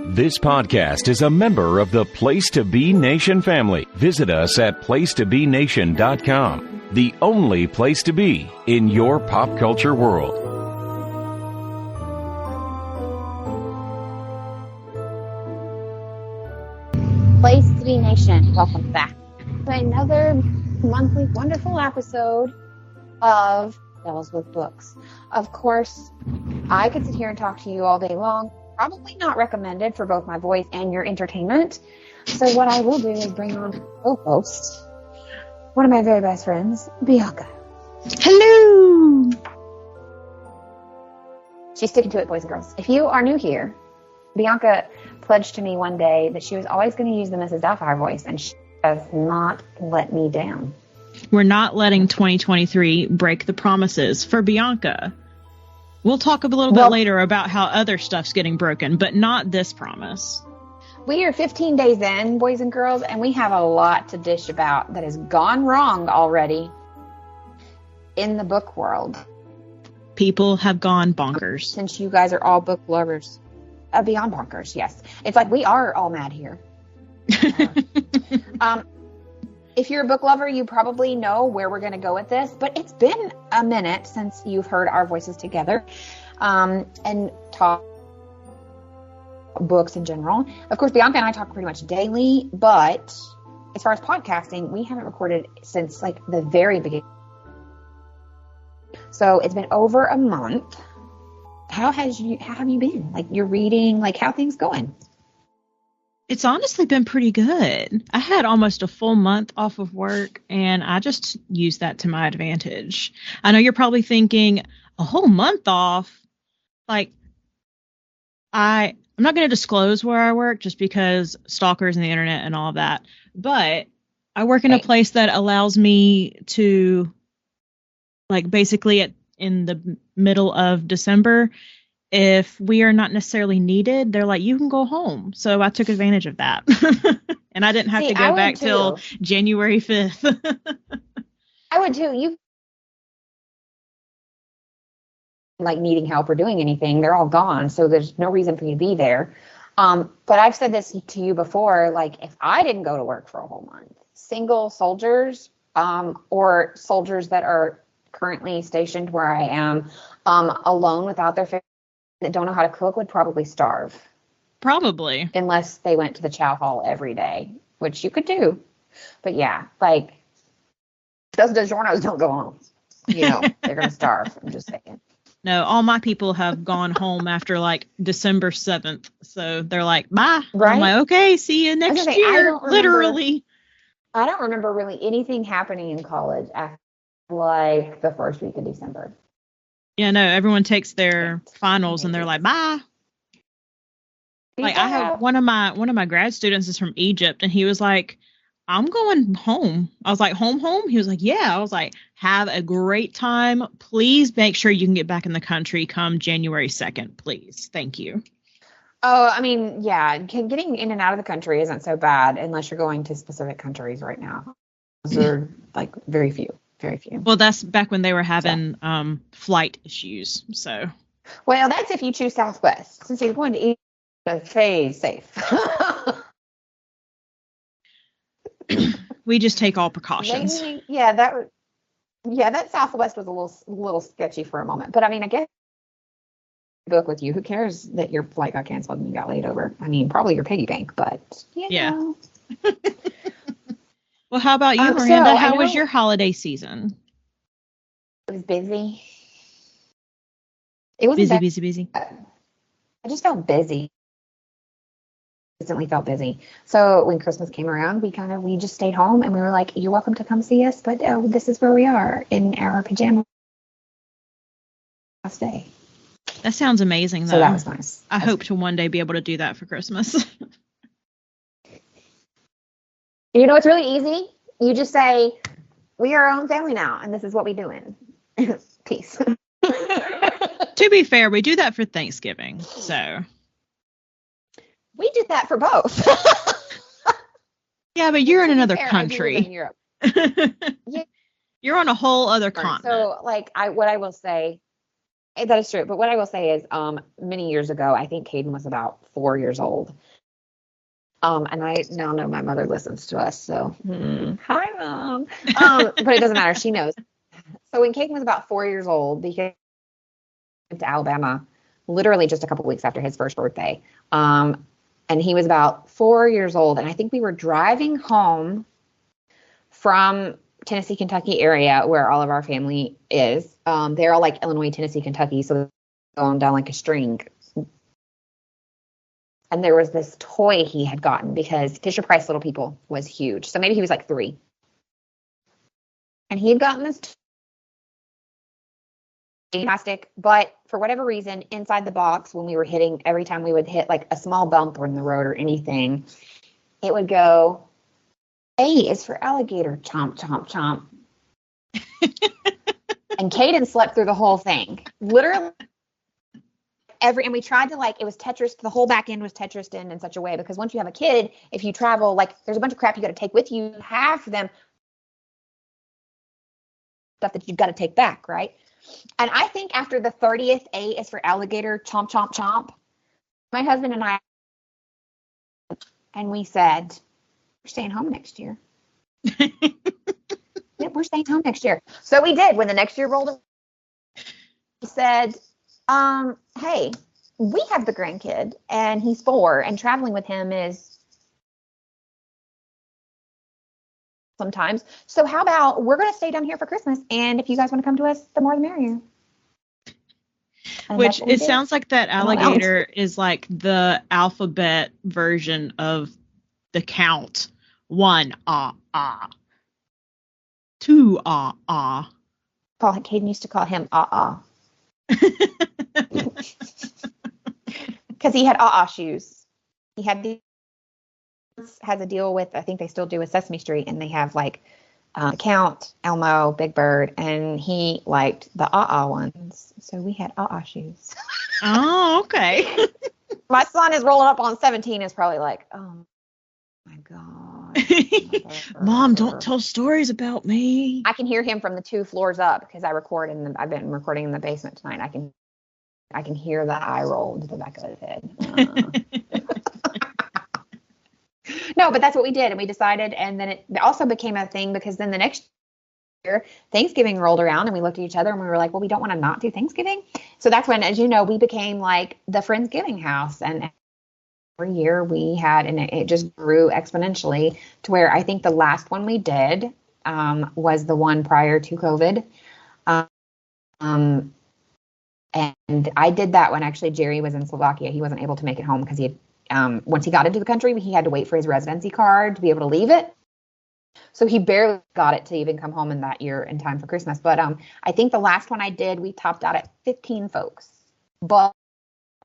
This podcast is a member of the Place to Be Nation family. Visit us at placetobenation.com, the only place to be in your pop culture world. Place to Be Nation, welcome back to another monthly wonderful episode of Bells with Books. Of course, I could sit here and talk to you all day long. Probably not recommended for both my voice and your entertainment. So what I will do is bring on co-host, one of my very best friends, Bianca. Hello! She's sticking to it, boys and girls. If you are new here, Bianca pledged to me one day that she was always going to use the Mrs. Doubtfire voice, and she has not let me down. We're not letting 2023 break the promises for Bianca. We'll talk a little bit later about how other stuff's getting broken, but not this promise. We are 15 days in, boys and girls, and we have a lot to dish about that has gone wrong already in the book world. People have gone bonkers. Since you guys are all book lovers. Beyond bonkers, yes. It's like we are all mad here. If you're a book lover, you probably know where we're going to go with this, but it's been a minute since you've heard our voices together and talk books in general. Of course, Bianca and I talk pretty much daily, but as far as podcasting, we haven't recorded since like the very beginning. So it's been over a month. How have you been? Like, you're reading, like, how things going? It's honestly been pretty good. I had almost a full month off of work, and I just used that to my advantage. I know you're probably thinking, a whole month off? Like, I'm not going to disclose where I work just because stalkers and the internet and all of that, but I work in a place that allows me to, like, basically in the middle of December, if we are not necessarily needed, they're like, you can go home. So I took advantage of that. And I didn't have to go back till January 5th. I would too. You like needing help or doing anything, they're all gone. So there's no reason for you to be there. But I've said this to you before, like if I didn't go to work for a whole month, single soldiers or soldiers that are currently stationed where I am alone without their family, that don't know how to cook would probably starve. Probably. Unless they went to the chow hall every day, which you could do. But yeah, like, those DiGiorno's don't go home. You know, they're going to starve. I'm just saying. No, all my people have gone home after, like, December 7th. So they're like, bye. Right? I'm like, okay, see you next year. Literally. I don't remember really anything happening in college after, like, the first week of December. Yeah, no, everyone takes their finals and they're like, bye. Like, I have one of my grad students is from Egypt, and he was like, I'm going home. I was like, home? He was like, yeah. I was like, have a great time. Please make sure you can get back in the country come January 2nd, please. Thank you. Oh, I mean, yeah, getting in and out of the country isn't so bad unless you're going to specific countries right now. Those are, like, very few. Very few. Well, that's back when they were having flight issues. So, well, that's if you choose Southwest. Since you're going to eat, stay safe. We just take all precautions. Maybe, that Southwest was a little sketchy for a moment. But I mean, I guess book with you. Who cares that your flight got canceled and you got laid over? I mean, probably your piggy bank, but you know. Well, how about you, Miranda? How was your holiday season? It was busy. It was busy. I just felt busy. Instantly felt busy. So when Christmas came around, we just stayed home and we were like, "You're welcome to come see us, but this is where we are in our pajamas." Last day. That sounds amazing, though. So that was nice. I hope to one day be able to do that for Christmas. You know, it's really easy. You just say, we are our own family now, and this is what we doing. Peace. To be fair, we do that for Thanksgiving, so. We did that for both. Yeah, but you're in another country. In Europe. Yeah. You're on a whole other continent. So, like, what I will say, That is true. But what I will say is, many years ago, I think Caden was about 4 years old. And I now know my mother listens to us. So, hi, Mom. But it doesn't matter. She knows. So when Caden was about 4 years old, he came to Alabama literally just a couple weeks after his first birthday. And he was about 4 years old. And I think we were driving home from Tennessee, Kentucky area where all of our family is. They're all like Illinois, Tennessee, Kentucky. So they're going down like a string. And there was this toy he had gotten because Fisher Price Little People was huge. So maybe he was like 3. And he had gotten this plastic, but for whatever reason, inside the box, when we were hitting, every time we would hit like a small bump in the road or anything, it would go, A is for alligator, chomp, chomp, chomp. And Caden slept through the whole thing. Literally. And we tried to it was Tetris, the whole back end was Tetris in such a way, because once you have a kid, if you travel, there's a bunch of crap you got to take with you, half of them stuff that you've got to take back, right? And I think after the 30th A is for alligator, chomp, chomp, chomp, my husband and I, and we said, we're staying home next year. Yep, we're staying home next year. So we did. When the next year rolled around, we said, hey, we have the grandkid and he's 4 and traveling with him is sometimes. So how about we're going to stay down here for Christmas, and if you guys want to come to us, the more the merrier. And which it sounds like that alligator is like the alphabet version of the count. 1 ah. 2 ah. Caden used to call him ah. Because he had shoes. He had has a deal with, I think they still do, with Sesame Street, and they have Count, Elmo, Big Bird, and he liked the ones. So we had shoes. Oh, okay. My son is rolling up on 17, is probably like, oh my God. Mom, don't tell stories about me. I can hear him from the 2 floors up because I've been recording in the basement tonight. I can hear the eye roll into the back of his head. No, but that's what we did. And we decided, and then it also became a thing because then the next year, Thanksgiving rolled around and we looked at each other and we were like, well, we don't want to not do Thanksgiving. So that's when, as you know, we became like the Friendsgiving house. And every year we had, and it just grew exponentially to where I think the last one we did was the one prior to COVID. And I did that when actually Jerry was in Slovakia. He wasn't able to make it home because he had, once he got into the country, he had to wait for his residency card to be able to leave it. So he barely got it to even come home in that year in time for Christmas. But I think the last one I did, we topped out at 15 folks. But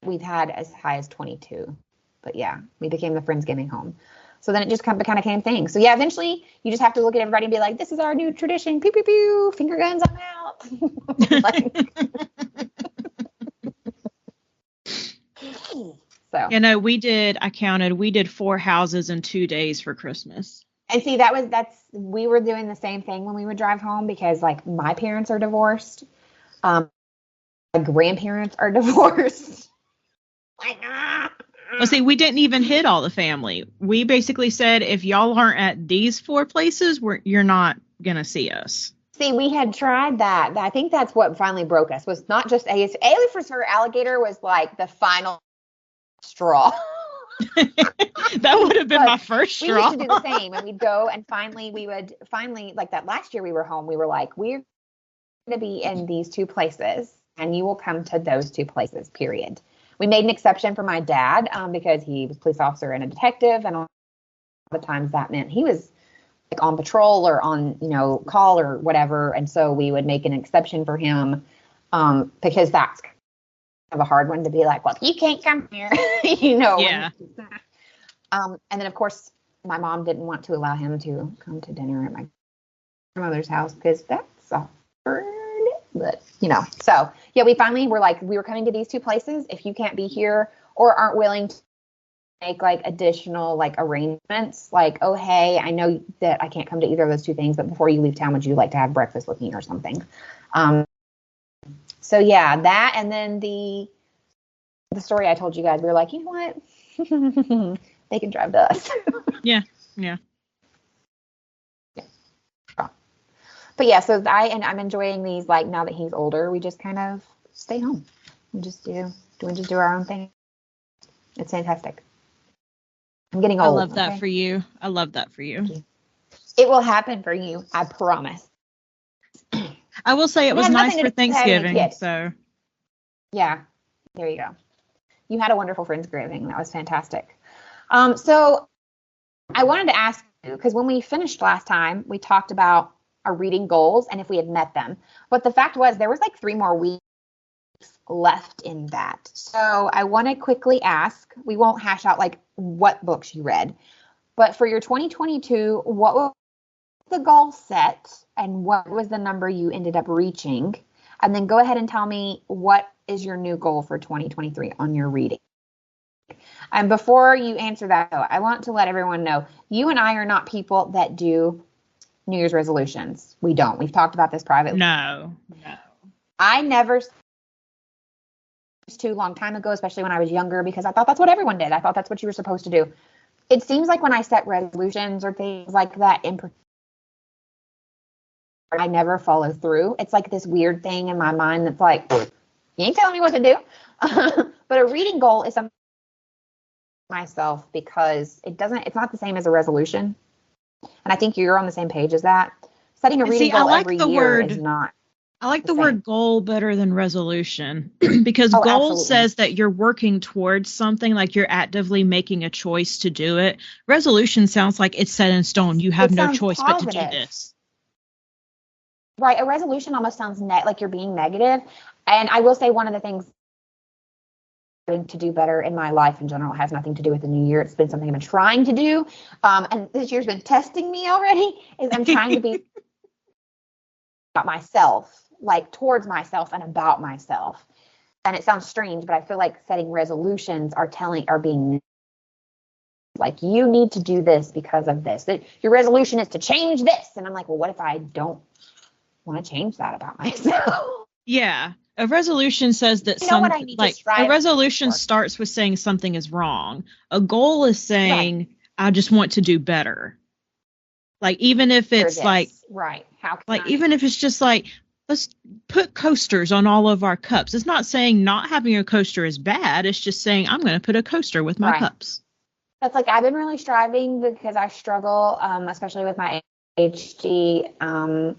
we've had as high as 22. But yeah, we became the Friendsgiving home. So then it just kind of came things. So yeah, eventually you just have to look at everybody and be like, this is our new tradition. Pew, pew, pew. Finger guns, I'm out. So we did 4 houses in 2 days for Christmas. And see, we were doing the same thing when we would drive home because my parents are divorced. My grandparents are divorced. Well, see, we didn't even hit all the family. We basically said, if y'all aren't at these 4 places, you're not going to see us. See, we had tried that. I think that's what finally broke us, was not just A for alligator was like the final straw. That would have been my first straw. We used to do the same, and we'd go, and finally like that last year we were home, we were like, we're going to be in these 2 places, and you will come to those 2 places, period. We made an exception for my dad because he was a police officer and a detective, and a lot of times that meant he was on patrol or on call or whatever, and so we would make an exception for him because that's kind of a hard one to be like, well, you can't come here. Yeah. And then of course my mom didn't want to allow him to come to dinner at my grandmother's house because that's awkward. But so yeah, we finally were like, we were coming to these 2 places. If you can't be here or aren't willing to make additional arrangements, oh, hey, I know that I can't come to either of those 2 things, but before you leave town, would you like to have breakfast with me or something? So yeah, that, and then the story I told you guys, we were like, you know what? They can drive to us. Yeah. But yeah, so I'm enjoying these, like, now that he's older, we just kind of stay home. We just do our own thing. It's fantastic. I'm getting old. I love that for you. I love that for you. It will happen for you. I promise. I will say it was nice for Thanksgiving. So yeah, there you go. You had a wonderful Friendsgiving. That was fantastic. So I wanted to ask you, because when we finished last time, we talked about our reading goals and if we had met them. But the fact was there was like 3 more weeks left in that. So I want to quickly ask, we won't hash out like what books you read, but for your 2022, what was the goal set and what was the number you ended up reaching? And then go ahead and tell me what is your new goal for 2023 on your reading. And before you answer that, though, I want to let everyone know, you and I are not people that do New Year's resolutions. We don't. We've talked about this privately. No. I never used to, long time ago, especially when I was younger, because I thought that's what everyone did. I thought that's what you were supposed to do. It seems like when I set resolutions or things like that in particular, I never follow through. It's like this weird thing in my mind that's like, you ain't telling me what to do. But a reading goal is something myself, because it's not the same as a resolution. And I think you're on the same page as that. Setting a reading goal every year is not. I like the word goal better than resolution, because goal absolutely says that you're working towards something, like you're actively making a choice to do it. Resolution sounds like it's set in stone. You have no choice but to do this. Right. A resolution almost sounds like you're being negative. And I will say one of the things to do better in my life in general has nothing to do with the new year. It's been something I've been trying to do. And this year's been testing me already, is I'm trying to be about myself, like towards myself and about myself. And it sounds strange, but I feel like setting resolutions are being like, you need to do this because of this. That your resolution is to change this. And I'm like, well, what if I don't want to change that about myself? Yeah. A resolution says that a resolution starts with saying something is wrong. A goal is saying, right, I just want to do better. Like, even if it's like, right. Even if it's just like, let's put coasters on all of our cups. It's not saying not having a coaster is bad. It's just saying, I'm going to put a coaster with my cups. That's like, I've been really striving because I struggle, especially with my ADHD,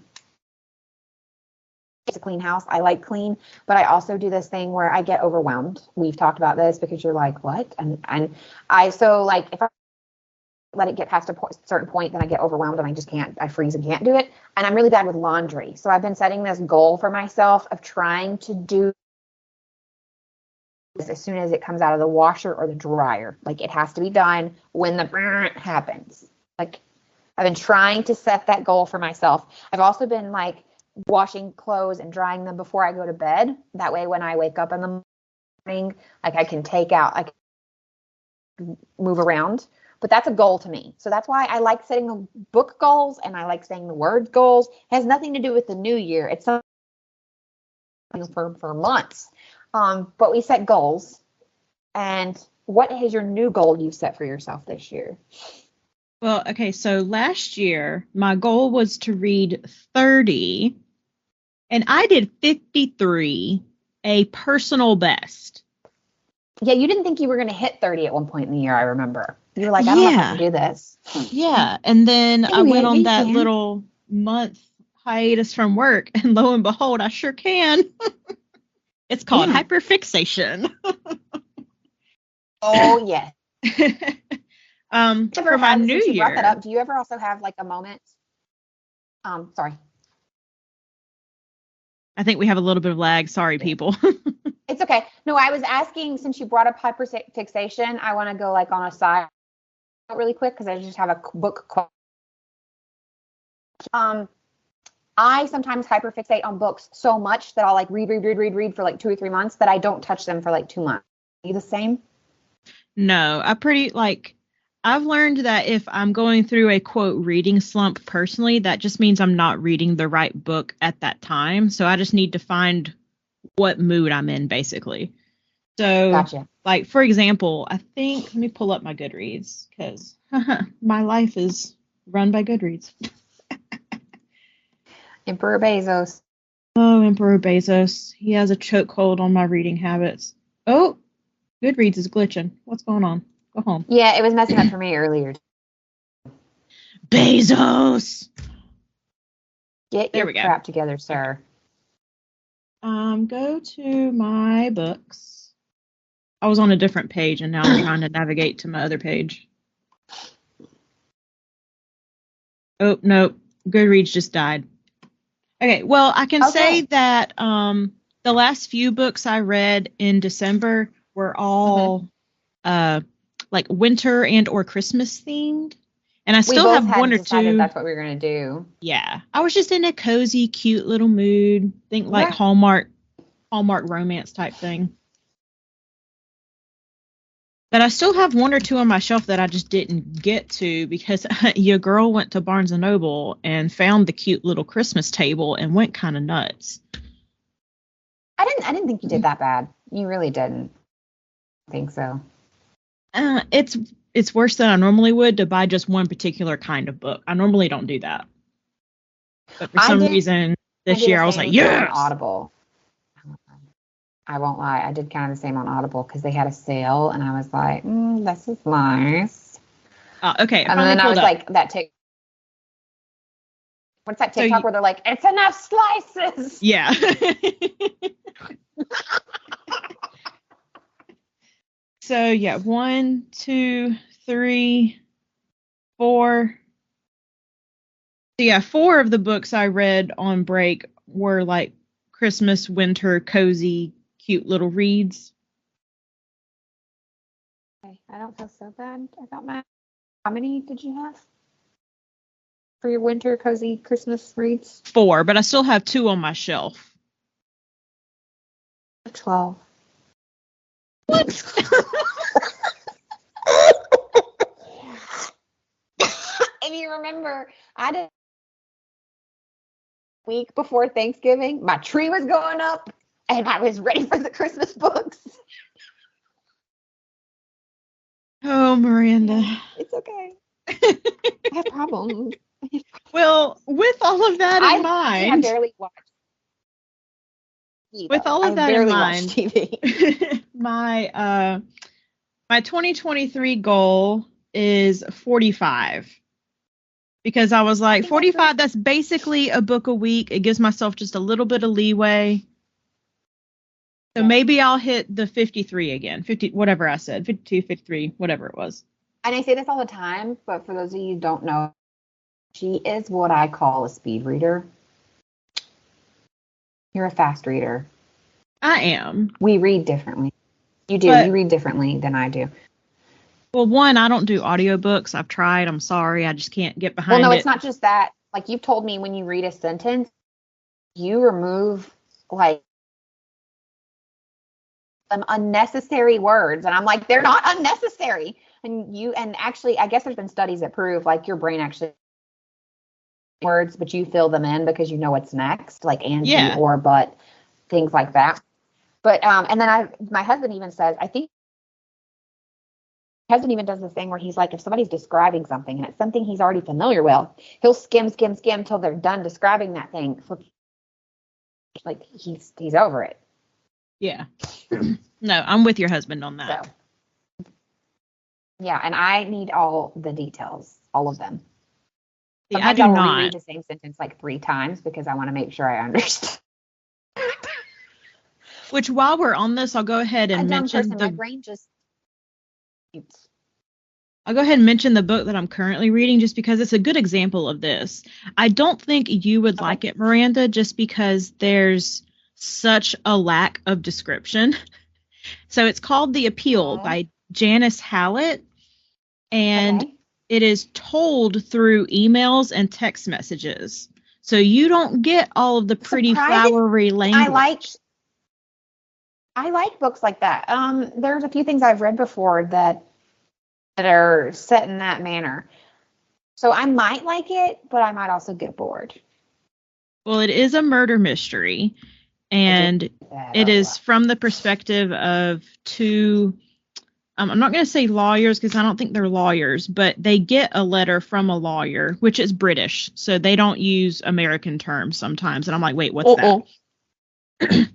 it's a clean house. I like clean, but I also do this thing where I get overwhelmed. We've talked about this because you're like, what? And so like, if I let it get past a certain point, then I get overwhelmed and I just can't, I freeze and can't do it. And I'm really bad with laundry. So I've been setting this goal for myself of trying to do this as soon as it comes out of the washer or the dryer. Like, it has to be done when the happens. Like, I've been trying to set that goal for myself. I've also been like washing clothes and drying them before I go to bed. That way, when I wake up in the morning, like, I can take out, I can move around. But that's a goal to me. So that's why I like setting the book goals and I like saying the word goals. It has nothing to do with the new year. It's something for months. But we set goals. And what is your new goal you set for yourself this year? Well, okay, so last year, my goal was to read 30, and I did 53, a personal best. Yeah, you didn't think you were going to hit 30 at one point in the year, I remember. You were like, I don't know if I can do this. Yeah, and then I went on that little month hiatus from work, and lo and behold, I sure can. It's called hyperfixation. Oh, yes. For my new year. Brought that up, do you ever also have like a moment? Sorry. I think we have a little bit of lag. Sorry, people. It's okay. No, I was asking, since you brought up hyperfixation, I want to go like on a side really quick because I just have a book. I sometimes hyperfixate on books so much that I'll like read for like 2 or 3 months that I don't touch them for like 2 months. Are you the same? No, I've learned that if I'm going through a quote reading slump personally, that just means I'm not reading the right book at that time. So I just need to find what mood I'm in, basically. So, Gotcha. like, for example, I think, let me pull up my Goodreads, because my life is run by Goodreads. Emperor Bezos. Oh, Emperor Bezos. He has a chokehold on my reading habits. Oh, Goodreads is glitching. What's going on? Go home. Yeah, it was messing up for me earlier. Bezos! Get There your we go. crap together, sir. Go to my books. I was on a different page, and now I'm trying to navigate to my other page. Oh, no. Goodreads just died. Okay, well, I can say that the last few books I read in December were all like winter and or Christmas themed. And I still have one or two. That's what we were going to do. Yeah. I was just in a cozy, cute little mood. Think like Hallmark romance type thing. But I still have one or two on my shelf that I just didn't get to because your girl went to Barnes & Noble and found the cute little Christmas table and went kind of nuts. I didn't think you did that bad. You really didn't. I think so. It's worse than I normally would to buy just one particular kind of book. I normally don't do that. But for some reason this year I was like, yes! Audible. I won't lie. I did kind of the same on Audible because they had a sale, and I was like, this is nice. Okay. And then I was like, what's that TikTok where they're like, it's enough slices? Yeah. So, yeah, 1, 2, 3, 4. So, yeah, 4 of the books I read on break were like Christmas, winter, cozy, cute little reads. Okay, I don't feel so bad about my. How many did you have for your winter, cozy Christmas reads? 4, but I still have 2 on my shelf. 12. What? If you remember, I did a week before Thanksgiving. My tree was going up, and I was ready for the Christmas books. Oh, Miranda. It's okay. I have problems. Well, with all of that in mind, I barely watch TV, with all of that in mind, TV. my 2023 goal is 45. Because I was like, 45, that's basically a book a week. It gives myself just a little bit of leeway. So maybe I'll hit the 53 again. 50, whatever I said. 52, 53, whatever it was. And I say this all the time, but for those of you who don't know, she is what I call a speed reader. You're a fast reader. I am. We read differently. You do. You read differently than I do. Well, one, I don't do audiobooks. I've tried. I'm sorry. I just can't get behind it. Well, no, it's not just that. Like, you've told me when you read a sentence, you remove, like, some unnecessary words. And I'm like, they're not unnecessary. And actually, I guess there's been studies that prove, like, your brain actually words, but you fill them in because you know what's next, like and or but, things like that. But, and then my husband even says, I think, husband even does this thing where he's like, if somebody's describing something and it's something he's already familiar with, he'll skim till they're done describing that thing. Like he's over it. Yeah. No, I'm with your husband on that. So, yeah, and I need all the details, all of them. Sometimes I'll reread the same sentence like 3 times because I want to make sure I understand. Which, while we're on this, I'll go ahead and mention my brain just. I'll go ahead and mention the book that I'm currently reading just because it's a good example of this. I don't think you would like it, Miranda, just because there's such a lack of description. So it's called The Appeal by Janice Hallett, and it is told through emails and text messages. So you don't get all of the pretty flowery language. I like books like that. There's a few things I've read before that are set in that manner. So I might like it, but I might also get bored. Well, it is a murder mystery. And it is from the perspective of two, I'm not going to say lawyers because I don't think they're lawyers, but they get a letter from a lawyer, which is British. So they don't use American terms sometimes. And I'm like, wait, what's that?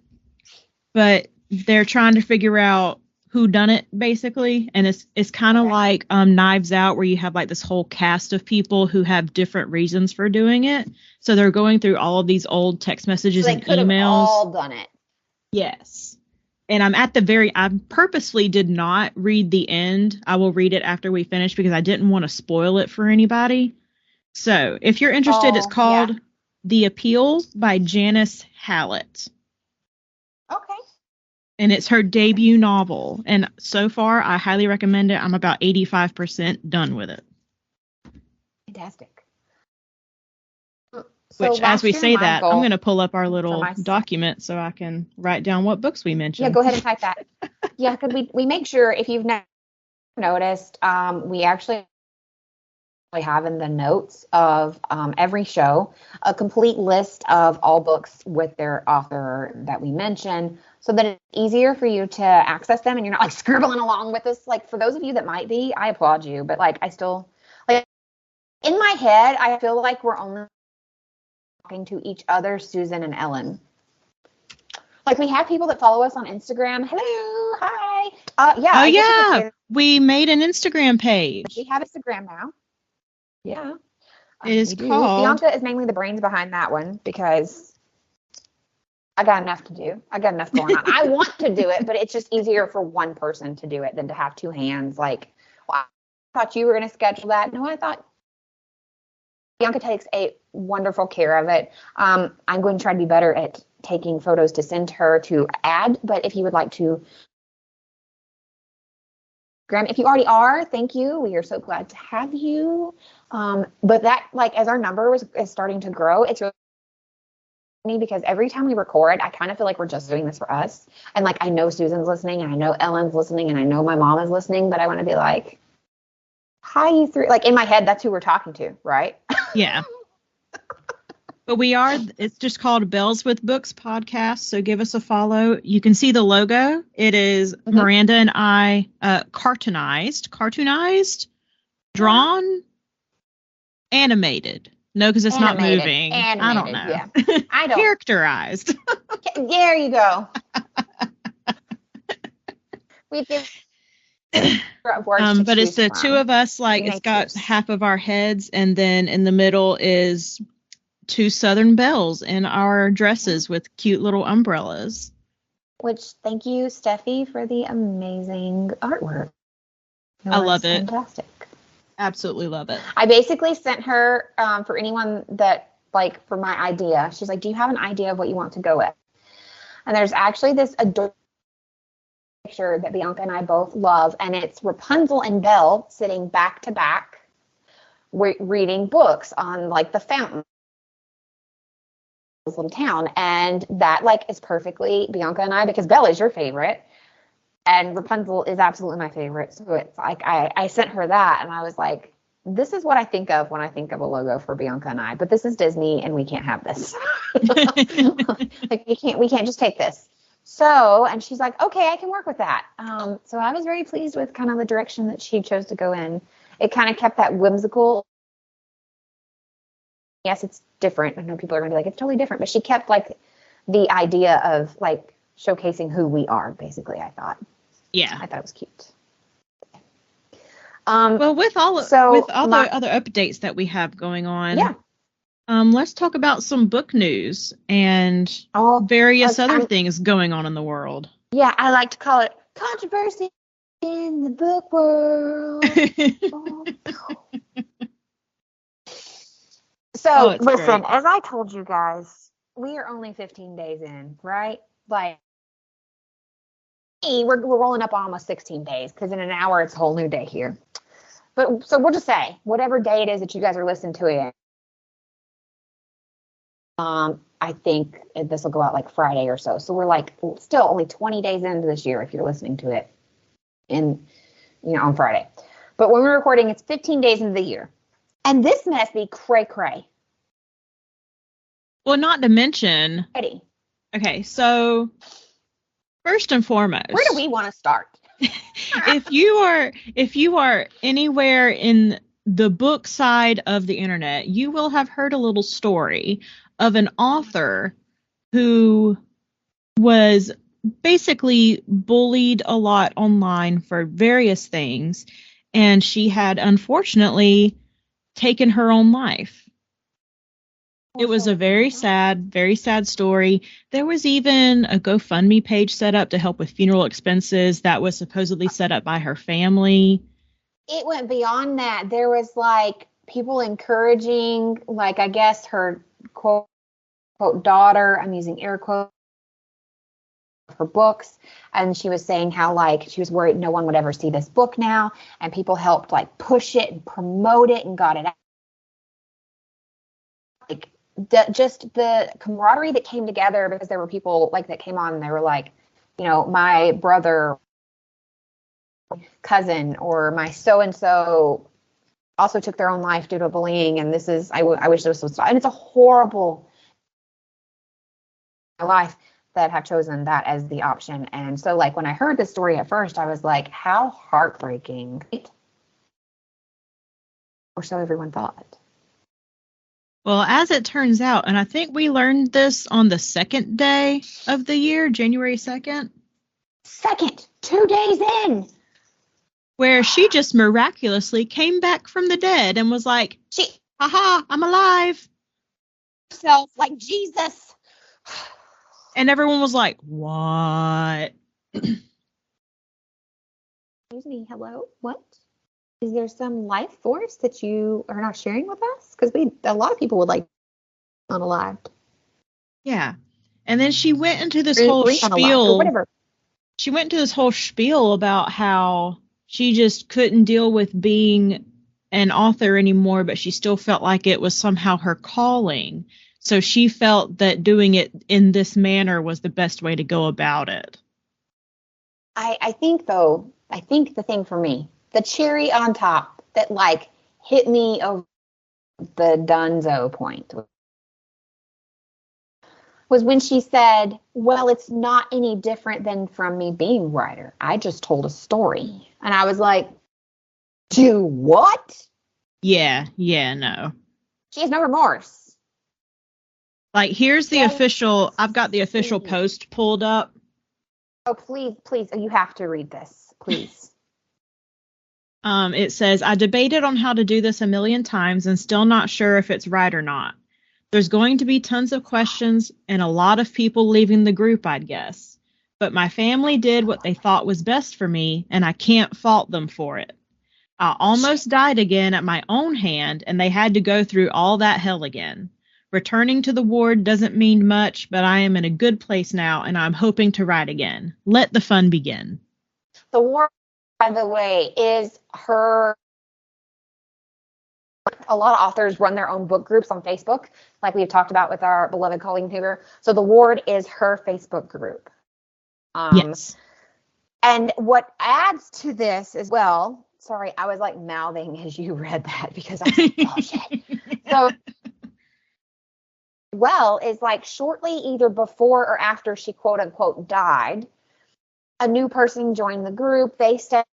But they're trying to figure out who done it, basically. And it's kind of like Knives Out, where you have like this whole cast of people who have different reasons for doing it. So they're going through all of these old text messages and emails. They could have all done it. Yes. And I purposely did not read the end. I will read it after we finish because I didn't want to spoil it for anybody. So if you're interested, it's called The Appeal by Janice Hallett. Okay. And it's her debut novel. And so far, I highly recommend it. I'm about 85% done with it. Fantastic. Which, as we say that, I'm going to pull up our little document so I can write down what books we mentioned. Yeah, go ahead and type that. Yeah, because we make sure, if you've noticed, we actually have in the notes of every show a complete list of all books with their author that we mention, so that it's easier for you to access them and you're not like scribbling along with us. Like, for those of you that might be, I applaud you, but like I still, like, in my head, I feel like we're only talking to each other, Susan and Ellen. Like, we have people that follow us on Instagram. Hello, hi. We made an Instagram page. We have Instagram now. Yeah. It is called... Bianca is mainly the brains behind that one because I got enough to do. I got enough going on. I want to do it, but it's just easier for one person to do it than to have two hands. Like, well, I thought you were going to schedule that. No, I thought Bianca takes a wonderful care of it. I'm going to try to be better at taking photos to send her to add, but if you would like to, Graham, if you already are, thank you. We are so glad to have you. But that, like, as our number is starting to grow, it's really funny because every time we record, I kind of feel like we're just doing this for us. And like, I know Susan's listening, and I know Ellen's listening, and I know my mom is listening, but I want to be like, hi, you three. Like, in my head, that's who we're talking to, right? Yeah. But it's just called Bells with Books Podcast, so give us a follow. You can see the logo. It is Miranda and I cartoonized, drawn, animated. No, because it's not moving. Animated, I don't know. Yeah. I don't. Characterized. There you go. We give but it's the two of us, like, it's got half of our heads, and then in the middle is two Southern belles in our dresses with cute little umbrellas. Which, thank you, Steffi, for the amazing artwork. I love it. Fantastic. Absolutely love it. I basically sent her, for anyone that, like, for my idea, she's like, do you have an idea of what you want to go with? And there's actually this adorable picture that Bianca and I both love, and it's Rapunzel and Belle sitting back to back reading books on, like, the fountain. This little town, and that, like, is perfectly Bianca and I, because Belle is your favorite and Rapunzel is absolutely my favorite, so it's like I sent her that, and I was like, this is what I think of when I think of a logo for Bianca and I, but this is Disney and we can't have this. Like, we can't just take this. So, and she's like, okay, I can work with that. So I was very pleased with kind of the direction that she chose to go in. It kind of kept that whimsical. Yes, it's different. I know people are going to be like, it's totally different. But she kept, like, the idea of, like, showcasing who we are, basically, I thought. Yeah. I thought it was cute. Well, with all the other updates that we have going on, let's talk about some book news and various other things going on in the world. Yeah, I like to call it controversy in the book world. So, listen, great. As I told you guys, we are only 15 days in, right? Like, we're rolling up on almost 16 days, because in an hour, it's a whole new day here. But, so we'll just say, whatever day it is that you guys are listening to it, I think this will go out like Friday or so. So we're like still only 20 days into this year if you're listening to it on Friday. But when we're recording, it's 15 days into the year. And this must be cray-cray. Well, not to mention, Okay, so first and foremost, where do we want to start? if you are anywhere in the book side of the internet, you will have heard a little story of an author who was basically bullied a lot online for various things, and she had unfortunately taken her own life. It was a very sad story. There was even a GoFundMe page set up to help with funeral expenses that was supposedly set up by her family. It went beyond that. There was like people encouraging, like, I guess her quote daughter, I'm using air quotes, her books, and she was saying how like she was worried no one would ever see this book now, and people helped like push it and promote it and got it out. Like just the camaraderie that came together, because there were people like that came on and they were like, you know, my brother, cousin, or my so-and-so also took their own life due to bullying, and this is, I wish this was, and it's a horrible life that have chosen that as the option. And so like when I heard the story at first, I was like, how heartbreaking, or so everyone thought. Well, as it turns out, and I think we learned this on the second day of the year, January 2nd. 2 days in. Where she just miraculously came back from the dead and was like, haha, I'm alive. Herself like Jesus. And everyone was like, what? Excuse me, hello? What? Is there some life force that you are not sharing with us? Because a lot of people would like unalived. Yeah. And then she went into this whole spiel. Whatever. She went into this whole spiel about how she just couldn't deal with being an author anymore, but she still felt like it was somehow her calling. So she felt that doing it in this manner was the best way to go about it. I think the thing for me, the cherry on top that like hit me over the dunzo point was when she said, well, it's not any different than from me being a writer. I just told a story. And I was like, do what? Yeah, no. She has no remorse. Like, here's the official, I've got the official post pulled up. Oh, please, you have to read this, please. It says, I debated on how to do this a million times and still not sure if it's right or not. There's going to be tons of questions and a lot of people leaving the group, I'd guess. But my family did what they thought was best for me, and I can't fault them for it. I almost died again at my own hand, and they had to go through all that hell again. Returning to the ward doesn't mean much, but I am in a good place now, and I'm hoping to write again. Let the fun begin. The ward, by the way, is her... A lot of authors run their own book groups on Facebook, like we've talked about with our beloved Colleen Hoover. So the ward is her Facebook group. Yes. And what adds to this as well, sorry, I was like mouthing as you read that because I was like, oh shit. So, well, is like shortly either before or after she quote unquote died, a new person joined the group. They set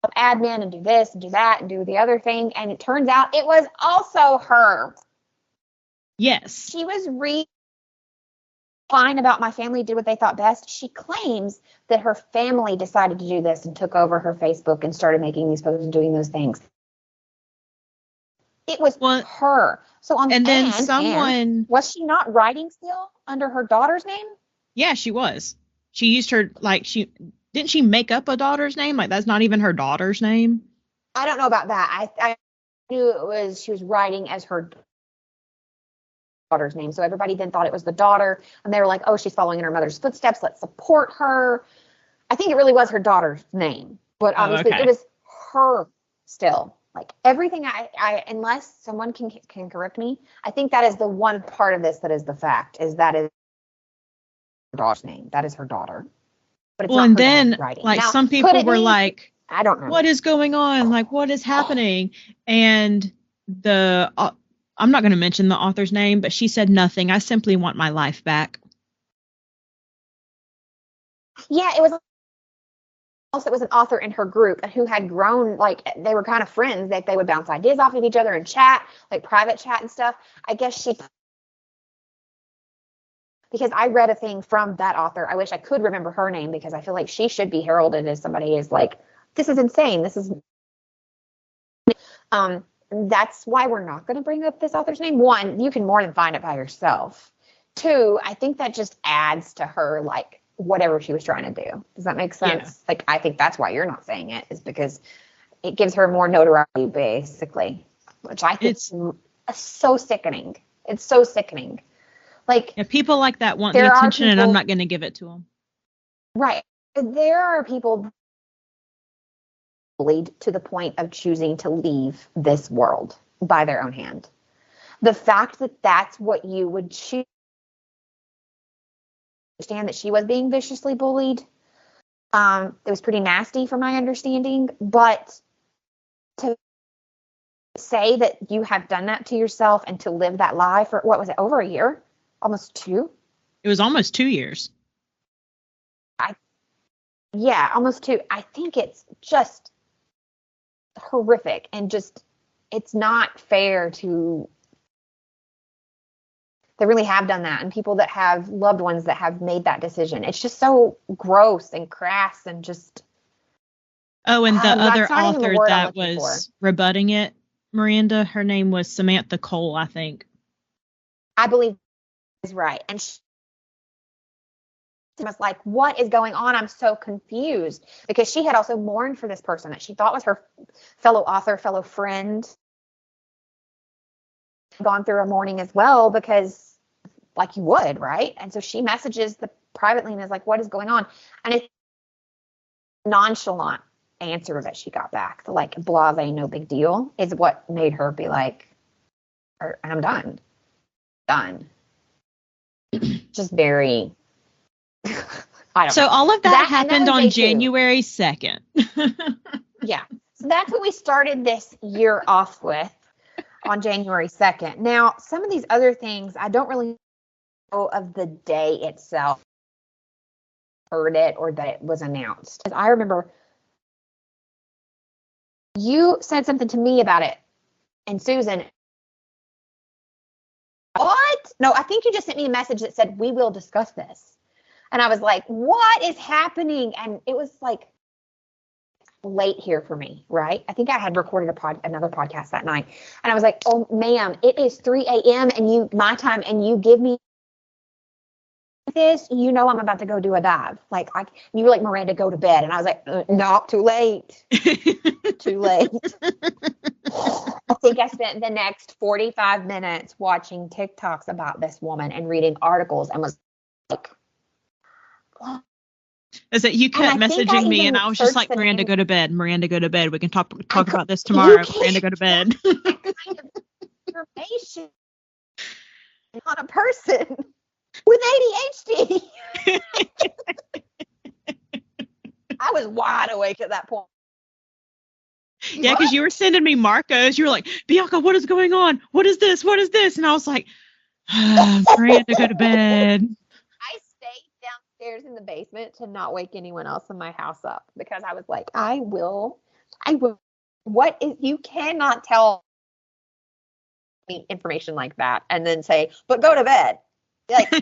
up admin and do this and do that and do the other thing. And it turns out it was also her. Yes. She was fine about my family did what they thought best. She claims that her family decided to do this and took over her Facebook and started making these posts and doing those things. It was her. So on was she not writing still under her daughter's name? Yeah, she was. She used her didn't she make up a daughter's name? Like that's not even her daughter's name. I don't know about that. I knew she was writing as her daughter's name. So everybody then thought it was the daughter, and they were like, oh, she's following in her mother's footsteps. Let's support her. I think it really was her daughter's name, but obviously it was her still. Like everything I unless someone can correct me, I think that is the one part of this that is the fact, is that is her daughter's name. That is her daughter. But it's not and her then writing. like now, some people were like, I don't know. What is going on? Like, what is happening? And the I'm not going to mention the author's name, but she said nothing. I simply want my life back. Yeah, it was an author in her group who had grown, like, they were kind of friends, that they would bounce ideas off of each other and chat, like private chat and stuff. I guess because I read a thing from that author. I wish I could remember her name, because I feel like she should be heralded as somebody who's like, this is insane. This is, that's why we're not going to bring up this author's name. One, you can more than find it by yourself. Two, I think that just adds to her, like, whatever she was trying to do. Does that make sense? Yeah. Like, I think that's why you're not saying it, is because it gives her more notoriety, basically, which I think is so sickening. It's so sickening. Like, yeah, people like that want the attention, and I'm not going to give it to them. Right. There are people bullied to the point of choosing to leave this world by their own hand. The fact that that's what you would choose, understand that she was being viciously bullied. It was pretty nasty from my understanding, but to say that you have done that to yourself and to live that lie for, what was it, over a year? Almost 2? It was almost 2 years. Almost 2. I think it's just horrific, and just, it's not fair to, they really have done that, and people that have loved ones that have made that decision. It's just so gross and crass, and just. Oh, and the other author that was rebutting it, Miranda, her name was Samantha Cole, I think. I believe is right. And she was like, what is going on? I'm so confused, because she had also mourned for this person that she thought was her fellow author, fellow friend. Gone through a mourning as well, because like you would, right? And so she messages the privately and is like, what is going on? And it's nonchalant answer that she got back, the like blase, no big deal, is what made her be like, I'm done. Just very, I don't know. So all of that happened on January 2nd. Yeah. So that's what we started this year off with on January 2nd. Now, some of these other things, I don't really know of the day itself, heard it, or that it was announced. As I remember, you said something to me about it, and Susan, what? No, I think you just sent me a message that said, we will discuss this. And I was like, what is happening? And it was like late here for me, right? I think I had recorded another podcast that night. And I was like, oh, ma'am, it is 3 a.m. and my time, and you give me this, I'm about to go do a dive. Like, you were like, Miranda, go to bed. And I was like, no, too late. Too late. I think I spent the next 45 minutes watching TikToks about this woman and reading articles, and was like, what? Is that you kept messaging me, and I was just like, Miranda, go to bed. Miranda, go to bed. We can talk about this tomorrow. Miranda, go to bed. Information on a person with ADHD. I was wide awake at that point. Yeah, because you were sending me Marcos. You were like, Bianca, what is going on? What is this? What is this? And I was like, Miranda, go to bed. I stayed downstairs in the basement to not wake anyone else in my house up, because I was like, I will. What is, you cannot tell me information like that and then say, but go to bed. Like,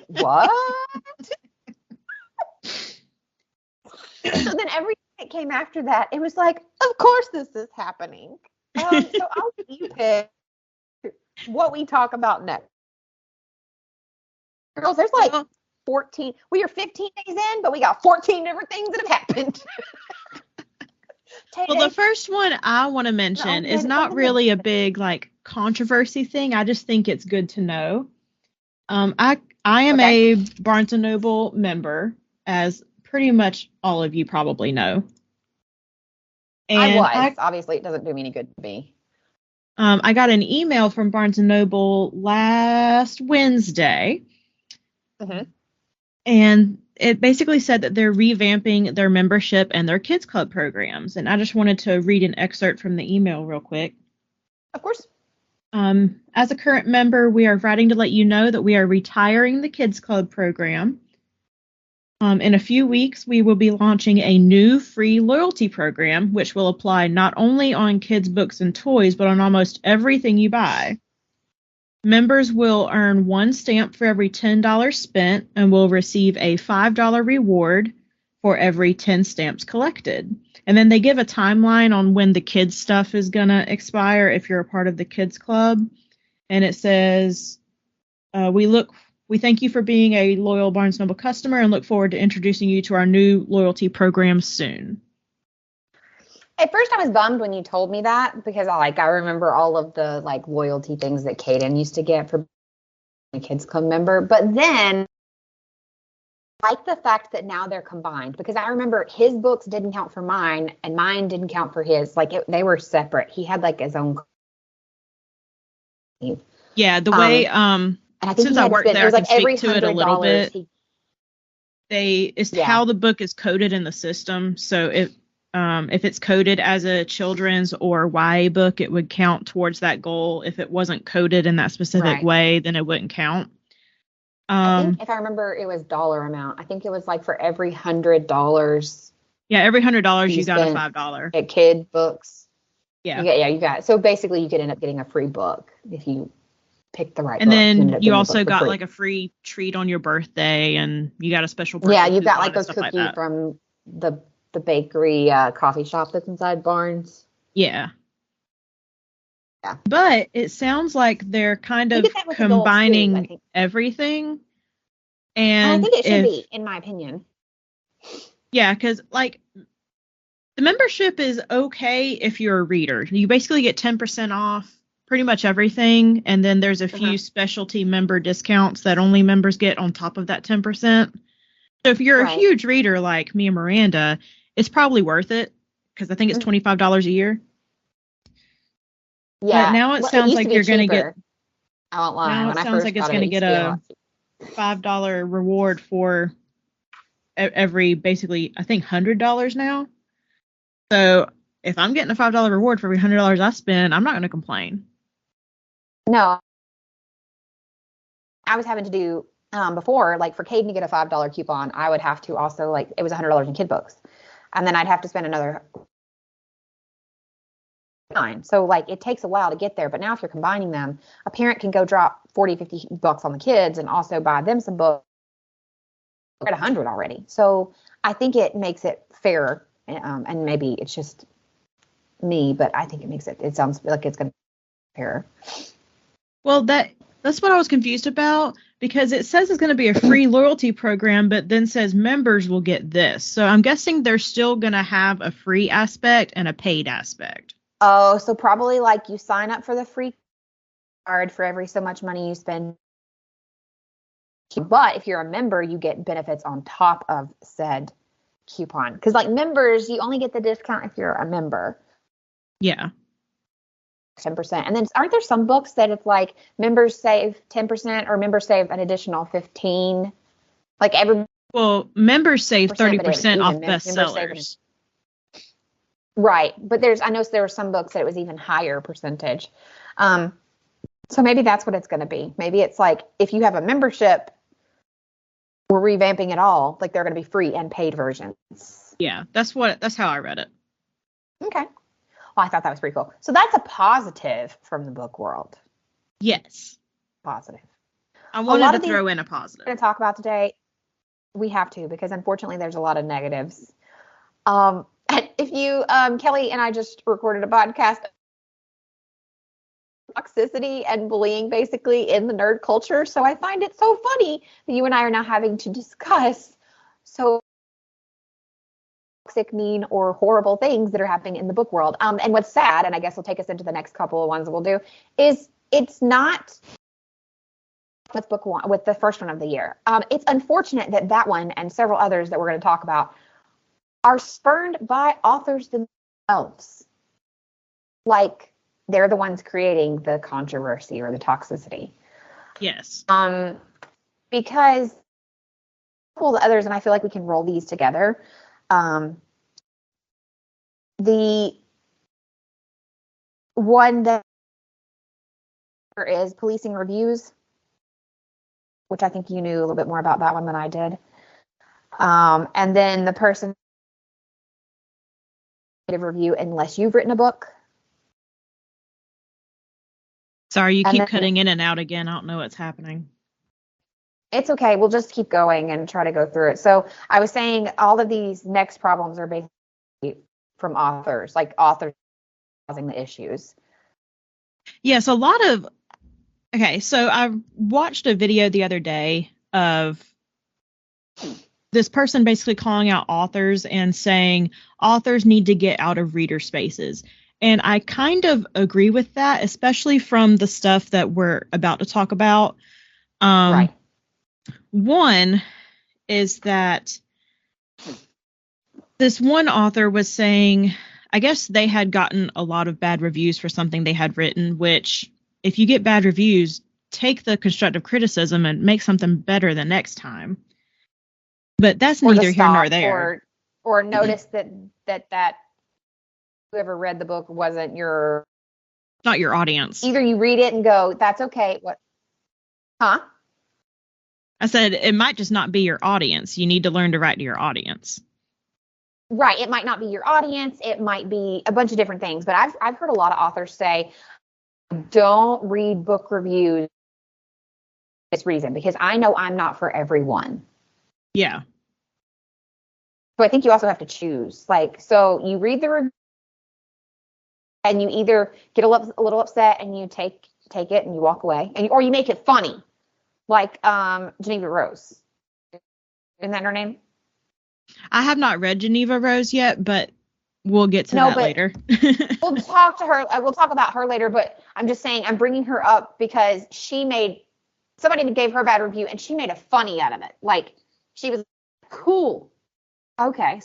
what? So then everything that came after that, it was like, of course this is happening. So I'll let you pick what we talk about next. Girls, there's like 14. We are 15 days in, but we got 14 different things that have happened. Well, the first one I want to mention is not really a big like controversy thing. I just think it's good to know. I am a Barnes & Noble member, as pretty much all of you probably know. And obviously it doesn't do me any good to be. I got an email from Barnes & Noble last Wednesday. Mm-hmm. And it basically said that they're revamping their membership and their kids club programs. And I just wanted to read an excerpt from the email real quick. Of course. As a current member, we are writing to let you know that we are retiring the Kids Club program. In a few weeks, we will be launching a new free loyalty program, which will apply not only on kids' books and toys, but on almost everything you buy. Members will earn 1 stamp for every $10 spent and will receive a $5 reward for every 10 stamps collected. And then they give a timeline on when the kids' stuff is going to expire if you're a part of the Kids Club. And it says, we thank you for being a loyal Barnes Noble customer and look forward to introducing you to our new loyalty program soon. At first, I was bummed when you told me that because I remember all of the loyalty things that Caden used to get for a Kids Club member. But then, I like the fact that now they're combined because I remember his books didn't count for mine and mine didn't count for his. They were separate. He had his own. Yeah, the way and I think since I worked there, I can speak to it a little bit. How the book is coded in the system. So if it's coded as a children's or YA book, it would count towards that goal. If it wasn't coded in that specific way, then it wouldn't count. I think if I remember, it was dollar amount. I think it was for every $100. Yeah, every $100 you got a $5 at kid books. Yeah, you got it. So basically, you could end up getting a free book if you pick the right and book. then you also got a free treat on your birthday, and you got a special birthday. Yeah, you got those cookies from the bakery coffee shop that's inside Barnes. Yeah. But it sounds like they're kind of combining everything. And I think it should be, in my opinion. Yeah, because the membership is okay if you're a reader. You basically get 10% off pretty much everything, and then there's a few specialty member discounts that only members get on top of that 10%. So if you're a huge reader like me and Miranda, it's probably worth it because I think it's $25 a year. Yeah. But now it sounds like you're going to get. I won't lie. Now it sounds like it's going to get a $5 reward for every, basically, I think $100 now. So if I'm getting a $5 reward for every $100 I spend, I'm not going to complain. No. I was having to do before, for Caden to get a $5 coupon, I would have to also it was $100 in kid books, and then I'd have to spend another $9. So it takes a while to get there. But now if you're combining them, a parent can go drop $40-$50 on the kids and also buy them some books at $100 already. So I think it makes it fair, and maybe it's just me, but I think it sounds like it's going to be fair. Well, that's what I was confused about, because it says it's going to be a free loyalty program, but then says members will get this. So I'm guessing they're still going to have a free aspect and a paid aspect. Oh, so probably you sign up for the free card for every so much money you spend. But if you're a member, you get benefits on top of said coupon. Because members, you only get the discount if you're a member. Yeah. 10%. And then aren't there some books that it's members save 10% or members save an additional 15%? Well, members save 30% off bestsellers. Right. But I know there were some books that it was even higher percentage. So maybe that's what it's going to be. Maybe it's if you have a membership, we're revamping it all. They're going to be free and paid versions. Yeah, that's how I read it. Okay. Well, I thought that was pretty cool. So that's a positive from the book world. Yes. Positive. I wanted to throw in a positive. We're going to talk about today. We have to, because unfortunately there's a lot of negatives. If you, Kelly and I just recorded a podcast, toxicity and bullying basically in the nerd culture. So I find it so funny that you and I are now having to discuss so toxic, mean, or horrible things that are happening in the book world. And what's sad, and I guess will take us into the next couple of ones we'll do, is it's not with book one, with the first one of the year. It's unfortunate that one and several others that we're going to talk about are spurned by authors themselves. They're the ones creating the controversy or the toxicity. Yes. Because a couple of others, and I feel like we can roll these together. The one that there is policing reviews, which I think you knew a little bit more about that one than I did. And then the person review unless you've written a book. Sorry, you keep cutting in and out again. I don't know what's happening. It's okay. We'll just keep going and try to go through it. So I was saying all of these next problems are basically from authors, like authors causing the issues. Yes, a lot of... Okay, so I watched a video the other day of this person basically calling out authors and saying authors need to get out of reader spaces. And I kind of agree with that, especially from the stuff that we're about to talk about. Right. One is that this one author was saying, I guess they had gotten a lot of bad reviews for something they had written, which if you get bad reviews, take the constructive criticism and make something better the next time. But that's neither here nor there. Or notice that whoever read the book wasn't not your audience. Either you read it and go, that's okay. What? Huh? I said it might just not be your audience. You need to learn to write to your audience. Right. It might not be your audience. It might be a bunch of different things. But I've heard a lot of authors say, don't read book reviews for this reason, because I know I'm not for everyone. Yeah. So I think you also have to choose. So you read the review and you either get a little upset and you take it and you walk away, or you make it funny. Like Geneva Rose. Isn't that her name? I have not read Geneva Rose yet, but we'll get to that later. We'll talk to her. We'll talk about her later, but I'm just saying I'm bringing her up because somebody gave her a bad review and she made a funny out of it. Like, she was cool. Okay.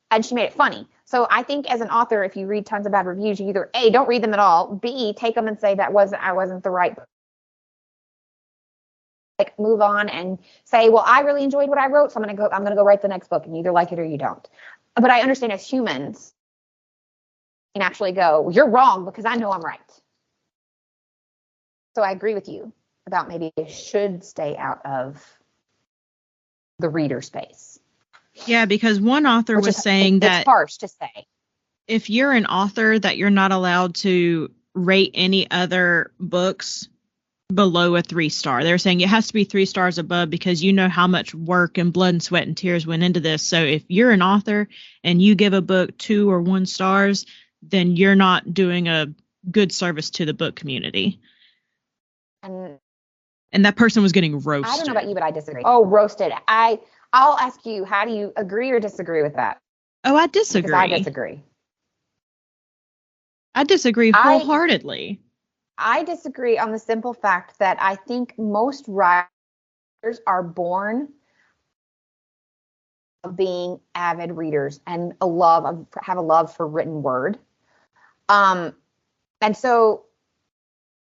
And she made it funny. So I think as an author, if you read tons of bad reviews, you either A, don't read them at all, B, take them and say I wasn't the right. Like, move on and say, well, I really enjoyed what I wrote, so I'm gonna go write the next book, and you either like it or you don't. But I understand as humans, you can actually go, you're wrong because I know I'm right. So I agree with you about maybe it should stay out of the reader space. Yeah, because one author was saying that it's harsh to say. If you're an author, that you're not allowed to rate any other books below a 3-star. They're saying it has to be 3 stars above because you know how much work and blood and sweat and tears went into this. So if you're an author and you give a book 2 or 1 stars, then you're not doing a good service to the book community. And that person was getting roasted. I don't know about you, but I disagree. Oh, roasted. I'll ask you, how do you agree or disagree with that? Oh, I disagree. Because I disagree. I disagree wholeheartedly. I disagree on the simple fact that I think most writers are born of being avid readers and have a love for written word. And so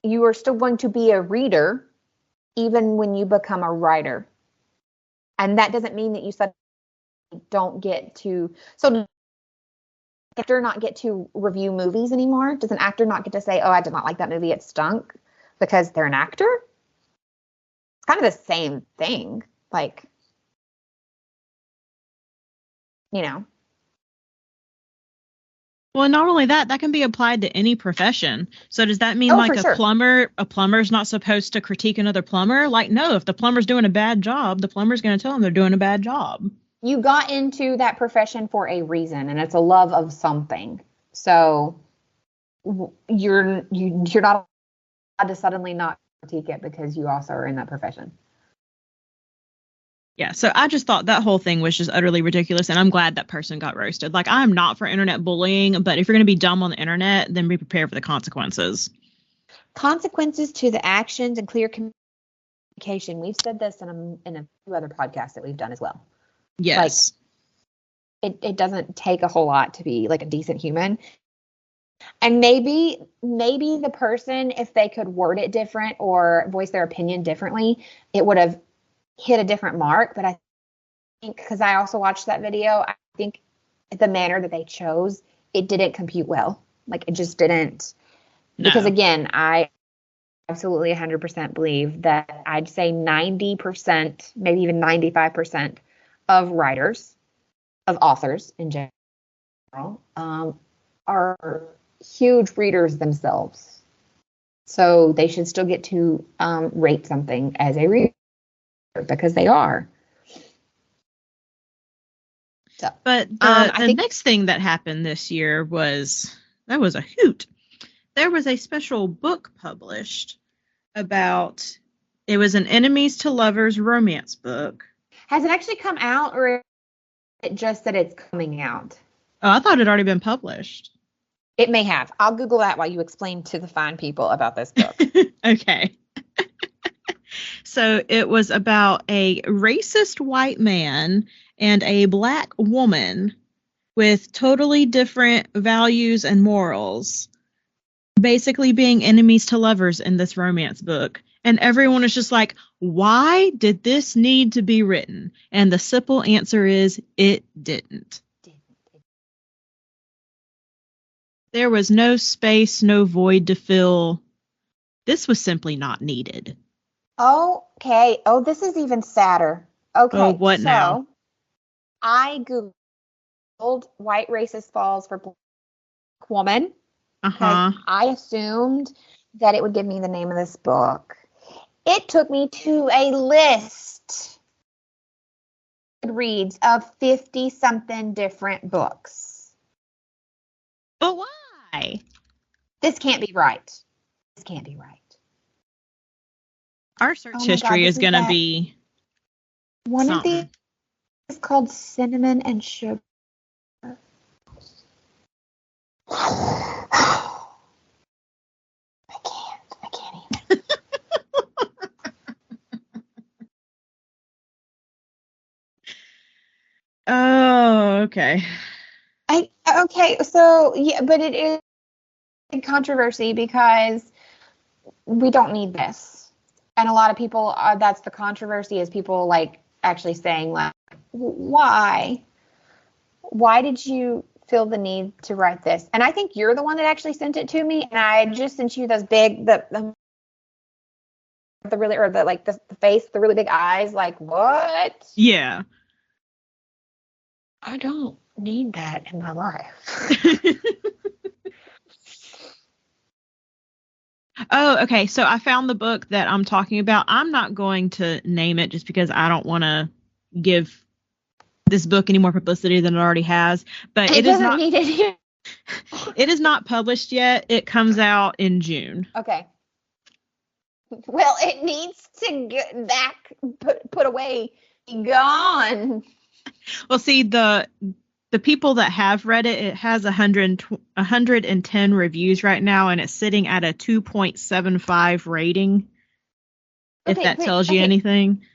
you are still going to be a reader even when you become a writer. And that doesn't mean that you suddenly don't get to... So actor not get to review movies anymore? Does an actor not get to say, oh, I did not like that movie, it stunk, because they're an actor? It's kind of the same thing. Like, you know. Well, not only that can be applied to any profession. So does that mean a plumber's not supposed to critique another plumber? Like, no, if the plumber's doing a bad job, the plumber's going to tell them they're doing a bad job. You got into that profession for a reason, and it's a love of something. So you're not allowed to suddenly not critique it because you also are in that profession. Yeah, so I just thought that whole thing was just utterly ridiculous, and I'm glad that person got roasted. Like, I'm not for internet bullying, but if you're going to be dumb on the internet, then be prepared for the consequences. Consequences to the actions and clear communication. We've said this in a few other podcasts that we've done as well. Yes. Like, it doesn't take a whole lot to be like a decent human. And maybe the person, if they could word it different or voice their opinion differently, it would have hit a different mark. But I think, because I also watched that video, I think the manner that they chose, it didn't compute well. Like, it just didn't. Because again, I absolutely 100% believe that I'd say 90%, maybe even 95% of writers, of authors in general, are huge readers themselves. So they should still get to rate something as a reader because they are. So, but the next thing that happened this year was a hoot. There was a special book published about, it was an enemies to lovers romance book. Has it actually come out, or is it just that it's coming out? Oh, I thought it had already been published. It may have. I'll Google that while you explain to the fine people about this book. Okay. So it was about a racist white man and a black woman with totally different values and morals, basically being enemies to lovers in this romance book. And everyone is just like, why did this need to be written? And the simple answer is, it didn't. There was no space, no void to fill. This was simply not needed. Okay. Oh, this is even sadder. Okay. Oh, what now? I Googled white racist falls for black woman. Uh-huh. I assumed that it would give me the name of this book. It took me to a list reads of 50-something different books. But why? This can't be right. This can't be right. Our search history is going to be one something. of these is called Cinnamon and Sugar. I can't even. Oh, okay. Okay, so yeah, but it is a controversy because we don't need this, and a lot of people, that's the controversy, is people like actually saying like, why did you feel the need to write this? And I think you're the one that actually sent it to me, and I just sent you those big the really, or the face, the really big eyes, like, what? Yeah. I don't need that in my life. Oh, okay. So I found the book that I'm talking about. I'm not going to name it just because I don't want to give this book any more publicity than it already has. But it is not. Need it here. It is not published yet. It comes out in June. Okay. Well, it needs to get back, put away, be gone. Well, see, the people that have read it, it has 110 reviews right now, and it's sitting at a 2.75 rating. If that tells you anything.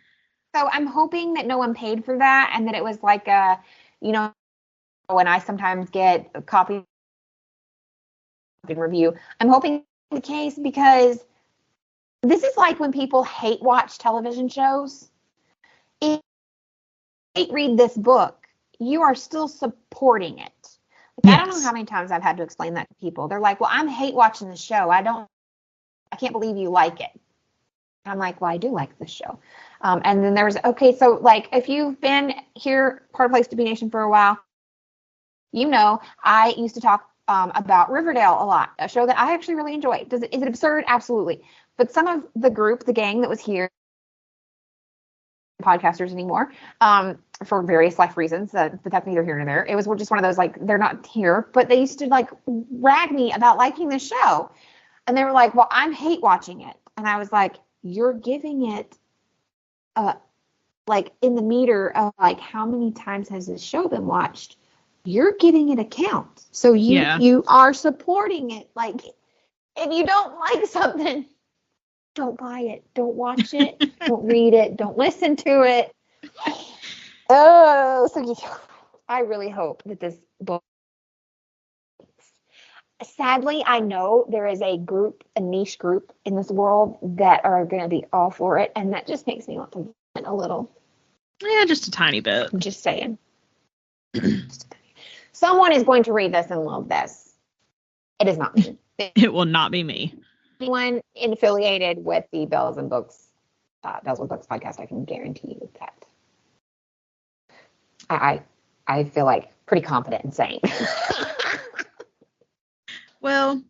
So I'm hoping that no one paid for that, and that it was like when I sometimes get a copy review, I'm hoping the case, because this is like when people hate watch television shows. If you read this book, you are still supporting it. Like, yes. I don't know how many times I've had to explain that to people. They're like, well, I'm hate watching the show. I can't believe you like it. I'm like, well, I do like this show. And then so like, if you've been here, part of Place to Be Nation for a while, I used to talk about Riverdale a lot, a show that I actually really enjoy. Is it absurd? Absolutely. But some of the gang that was here, podcasters anymore, for various life reasons, but that's neither here nor there. It was just one of those, like, they're not here, but they used to like rag me about liking this show. And they were like, well, I'm hate watching it. And I was like, you're giving it like in the meter of like, how many times has this show been watched? You're giving it a count. So you are supporting it. Like, if you don't like something, don't buy it. Don't watch it. Don't read it. Don't listen to it. Oh, so I really hope that this book. Sadly, I know there is a niche group in this world that are going to be all for it, and that just makes me want to vomit a little. Yeah, just a tiny bit. I'm just saying. Someone is going to read this and love this. It is not me. It will not be me. Anyone affiliated with the Bells with Books podcast, I can guarantee you that. I feel like pretty confident in saying. Well,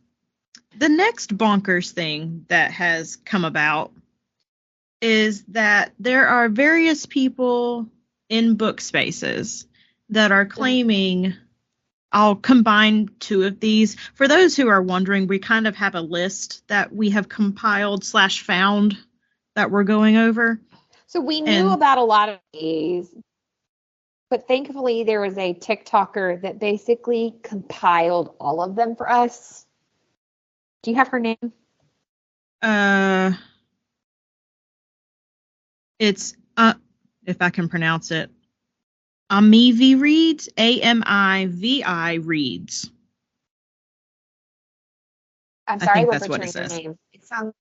the next bonkers thing that has come about is that there are various people in book spaces that are claiming. I'll combine two of these. For those who are wondering, we kind of have a list that we have compiled / found that we're going over. So we knew about a lot of these, but thankfully there was a TikToker that basically compiled all of them for us. Do you have her name? It's if I can pronounce it, Amivi Reads, AMIVI Reads. I'm sorry, I think that's what it her says. name. It sounds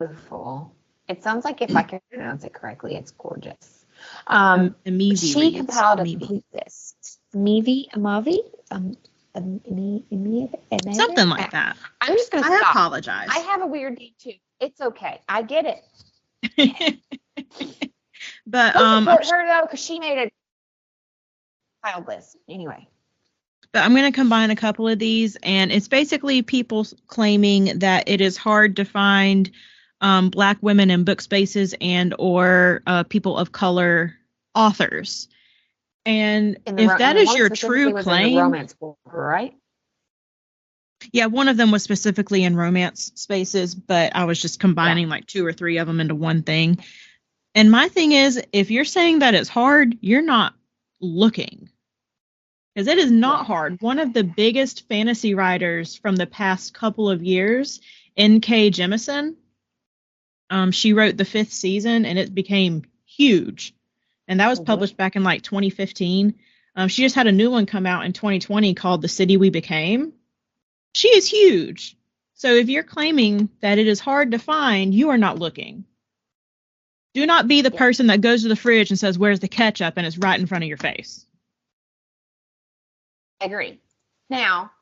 beautiful. It sounds like, if I can pronounce it correctly, it's gorgeous. She compiled a complete list. Amavi? Something like that. I'm just going to stop. I apologize. I have a weird name too. It's okay. I get it. But support her though, because she made a compiled list. Anyway. But I'm going to combine a couple of these, and it's basically people claiming that it is hard to find Black women in book spaces and or people of color authors. And if that is your true claim, romance book, right? Yeah, one of them was specifically in romance spaces, but I was just combining like 2 or 3 of them into one thing. And my thing is, if you're saying that it's hard, you're not looking. Because it is not hard. One of the biggest fantasy writers from the past couple of years, N.K. Jemisin, she wrote the 5th season, and it became huge. And that was published back in like 2015. She just had a new one come out in 2020 called The City We Became. She is huge. So if you're claiming that it is hard to find, you are not looking. Do not be the person that goes to the fridge and says, "Where's the ketchup?" and it's right in front of your face. I agree. Now,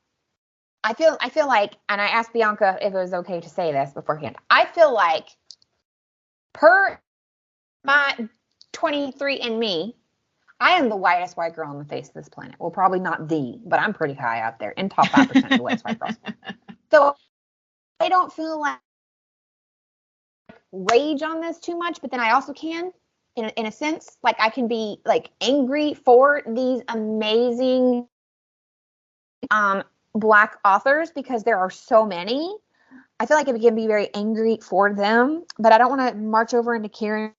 I feel like, and I asked Bianca if it was okay to say this beforehand. I feel like per my 23andMe, I am the whitest white girl on the face of this planet. Well, probably not but I'm pretty high up there in top 5% of the whitest white girls. So I don't feel like rage on this too much, but then I also can, in a sense, like I can be like angry for these amazing Black authors because there are so many. I feel like I can be very angry for them, but I don't want to march over into Karen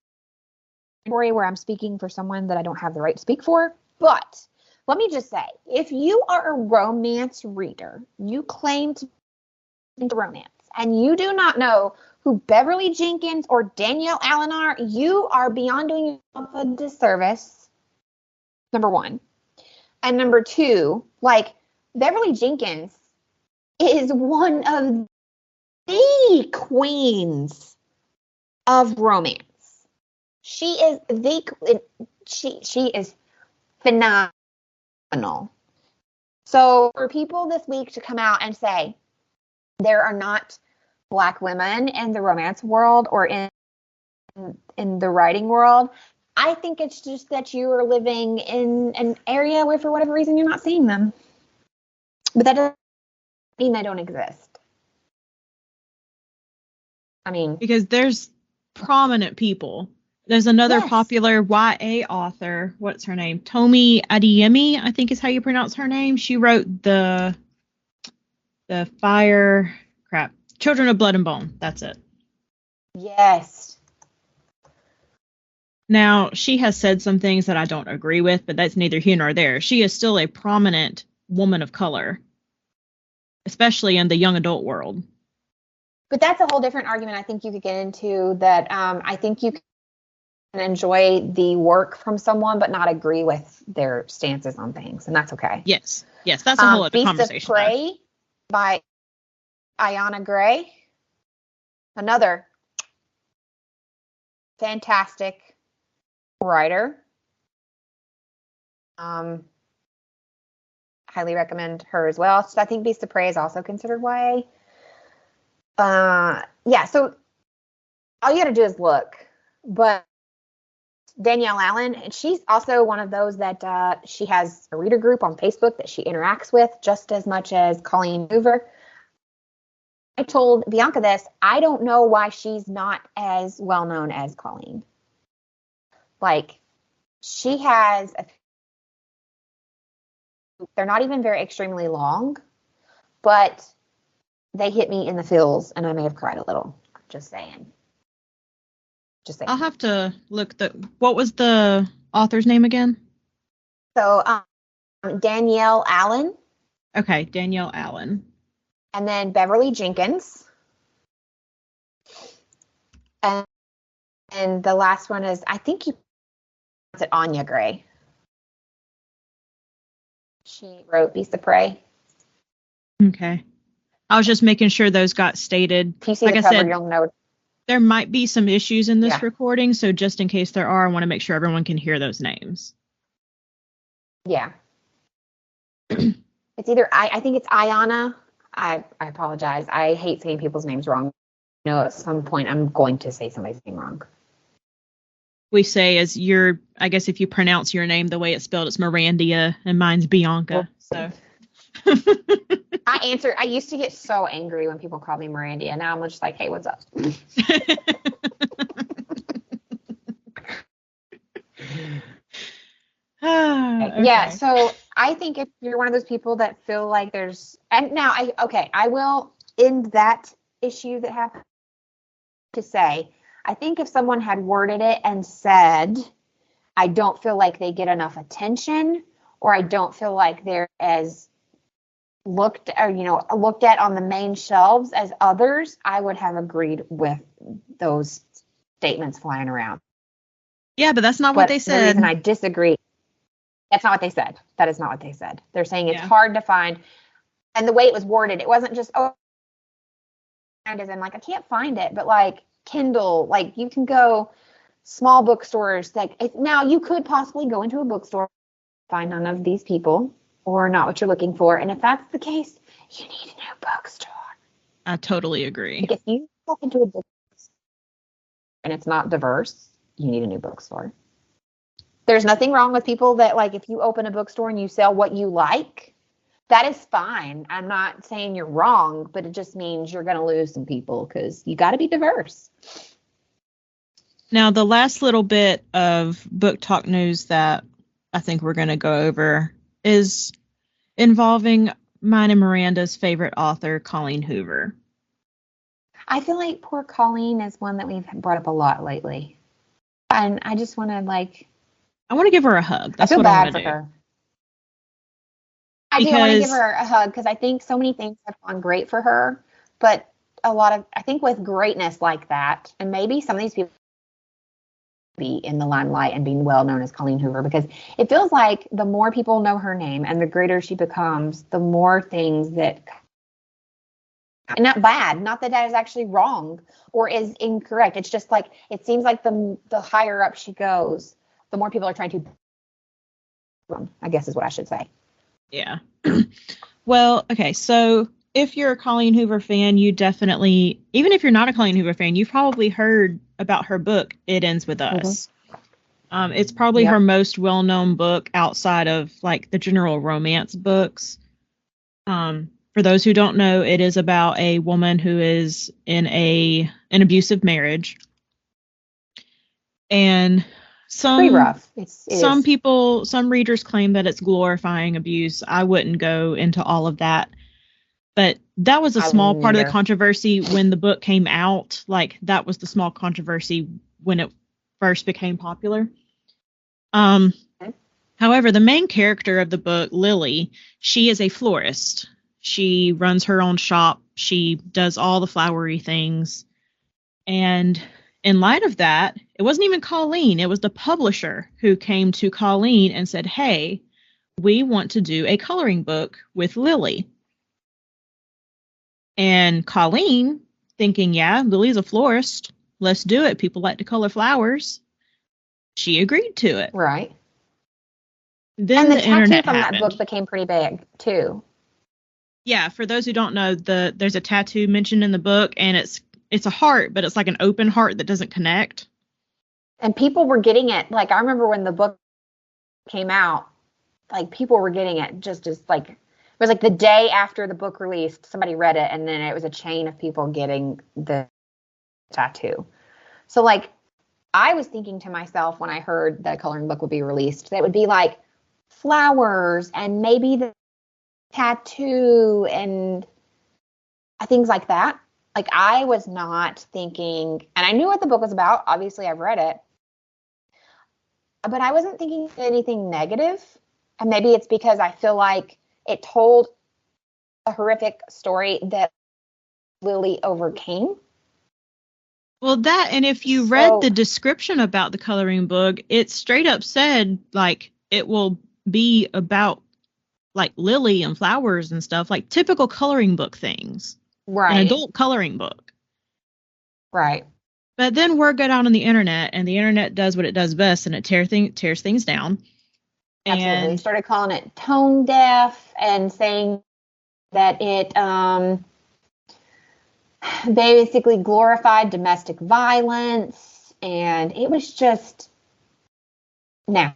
where I'm speaking for someone that I don't have the right to speak for. But let me just say, if you are a romance reader, you claim to be into romance, and you do not know who Beverly Jenkins or Danielle Allen are, you are beyond doing yourself a disservice, number one. And number two, like, Beverly Jenkins is one of the queens of romance. She is she is phenomenal. So for people this week to come out and say there are not Black women in the romance world or in the writing world, I think it's just that you are living in an area where for whatever reason you're not seeing them. But that doesn't mean they don't exist. I mean, because there's prominent people. There's another popular YA author. What's her name? Tomi Adeyemi, I think is how you pronounce her name. She wrote the Children of Blood and Bone. That's it. Yes. Now, she has said some things that I don't agree with, but that's neither here nor there. She is still a prominent woman of color, especially in the young adult world. But that's a whole different argument I think you could get into, that I think you can enjoy the work from someone but not agree with their stances on things, and that's okay. Yes, that's a whole other conversation. Beasts of Prey by Ayanna Gray, another fantastic writer. Highly recommend her as well. So I think Beasts of Prey is also considered YA. Yeah, so all you got to do is look. But Danielle Allen, and she's also one of those that she has a reader group on Facebook that she interacts with just as much as Colleen Hoover. I told Bianca this. I don't know why she's not as well known as Colleen. Like, she has they're not even very extremely long, but they hit me in the feels, and I may have cried a little. Just saying. I'll have to look. What was the author's name again? So, Danielle Allen. Okay, Danielle Allen. And then Beverly Jenkins. And the last one is, I think you pronounce it Anya Gray. She wrote Beast of Prey. Okay. I was just making sure those got stated. If you see like the I cover, said, you'll know. There might be some issues in this recording, so just in case there are, I want to make sure everyone can hear those names. Yeah. It's either, I think it's Ayana. I apologize. I hate saying people's names wrong. At some point I'm going to say somebody's name wrong. We say I guess if you pronounce your name the way it's spelled, it's Mirandia, and mine's Bianca. So I used to get so angry when people called me Mirandia. Now I'm just like, hey, what's up? Okay. Yeah, so I think if you're one of those people that feel like I will end that issue that happened to say, I think if someone had worded it and said, I don't feel like they get enough attention, or I don't feel like they're as looked at on the main shelves as others, I would have agreed with those statements flying around. Yeah, but that's not what they said. The reason I disagree, that's not what they said. That is not what they said. They're saying it's hard to find. And the way it was worded, it wasn't just, as in like, I can't find it, but like Kindle, like you can go small bookstores. Like now you could possibly go into a bookstore, find none of these people or not what you're looking for. And if that's the case, you need a new bookstore. I totally agree. Like if you walk into a bookstore and it's not diverse, you need a new bookstore. There's nothing wrong with people that, like, if you open a bookstore and you sell what you like, that is fine. I'm not saying you're wrong, but it just means you're going to lose some people because you got to be diverse. Now, the last little bit of book talk news that I think we're going to go over is involving mine and Miranda's favorite author, Colleen Hoover. I feel like poor Colleen is one that we've brought up a lot lately. And I just want to, I want to give her a hug. That's I feel what I bad want to for do. her. I do want to give her a hug because I think so many things have gone great for her. But I think with greatness like that, and maybe some of these people be in the limelight and being well known as Colleen Hoover, because it feels like the more people know her name and the greater she becomes, the more things that, and not bad, not that that is actually wrong or is incorrect. It's just like, it seems like the higher up she goes, the more people are trying to, I guess is what I should say. Yeah. Well, okay. So if you're a Colleen Hoover fan, you definitely, even if you're not a Colleen Hoover fan, you've probably heard about her book, It Ends With Us. Mm-hmm. It's probably her most well-known book outside of like the general romance books. For those who don't know, it is about a woman who is in an abusive marriage. And pretty rough. Some readers claim that it's glorifying abuse. I wouldn't go into all of that. But that was a small part of the controversy when the book came out. Like, that was the small controversy when it first became popular. However, the main character of the book, Lily, she is a florist. She runs her own shop. She does all the flowery things. And in light of that, it wasn't even Colleen. It was the publisher who came to Colleen and said, hey, we want to do a coloring book with Lily. And Colleen, thinking, yeah, Lily's a florist. Let's do it. People like to color flowers. She agreed to it. Right. Then and the internet from happened. That book became pretty big, too. Yeah, for those who don't know, there's a tattoo mentioned in the book, and it's a heart, but it's like an open heart that doesn't connect. And people were getting it. Like, I remember when the book came out, like, people were getting it just as, like, it was like the day after the book released, somebody read it, and then it was a chain of people getting the tattoo. So, like, I was thinking to myself when I heard the coloring book would be released, that it would be like flowers and maybe the tattoo and things like that. Like, I was not thinking, and I knew what the book was about. Obviously, I've read it. But I wasn't thinking anything negative. And maybe it's because I feel like it told a horrific story that Lily overcame. Well, that, and if you read the description about the coloring book, it straight up said, like, it will be about, like, Lily and flowers and stuff, like typical coloring book things. Right. An adult coloring book. Right. But then word got out on the internet, and the internet does what it does best, and it tears things down. Absolutely. And started calling it tone deaf and saying that it basically glorified domestic violence, and it was just nasty.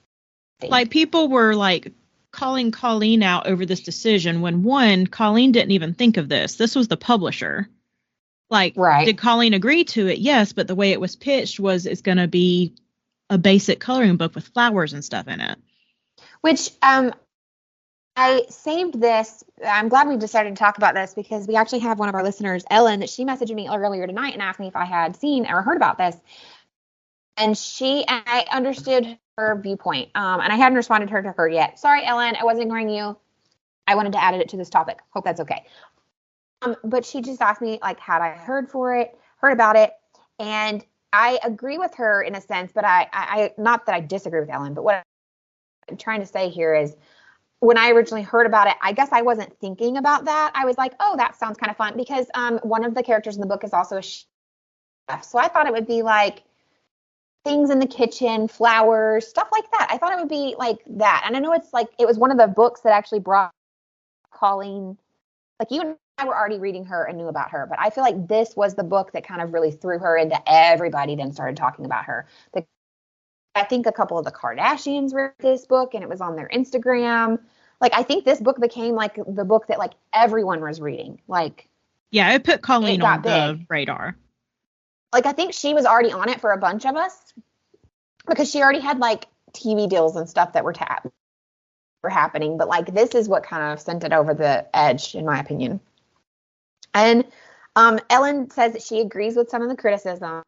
Like, people were like calling Colleen out over this decision when, one, Colleen didn't even think of this. This was the publisher. Like, right. Did Colleen agree to it? Yes, but the way it was pitched was it's going to be a basic coloring book with flowers and stuff in it. Which I saved this. I'm glad we decided to talk about this because we actually have one of our listeners, Ellen, that she messaged me earlier tonight and asked me if I had seen or heard about this. And I understood her viewpoint. And I hadn't responded to her yet. Sorry, Ellen, I wasn't ignoring you. I wanted to add it to this topic. Hope that's okay. But she just asked me, like, had I heard about it? And I agree with her in a sense, but I not that I disagree with Ellen, but what I'm trying to say here is when I originally heard about it, I guess I wasn't thinking about that. I was like, oh, that sounds kind of fun because one of the characters in the book is also a chef. So I thought it would be like things in the kitchen, flowers, stuff like that. I thought it would be like that. And I know it's like, it was one of the books that actually brought Colleen, like, you and I were already reading her and knew about her, but I feel like this was the book that kind of really threw her into everybody, then started talking about her. I think a couple of the Kardashians read this book and it was on their Instagram. Like, I think this book became like the book that like everyone was reading. Like, yeah, it put Colleen on the radar. Like, I think she was already on it for a bunch of us because she already had like TV deals and stuff that were happening. But like, this is what kind of sent it over the edge, in my opinion. And Ellen says that she agrees with some of the criticism.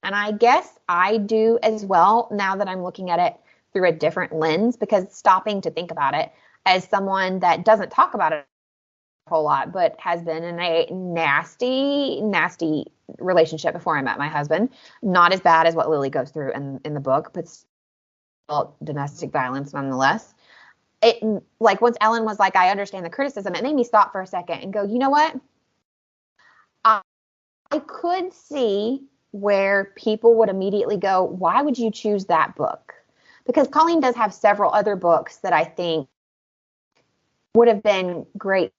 And I guess I do as well now that I'm looking at it through a different lens, because stopping to think about it as someone that doesn't talk about it a whole lot, but has been in a nasty, nasty relationship before I met my husband. Not as bad as what Lily goes through in the book, but still domestic violence nonetheless. It, like, once Ellen was like, I understand the criticism, it made me stop for a second and go, you know what? I could see where people would immediately go, why would you choose that book? Because Colleen does have several other books that I think would have been great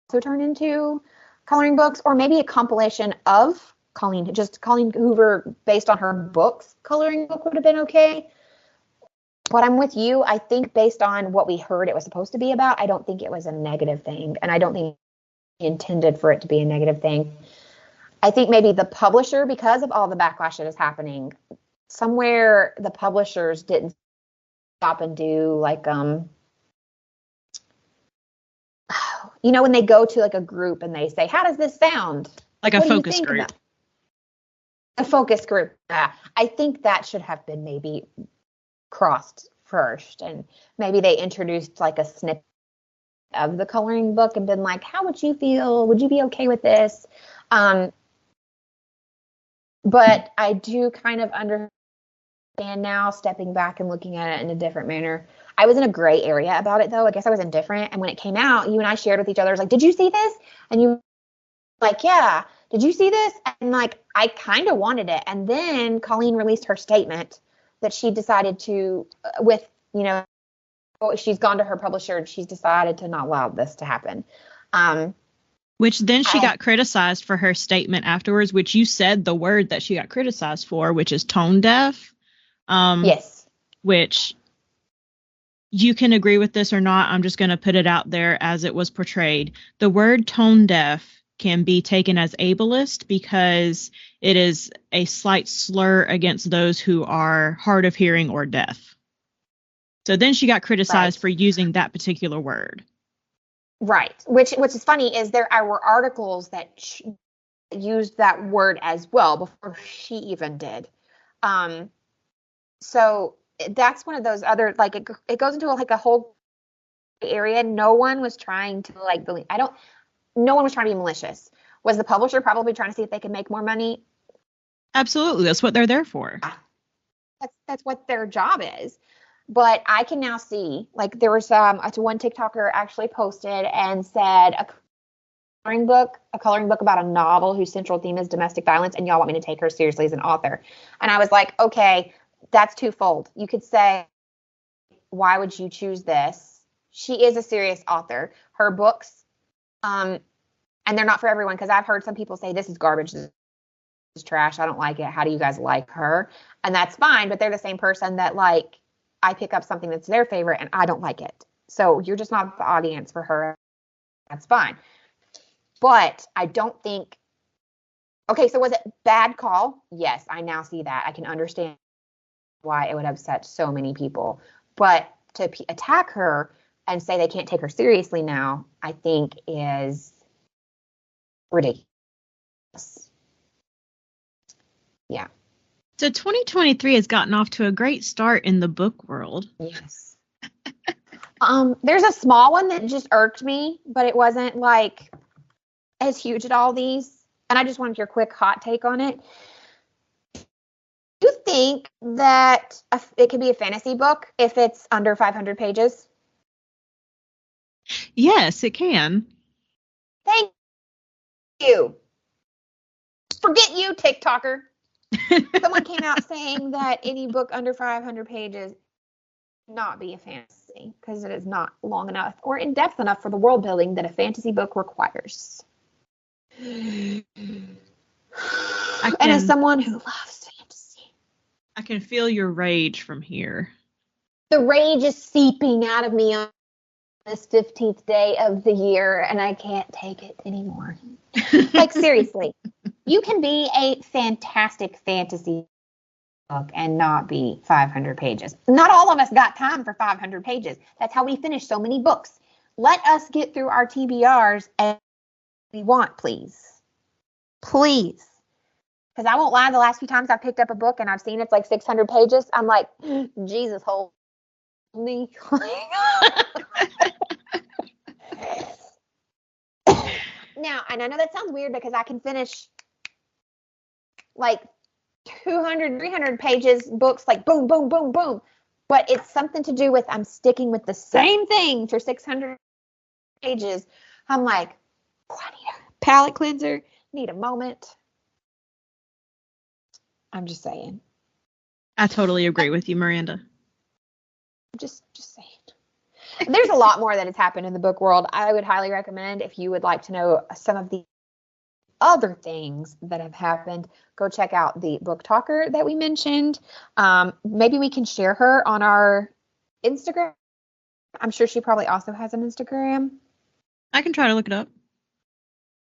to turn into coloring books, or maybe a compilation of Colleen Hoover based on her books. Coloring book would have been okay. But I'm with you. I think based on what we heard it was supposed to be about, I don't think it was a negative thing. And I don't think he intended for it to be a negative thing. I think maybe the publisher, because of all the backlash that is happening, somewhere the publishers didn't stop and do like, you know, when they go to like a group and they say, how does this sound? Like a focus group. A focus group. Yeah. I think that should have been maybe crossed first. And maybe they introduced like a snippet of the coloring book and been like, how would you feel? Would you be okay with this? But I do kind of understand now, stepping back and looking at it in a different manner. I was in a gray area about it, though. I guess I was indifferent. And when it came out, you and I shared with each other. I was like, did you see this? And you were like, yeah. Did you see this? And like, I kind of wanted it. And then Colleen released her statement that she decided to, with, you know, she's gone to her publisher and she's decided to not allow this to happen. Which then she got criticized for her statement afterwards, which you said the word that she got criticized for, which is tone deaf. Yes. Which you can agree with this or not. I'm just going to put it out there as it was portrayed. The word tone deaf can be taken as ableist because it is a slight slur against those who are hard of hearing or deaf. So then she got criticized for using that particular word. Right. Which is funny is there were articles that used that word as well before she even did. So that's one of those other, like, it goes into like a whole area. No one was trying to no one was trying to be malicious. Was the publisher probably trying to see if they could make more money? Absolutely. That's what they're there for. That's what their job is. But I can now see, like, there was one TikToker actually posted and said a coloring book about a novel whose central theme is domestic violence, and y'all want me to take her seriously as an author. And I was like, okay, that's twofold. You could say, why would you choose this? She is a serious author. Her books, and they're not for everyone, because I've heard some people say, this is garbage, this is trash, I don't like it. How do you guys like her? And that's fine, but they're the same person that, like, I pick up something that's their favorite and I don't like it. So you're just not the audience for her. That's fine. But I don't think, okay, so was it bad call? Yes, I now see that. I can understand why it would upset so many people. But to attack her and say they can't take her seriously now, I think is ridiculous. Yeah. So 2023 has gotten off to a great start in the book world. Yes. There's a small one that just irked me, but it wasn't like as huge as all these. And I just wanted your quick hot take on it. Do you think that it could be a fantasy book if it's under 500 pages? Yes, it can. Thank you. Forget you, TikToker. Someone came out saying that any book under 500 pages not be a fantasy because it is not long enough or in depth enough for the world building that a fantasy book requires. And as someone who loves fantasy, I can feel your rage from here. The rage is seeping out of me on this 15th day of the year, and I can't take it anymore. Like, seriously, you can be a fantastic fantasy book and not be 500 pages. Not all of us got time for 500 pages. That's how we finish so many books. Let us get through our TBRs as we want, please. Please. Because I won't lie, the last few times I've picked up a book and I've seen it's like 600 pages, I'm like, Jesus, hold me. Now, and I know that sounds weird because I can finish like 200, 300 pages books, like boom, boom, boom, boom. But it's something to do with I'm sticking with the same thing for 600 pages. I'm like, oh, I need a palate cleanser, need a moment. I'm just saying. I totally agree with you, Miranda. Just saying. There's a lot more that has happened in the book world. I would highly recommend, if you would like to know some of the other things that have happened, go check out the book talker that we mentioned. Maybe we can share her on our Instagram. I'm sure she probably also has an Instagram. I can try to look it up.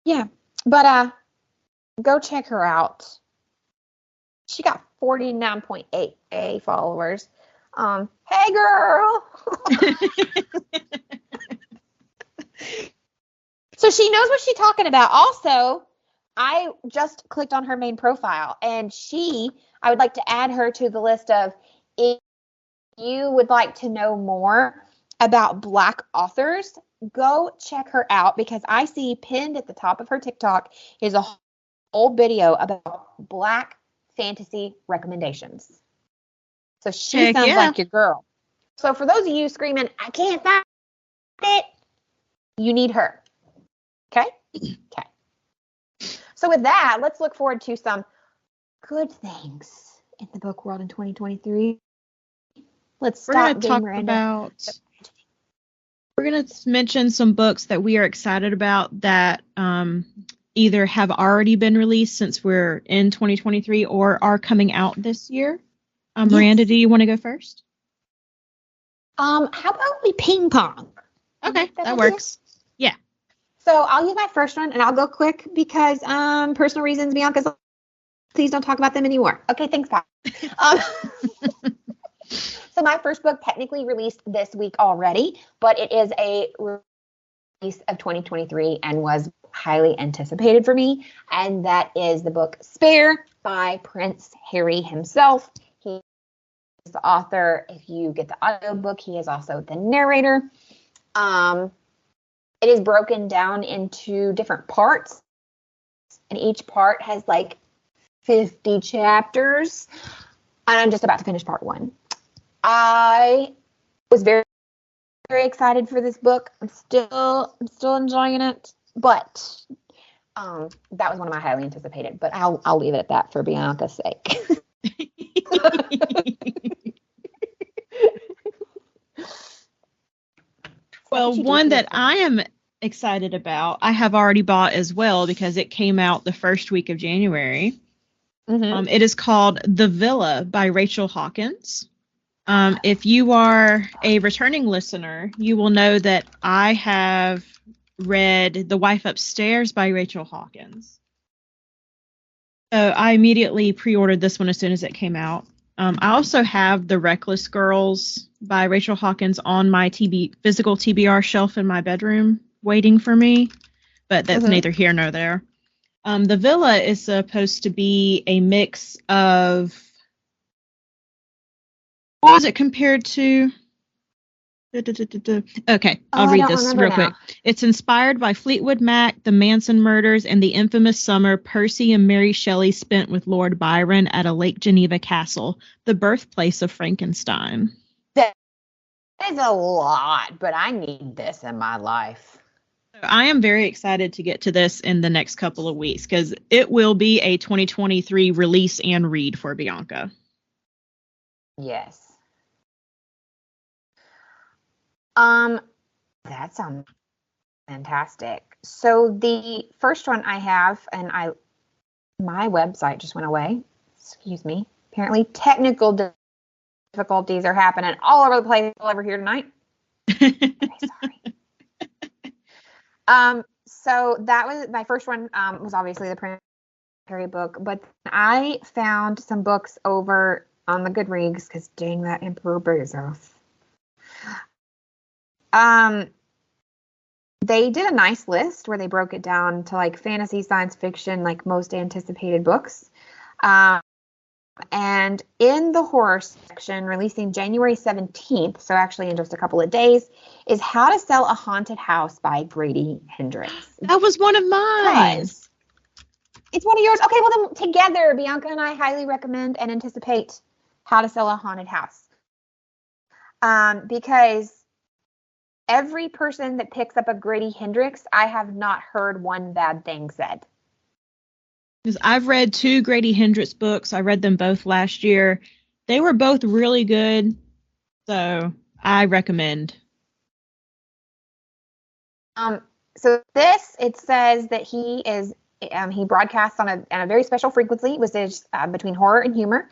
Yeah, but go check her out. She got 49.8K followers. Hey girl. So she knows what she's talking about. Also, I just clicked on her main profile, and I would like to add her to the list of, if you would like to know more about Black authors, go check her out, because I see pinned at the top of her TikTok is a whole video about Black fantasy recommendations. So she sounds like your girl. So for those of you screaming, I can't find it, you need her. Okay? Okay. So with that, let's look forward to some good things in the book world in 2023. Let's start. We're going to talk about going to mention some books that we are excited about that either have already been released since we're in 2023 or are coming out this year. Miranda, do you want to go first? How about we ping pong? Okay, that works. Yeah. So I'll use my first one, and I'll go quick because personal reasons. Bianca's, please don't talk about them anymore. Okay, thanks, Pat. So my first book technically released this week already, but it is a release of 2023 and was highly anticipated for me, and that is the book Spare by Prince Harry himself. He is the author. If you get the audiobook, he is also the narrator. It is broken down into different parts, and each part has like 50 chapters, and I'm just about to finish part 1. I was very, very excited for this book. I'm still enjoying it, but that was one of my highly anticipated. But I'll leave it at that for Bianca's sake. Well, one that I am excited about, I have already bought as well because it came out the first week of January. Mm-hmm. It is called The Villa by Rachel Hawkins. If you are a returning listener, you will know that I have read The Wife Upstairs by Rachel Hawkins. So I immediately pre-ordered this one as soon as it came out. I also have The Reckless Girls by Rachel Hawkins on my physical TBR shelf in my bedroom waiting for me, but that's neither here nor there. The Villa is supposed to be a mix of... What was it compared to? Okay, I'll read this real quick. It's inspired by Fleetwood Mac, the Manson murders, and the infamous summer Percy and Mary Shelley spent with Lord Byron at a Lake Geneva castle, the birthplace of Frankenstein. That is a lot, but I need this in my life. I am very excited to get to this in the next couple of weeks because it will be a 2023 release and read for Bianca. Yes. That sounds fantastic. So the first one I have, and my website just went away. Excuse me. Apparently technical difficulties are happening all over the place over here tonight. Very sorry. So that was my first one, was obviously the Prince Harry book, but I found some books over on the Goodreads because dang that Emperor Bezos. They did a nice list where they broke it down to like fantasy, science fiction, like most anticipated books. And in the horror section, releasing January 17th, so actually in just a couple of days, is How to Sell a Haunted House by Grady Hendrix. That was one of mine. It's one of yours. Okay, well then together, Bianca and I highly recommend and anticipate How to Sell a Haunted House. Because every person that picks up a Grady Hendrix, I have not heard one bad thing said. Because I've read 2 Grady Hendrix books. I read them both last year. They were both really good. So I recommend. So this, it says that he broadcasts on a very special frequency, which is between horror and humor,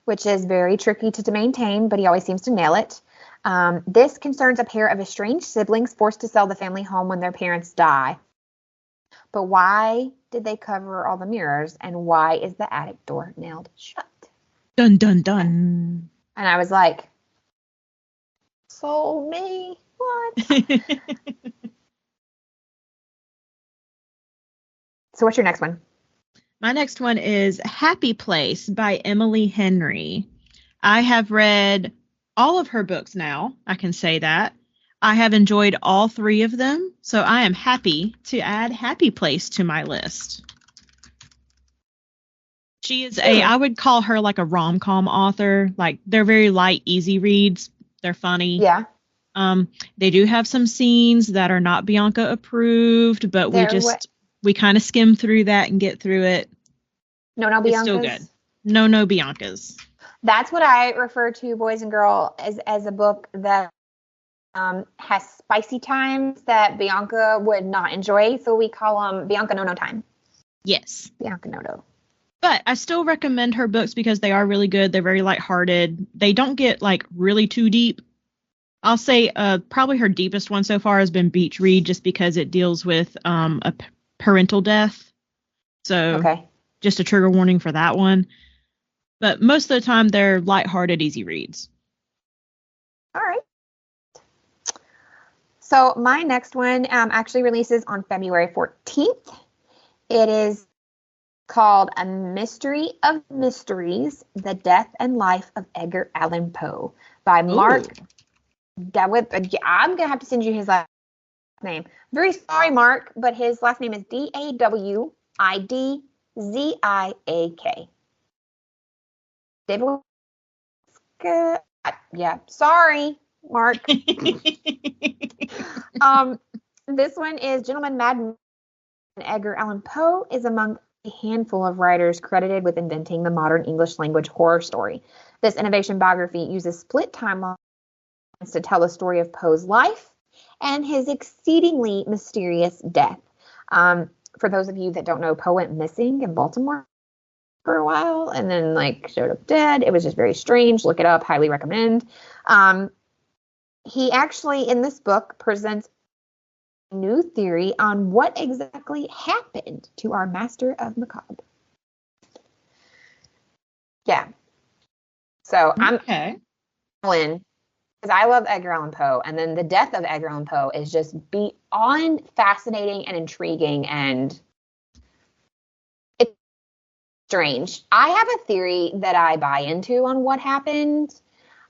which is very tricky to maintain, but he always seems to nail it. This concerns a pair of estranged siblings forced to sell the family home when their parents die. But why did they cover all the mirrors, and why is the attic door nailed shut? Dun, dun, dun. And I was like, sold me? What? So what's your next one? My next one is Happy Place by Emily Henry. I have read all of her books now. I can say that. I have enjoyed all 3 of them, so I am happy to add Happy Place to my list. She is I would call her like a rom-com author. Like, they're very light, easy reads. They're funny. Yeah. They do have some scenes that are not Bianca approved, but we kind of skim through that and get through it. No Biancas. It's still good. No Biancas. That's what I refer to Boys and Girl as a book that has spicy times that Bianca would not enjoy, so we call them Bianca No time. Yes. Bianca No. But I still recommend her books because they are really good. They're very lighthearted. They don't get like really too deep. I'll say probably her deepest one so far has been Beach Read, just because it deals with a parental death. So just a trigger warning for that one. But most of the time they're lighthearted, easy reads. All right. So my next one actually releases on February 14th. It is called A Mystery of Mysteries, The Death and Life of Edgar Allan Poe by Mark Dawidziak. I'm going to have to send you his last name. Very sorry, Mark, but his last name is Dawidziak. Yeah, sorry, Mark. This one is Gentleman Mad. Edgar Allan Poe is among a handful of writers credited with inventing the modern English language horror story. This innovation biography uses split timelines to tell the story of Poe's life and his exceedingly mysterious death. For those of you that don't know, Poe went missing in Baltimore for a while and then showed up dead. It was just very strange. Look it up. Highly recommend. He actually, in this book, presents a new theory on what exactly happened to our master of macabre. Yeah. So I'm in because I love Edgar Allan Poe, and then the death of Edgar Allan Poe is just beyond fascinating and intriguing, and it's strange. I have a theory that I buy into on what happened,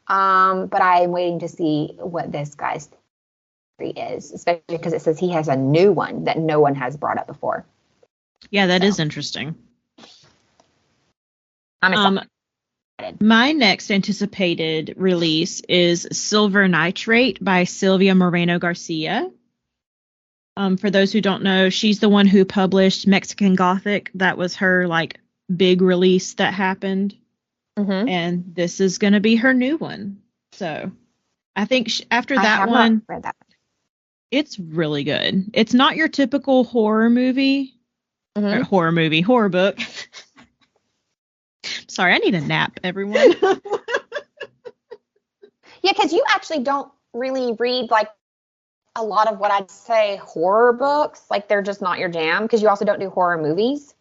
but I'm waiting to see what this guy's theory is, especially because it says he has a new one that no one has brought up before. Yeah, that is interesting. I'm excited. My next anticipated release is Silver Nitrate by Silvia Moreno-Garcia. For those who don't know, she's the one who published Mexican Gothic. That was her big release that happened. Mm-hmm. And this is going to be her new one. So I think after that one, not read that. It's really good. It's not your typical horror movie. Mm-hmm. Horror book. Sorry, I need a nap, everyone. Yeah, because you actually don't really read a lot of what I'd say horror books. They're just not your jam, because you also don't do horror movies.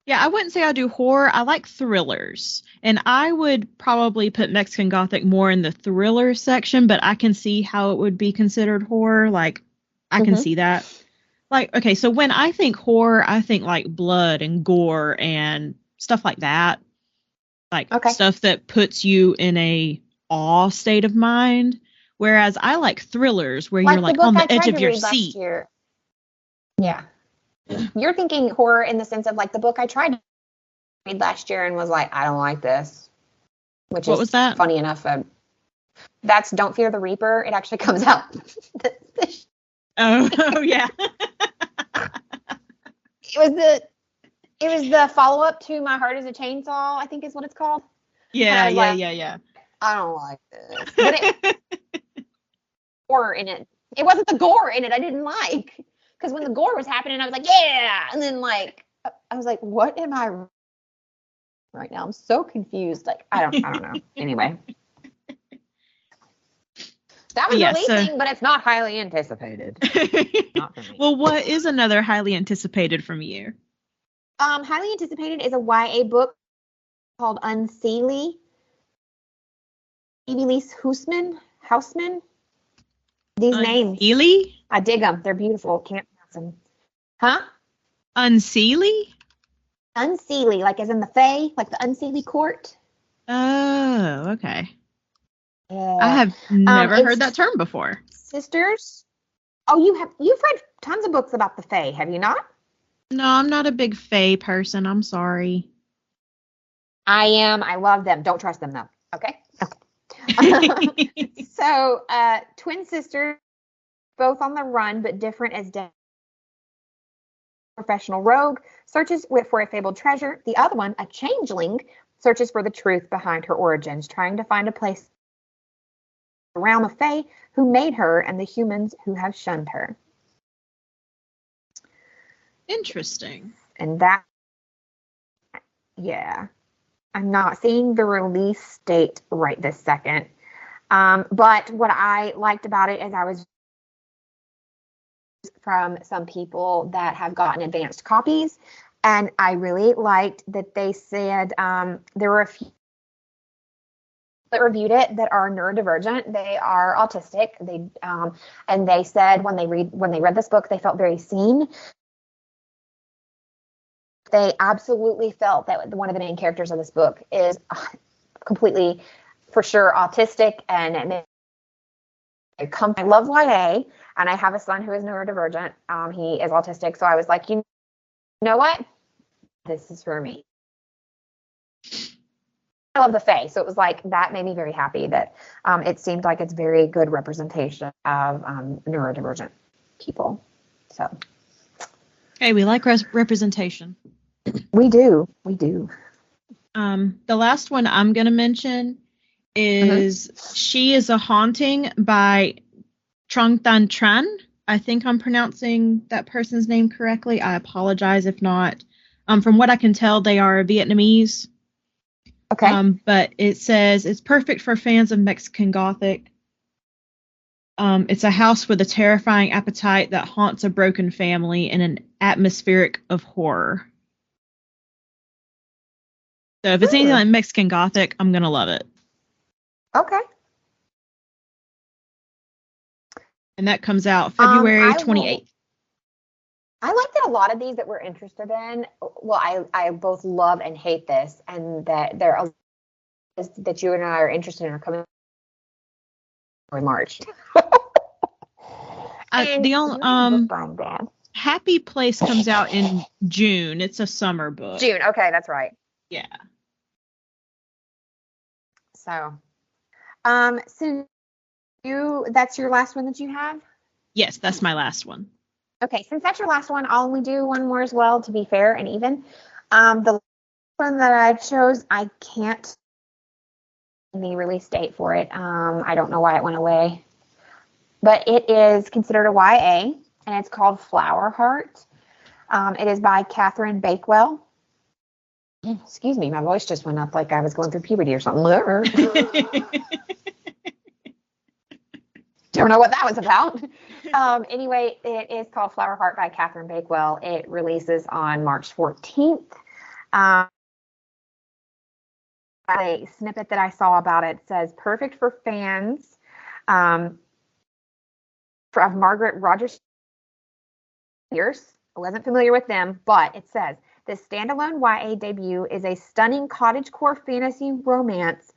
Yeah, I wouldn't say I do horror. I like thrillers. And I would probably put Mexican Gothic more in the thriller section, but I can see how it would be considered horror. I can see that. Okay, so when I think horror, I think blood and gore and stuff like that. Stuff that puts you in a awe state of mind. Whereas I like thrillers where you're on the edge of your seat. Yeah. You're thinking horror in the sense of the book I tried to read last year and was I don't like this. What was that? Funny enough. That's Don't Fear the Reaper. It actually comes out. Oh yeah. It was the follow-up to My Heart is a Chainsaw, I think is what it's called. Yeah. I don't like this. But gore in it. It wasn't the gore in it I didn't like. Because when the gore was happening, I was yeah. And then I was what am I right now? I'm so confused. I don't know. Anyway. That was releasing, but it's not highly anticipated. Not for me. Well, what is another highly anticipated from you? Highly anticipated is a YA book called Unseelie. Elise Houseman. These names. Unseelie? I dig them. They're beautiful. Can't pronounce them. Huh? Unseelie? Unseelie, as in the Fae, the Unseelie court. Oh, okay. I have never heard that term before. Sisters? Oh, you've read tons of books about the Fae, have you not? No, I'm not a big Fae person. I'm sorry. I am. I love them. Don't trust them, though. Okay? So, twin sisters, both on the run, but different as professional rogue, searches for a fabled treasure. The other one, a changeling, searches for the truth behind her origins, trying to find a place realm of Fae who made her and the humans who have shunned her. Interesting. And that, yeah, I'm not seeing the release date right this second. But what I liked about it is I was from some people that have gotten advanced copies, and I really liked that they said there were a few that reviewed it that are neurodivergent. They are autistic. And they said when they read this book, they felt very seen. They absolutely felt that one of the main characters of this book is completely, for sure, autistic, and I love YA, and I have a son who is neurodivergent. He is autistic, so I was like, you know what? This is for me. I love the Fae, so it was like that made me very happy that it seemed like it's very good representation of neurodivergent people. So, Hey, we like representation. We do. The last one I'm going to mention is She is a Haunting by Trong Tan Tran. I think I'm pronouncing that person's name correctly. I apologize if not. From what I can tell, they are Vietnamese. Okay. But it says it's perfect for fans of Mexican Gothic. It's a house with a terrifying appetite that haunts a broken family in an atmospheric of horror. So if it's anything like Mexican Gothic, I'm going to love it. Okay. And that comes out February 28th. I like that a lot of these that we're interested in, well, I both love and hate this, and that there are that you and I are interested in are coming in March. The only Happy Place comes out in June. It's a summer book. June. Okay, that's right. Yeah. So, that's your last one that you have? Yes, that's my last one. Okay, since that's your last one, I'll only do one more as well to be fair and even. The one that I chose, I can't the release date for it. I don't know why it went away, but it is considered a YA, and it's called Flower Heart. It is by Catherine Bakewell. Excuse me, my voice just went up like I was going through puberty or something. Don't know what that was about. Anyway, it is called Flower Heart by Catherine Bakewell. It releases on March 14th. A snippet that I saw about it says, perfect for fans of Margaret Rogers. I wasn't familiar with them, but it says, this standalone YA debut is a stunning cottagecore fantasy romance.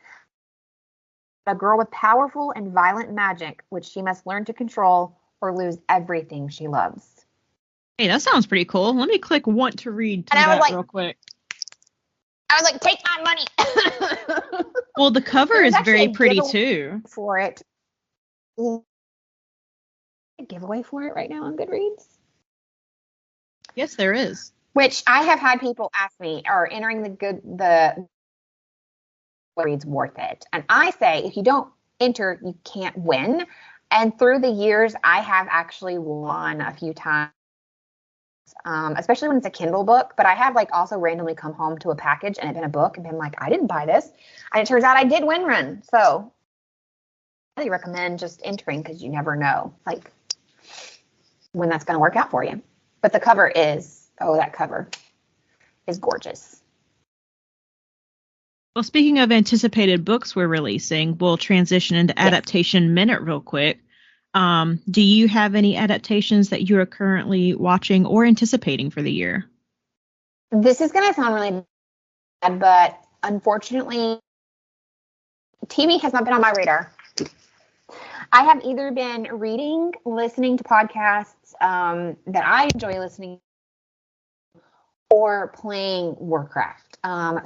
A girl with powerful and violent magic, which she must learn to control or lose everything she loves. Hey, that sounds pretty cool. Let me click want to read to that real quick. I was like, take my money. Well, the cover is very pretty too. For it. A giveaway for it right now on Goodreads? Yes, there is. Which I have had people ask me, are entering the Goodreads worth it? And I say, if you don't enter, you can't win. And through the years, I have actually won a few times. Especially when it's a Kindle book, but I have also randomly come home to a package and it been a book and been like, I didn't buy this. And it turns out I did win one. So I really recommend just entering because you never know when that's going to work out for you. But the cover is, that cover is gorgeous. Well, speaking of anticipated books we're releasing, we'll transition into Adaptation Minute real quick. Do you have any adaptations that you are currently watching or anticipating for the year? This is going to sound really bad, but unfortunately, TV has not been on my radar. I have either been reading, listening to podcasts that I enjoy listening to, or playing Warcraft.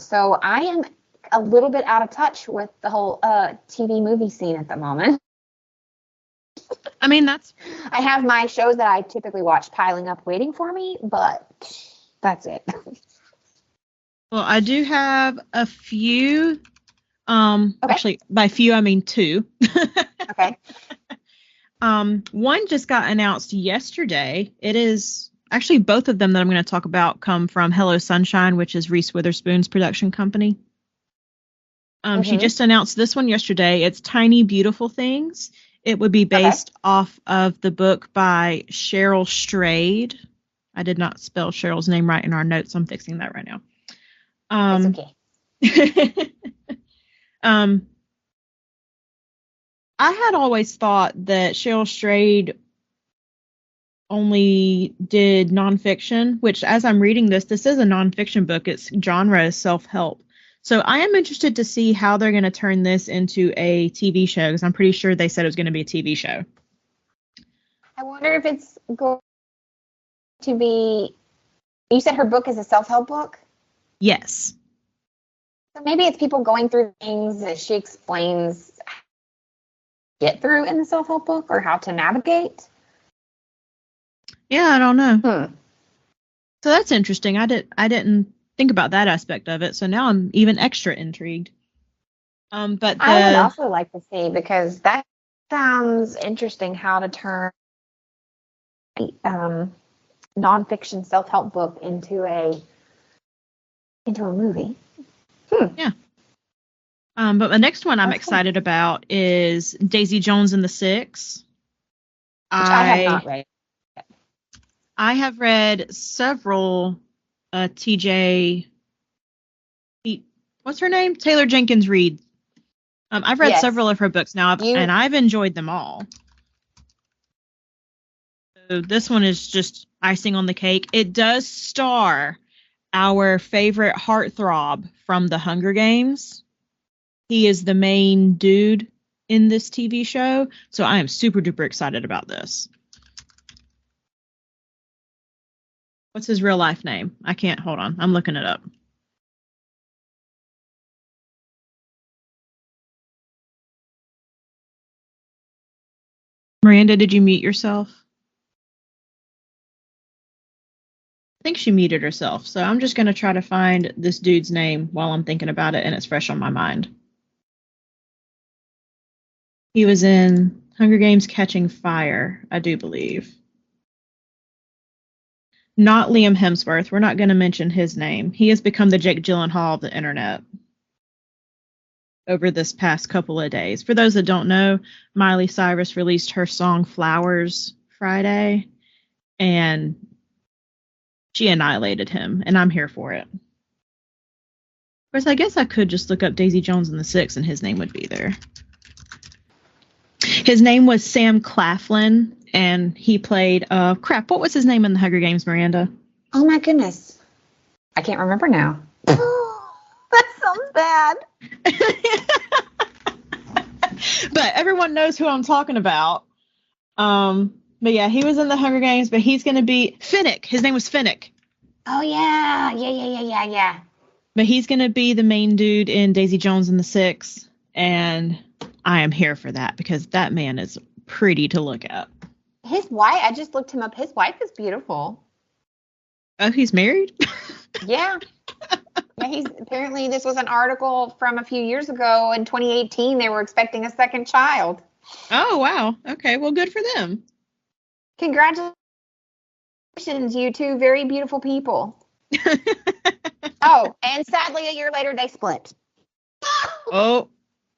So I am a little bit out of touch with the whole TV movie scene at the moment. I mean, I have my shows that I typically watch piling up waiting for me, but that's it. Well, I do have a few. Actually, by few, I mean two. Okay. One just got announced yesterday. It is actually both of them that I'm going to talk about come from Hello Sunshine, which is Reese Witherspoon's production company. She just announced this one yesterday. It's Tiny Beautiful Things. It would be based off of the book by Cheryl Strayed. I did not spell Cheryl's name right in our notes. I'm fixing that right now. It's okay. I had always thought that Cheryl Strayed only did nonfiction, which as I'm reading this is a nonfiction book. Its genre is self-help. So I am interested to see how they're going to turn this into a TV show, because I'm pretty sure they said it was going to be a TV show. I wonder if it's going to be, you said her book is a self-help book? Yes. So maybe it's people going through things that she explains how to get through in the self-help book, or how to navigate. Yeah, I don't know. So that's interesting. I didn't think about that aspect of it, so now I'm even extra intrigued. But I would also like to see, because that sounds interesting, how to turn nonfiction self-help book into a movie. Yeah. But the next one I'm excited about is Daisy Jones and the Six. Which I have not read. I have read several TJ, what's her name? Taylor Jenkins Reid. I've read several of her books now, and I've enjoyed them all. So this one is just icing on the cake. It does star our favorite heartthrob from the Hunger Games. He is the main dude in this TV show, so I am super duper excited about this. What's his real life name? I can't, hold on. I'm looking it up. Miranda, did you mute yourself? I think she muted herself, so I'm just going to try to find this dude's name while I'm thinking about it, and it's fresh on my mind. He was in Hunger Games Catching Fire, I do believe. Not Liam Hemsworth. We're not going to mention his name. He has become the Jake Gyllenhaal of the internet over this past couple of days. For those that don't know, Miley Cyrus released her song Flowers Friday, and she annihilated him, and I'm here for it. Of course, I guess I could just look up Daisy Jones and the Six, and his name would be there. His name was Sam Claflin, and he played, what was his name in the Hunger Games, Miranda? Oh my goodness. I can't remember now. That sounds bad. But everyone knows who I'm talking about. But yeah, he was in the Hunger Games, but he's going to be Finnick. His name was Finnick. Oh yeah. Yeah. But he's going to be the main dude in Daisy Jones and the Six, and I am here for that because that man is pretty to look at. His wife, I just looked him up. His wife is beautiful. Oh, he's married? Yeah. Yeah, apparently this was an article from a few years ago. In 2018, they were expecting a second child. Oh, wow. Okay, well, good for them. Congratulations, you two very beautiful people. Oh, and sadly, a year later, they split. Oh.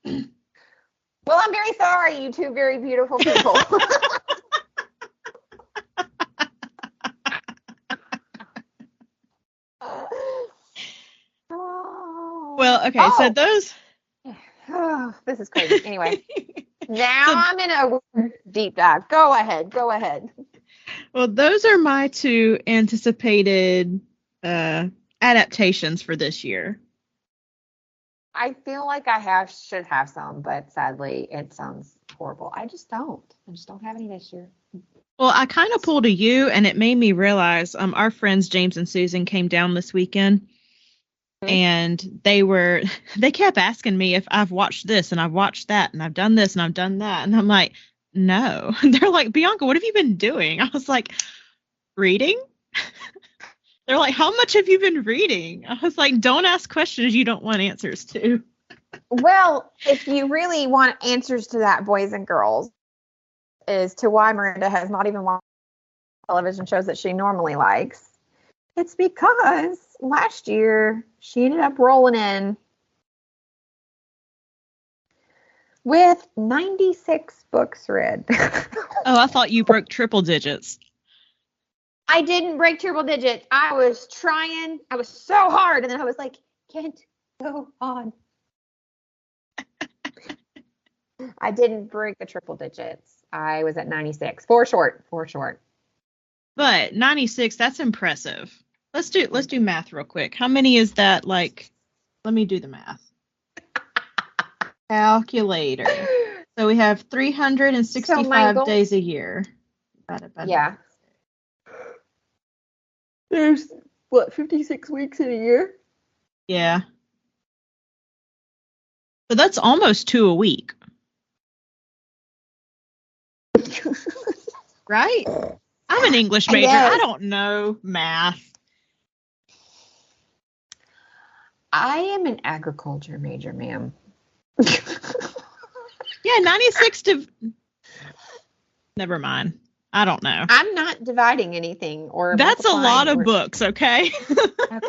Well, I'm very sorry, you two very beautiful people. Well, okay, so those... Oh, this is crazy. Anyway, now I'm in a deep dive. Go ahead. Well, those are my two anticipated adaptations for this year. I feel like I should have some, but sadly, it sounds horrible. I just don't have any this year. Well, I kind of pulled a U, and it made me realize our friends James and Susan came down this weekend. And they kept asking me if I've watched this and I've watched that and I've done this and I've done that. And I'm like, no. They're like, Bianca, what have you been doing? I was like, reading? They're like, how much have you been reading? I was like, don't ask questions you don't want answers to. Well, if you really want answers to that, boys and girls, is to why Miranda has not even watched television shows that she normally likes. It's because last year she ended up rolling in with 96 books read. Oh, I thought you broke triple digits. I didn't break triple digits. I was trying. I was so hard. And then I was like, can't go on. I didn't break the triple digits. I was at 96. Four short. But 96, that's impressive. Let's do math real quick. How many is that? Like, let me do the math. Calculator. So we have 365 days a year. Yeah. There's, 56 weeks in a year? Yeah. So that's almost 2 a week. Right? I'm an English major. I don't know math. I am an agriculture major, ma'am. Yeah, 96 to... Never mind. I don't know. I'm not dividing anything or that's a lot of books, okay? Okay.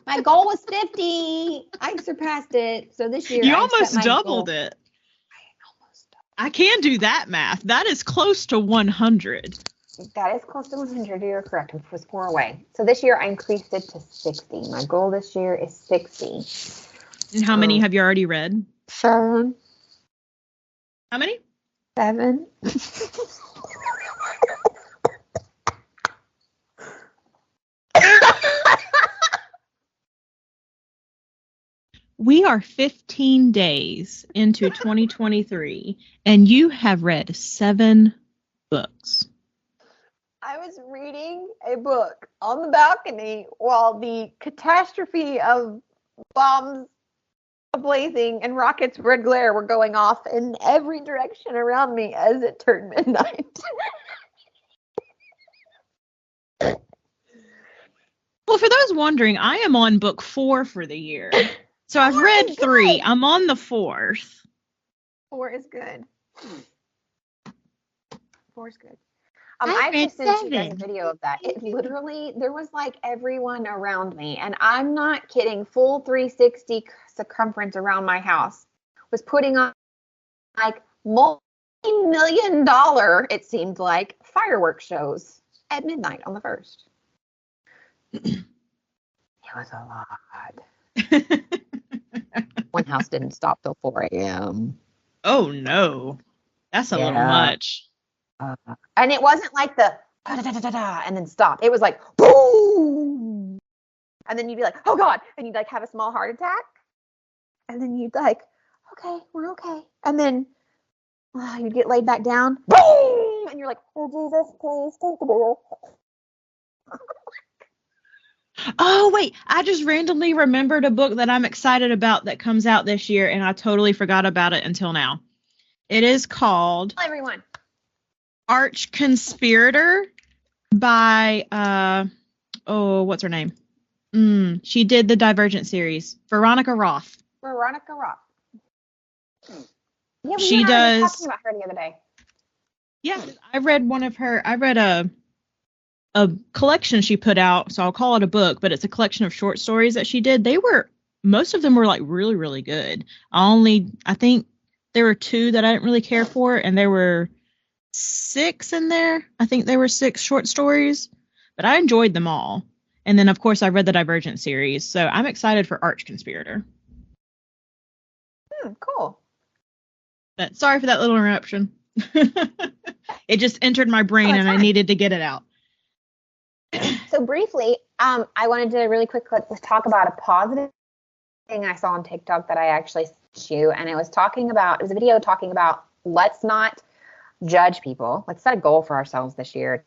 My goal was 50. I surpassed it. So this year you almost doubled it. I can do that math. That is close to 100. That is close to 100. You're correct. It was 4 away. So this year I increased it to 60. My goal this year is 60. And how many have you already read? 7. How many? 7. We are 15 days into 2023, and you have read 7 books. I was reading a book on the balcony while the catastrophe of bombs blazing and rockets' red glare were going off in every direction around me as it turned midnight. Well, for those wondering, I am on book 4 for the year. So I've read 3. I'm on the 4th. 4 is good. 4 is good. I actually sent you guys a video of that. It literally, there was like everyone around me, and I'm not kidding, full 360 circumference around my house was putting on like multi-million-dollar, it seemed like, fireworks shows at midnight on the 1st. It was a lot. One house didn't stop till 4 a.m. Oh, no. That's a little much. And it wasn't like the da-da-da-da-da and then stop. It was like boom. And then you'd be like, oh God. And you'd like have a small heart attack. And then you'd like, okay, we're okay. And then you'd get laid back down. Boom. And you're like, oh Jesus, please take the wheel. Oh, wait. I just randomly remembered a book that I'm excited about that comes out this year, and I totally forgot about it until now. It is called Everyone. Arch Conspirator by, what's her name? She did the Divergent series. Veronica Roth. Veronica Roth. Yeah, she does. Talking about her the other day. Yeah, I read one of her. I read a collection she put out, so I'll call it a book, but it's a collection of short stories that she did. Most of them were like really, really good. I think there were 2 that I didn't really care for, and there were 6 in there. I think there were 6 short stories, but I enjoyed them all. And then, of course, I read the Divergent series, so I'm excited for Arch Conspirator. Cool. But sorry for that little interruption. It just entered my brain, and I needed to get it out. So briefly, I wanted to really quickly talk about a positive thing I saw on TikTok that I actually sent you, and it was a video talking about let's not judge people. Let's set a goal for ourselves this year.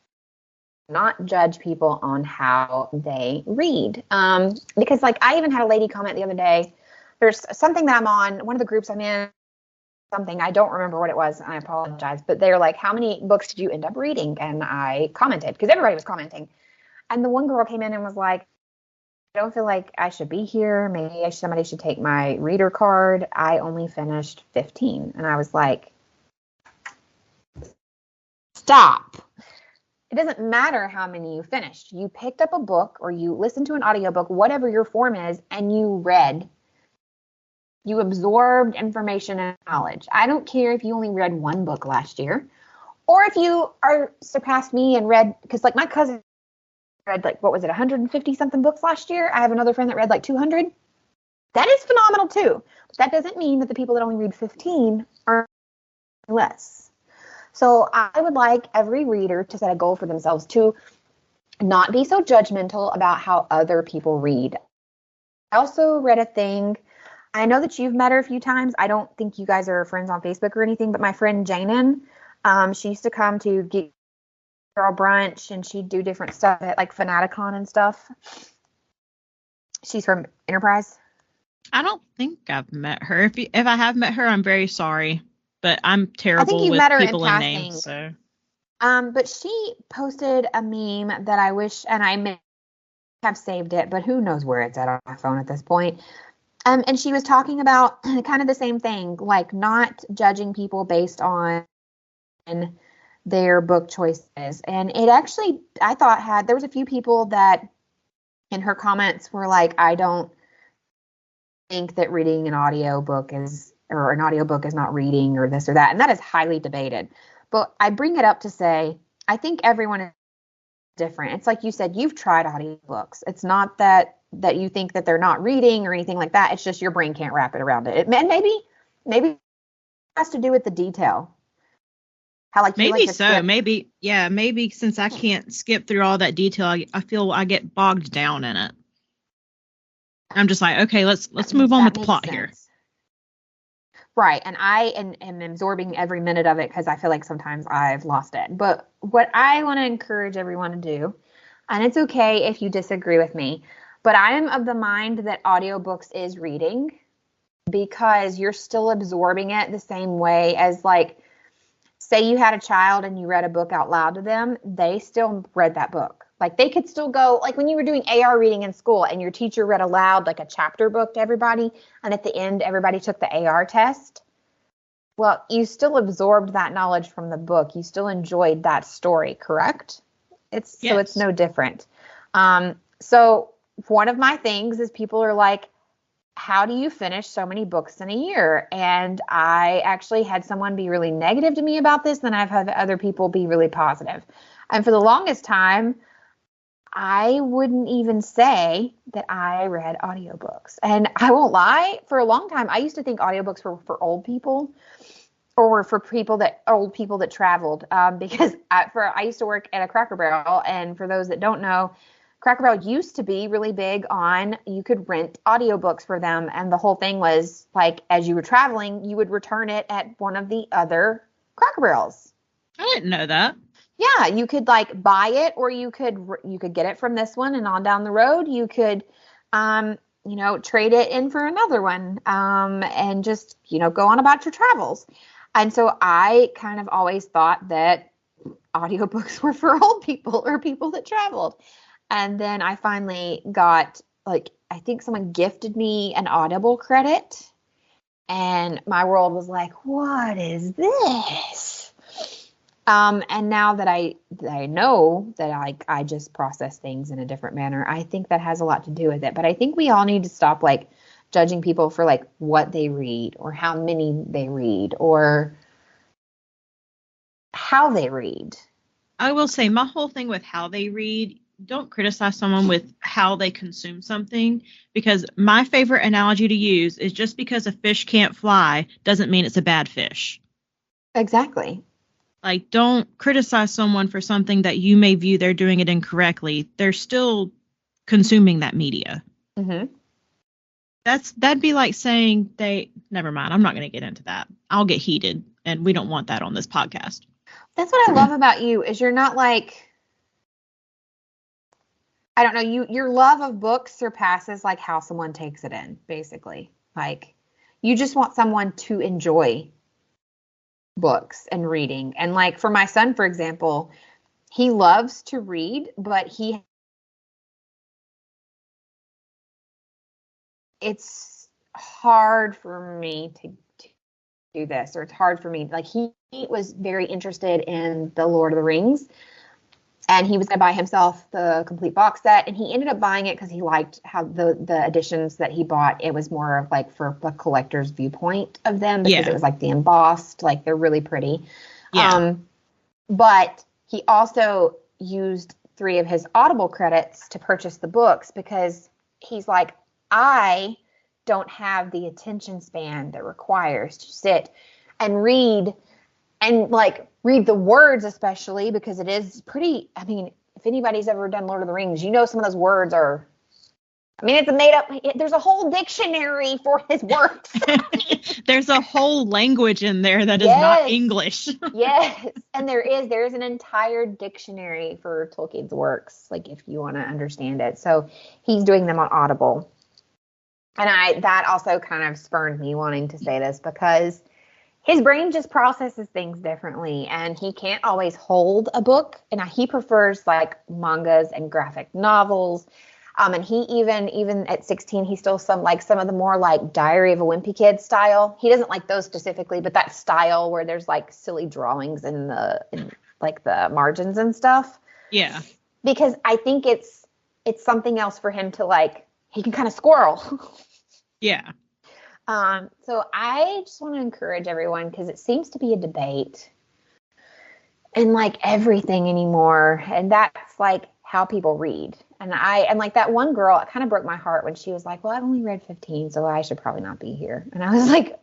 Not judge people on how they read. Because like I even had a lady comment the other day, there's something that I'm on, one of the groups I'm in, something, I don't remember what it was, and I apologize, but they're like, how many books did you end up reading? And I commented, because everybody was commenting. And the one girl came in and was like, don't feel like I should be here. Maybe somebody should take my reader card. I only finished 15. And I was like, stop. It doesn't matter how many you finished. You picked up a book or you listened to an audiobook, whatever your form is, and you read. You absorbed information and knowledge. I don't care if you only read one book last year or if you are surpassed me and read, because like my cousin read like, what was it, 150 something books last year. I have another friend that read like 200. That is phenomenal too. But that doesn't mean that the people that only read 15 are less. So I would like every reader to set a goal for themselves to not be so judgmental about how other people read. I also read a thing. I know that you've met her a few times. I don't think you guys are friends on Facebook or anything, but my friend Janice, she used to come to get girl brunch and she'd do different stuff at like Fanaticon and stuff. She's from Enterprise. I don't think I've met her. If I have met her, I'm very sorry. But I'm terrible with met her people in and passing. names. So. But she posted a meme that I wish, and I may have saved it, but who knows where it's at on my phone at this point. And she was talking about kind of the same thing, like not judging people based on their book choices. And it actually, I thought there was a few people that in her comments were like, I don't think that reading an audiobook is, or an audiobook is not reading or this or that. And that is highly debated. But I bring it up to say, I think everyone is different. It's like you said, you've tried audiobooks. It's not that you think that they're not reading or anything like that. It's just your brain can't wrap it around it. And maybe it has to do with the detail. How like maybe like so. Maybe since I can't skip through all that detail, I feel I get bogged down in it. I'm just like, okay, let's move on with the plot here. Right. And I am absorbing every minute of it because I feel like sometimes I've lost it. But what I want to encourage everyone to do, and it's okay if you disagree with me, but I am of the mind that audiobooks is reading because you're still absorbing it the same way as like, say you had a child and you read a book out loud to them, they still read that book. Like they could still go, like when you were doing AR reading in school and your teacher read aloud like a chapter book to everybody, and at the end everybody took the AR test. Well, you still absorbed that knowledge from the book. You still enjoyed that story, correct? Yes. So it's no different. So one of my things is people are like, how do you finish so many books in a year? And I actually had someone be really negative to me about this. Then I've had other people be really positive. And for the longest time, I wouldn't even say that I read audiobooks. And I won't lie, for a long time, I used to think audiobooks were for old people or were for old people that traveled. Because I used to work at a Cracker Barrel. And for those that don't know, Cracker Barrel used to be really big on you could rent audiobooks for them. And the whole thing was like, as you were traveling, you would return it at one of the other Cracker Barrels. I didn't know that. Yeah, you could like buy it, or you could get it from this one, and on down the road you could, trade it in for another one, and just go on about your travels. And so I kind of always thought that audiobooks were for old people or people that traveled. And then I finally got I think someone gifted me an Audible credit, and my world was like, what is this? And now that I know that I just process things in a different manner, I think that has a lot to do with it. But I think we all need to stop judging people for what they read or how many they read or how they read. I will say my whole thing with how they read, don't criticize someone with how they consume something, because my favorite analogy to use is just because a fish can't fly doesn't mean it's a bad fish. Exactly. Don't criticize someone for something that you may view they're doing it incorrectly. They're still consuming that media. Mm-hmm. That'd be like saying never mind. I'm not going to get into that. I'll get heated, and we don't want that on this podcast. That's what I love about you is you're not I don't know, your love of books surpasses how someone takes it in, basically. You just want someone to enjoy books and reading. And for my son, for example, he loves to read, but he it's hard for me to do this, or it's hard for me. Like, he was very interested in the Lord of the Rings, and he was going to buy himself the complete box set, and he ended up buying it because he liked how the editions that he bought, it was more of like for a collector's viewpoint of them, because it was like the embossed, like they're really pretty. Yeah. But he also used 3 of his Audible credits to purchase the books, because he's like, I don't have the attention span that requires to sit and read, and like read the words, especially because it is pretty, I mean, if anybody's ever done Lord of the Rings, you know some of those words are, I mean, it's a made up, there's a whole dictionary for his works. There's a whole language in there that is not English. Yes, and there is an entire dictionary for Tolkien's works, like if you want to understand it. So he's doing them on Audible. And that also kind of spurred me wanting to say this, because his brain just processes things differently, and he can't always hold a book, and he prefers like mangas and graphic novels. And he even at 16, he still some of the more like Diary of a Wimpy Kid style. He doesn't like those specifically, but that style where there's like silly drawings in like the margins and stuff. Yeah. Because I think it's something else for him to like, he can kind of squirrel. Yeah. So I just want to encourage everyone, because it seems to be a debate in like everything anymore. And that's like how people read. And like that one girl, it kind of broke my heart when she was like, well, I've only read 15, so I should probably not be here. And I was like,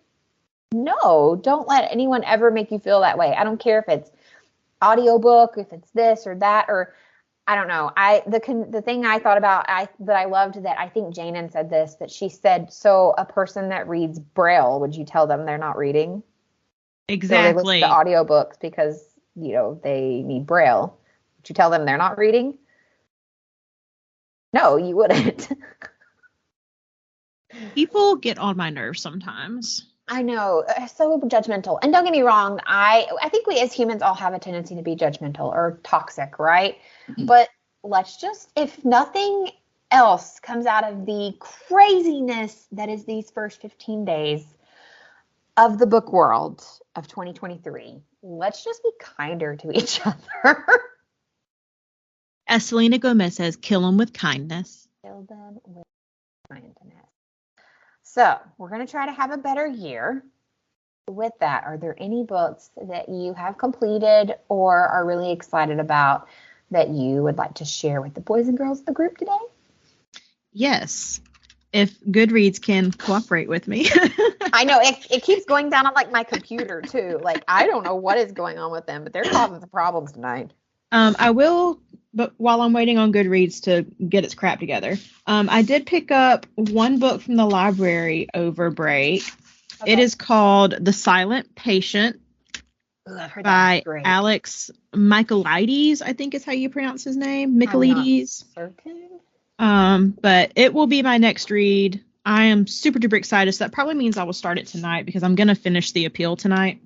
no, don't let anyone ever make you feel that way. I don't care if it's audiobook, if it's this or that, or I don't know. The thing I thought about that I loved, that I think Janice said this, that she said, so a person that reads Braille, would you tell them they're not reading? Exactly. So they listen to audiobooks because, you know, they need Braille. Would you tell them they're not reading? No, you wouldn't. People get on my nerves sometimes. I know, so judgmental. And don't get me wrong, I think we as humans all have a tendency to be judgmental or toxic, right? Mm-hmm. But let's just, if nothing else comes out of the craziness that is these first 15 days of the book world of 2023, let's just be kinder to each other. As Selena Gomez says, kill them with kindness. Kill them with kindness. So we're going to try to have a better year. With that, are there any books that you have completed or are really excited about that you would like to share with the boys and girls of the group today? Yes. If Goodreads can cooperate with me. I know it keeps going down on like my computer too. Like, I don't know what is going on with them, but they're causing some problems tonight. I will, but while I'm waiting on Goodreads to get its crap together, I did pick up one book from the library over break. Okay. It is called The Silent Patient. Ooh, I've heard by Alex Michaelides, I think is how you pronounce his name. Michaelides. But it will be my next read. I am super duper excited. So that probably means I will start it tonight because I'm going to finish The Appeal tonight.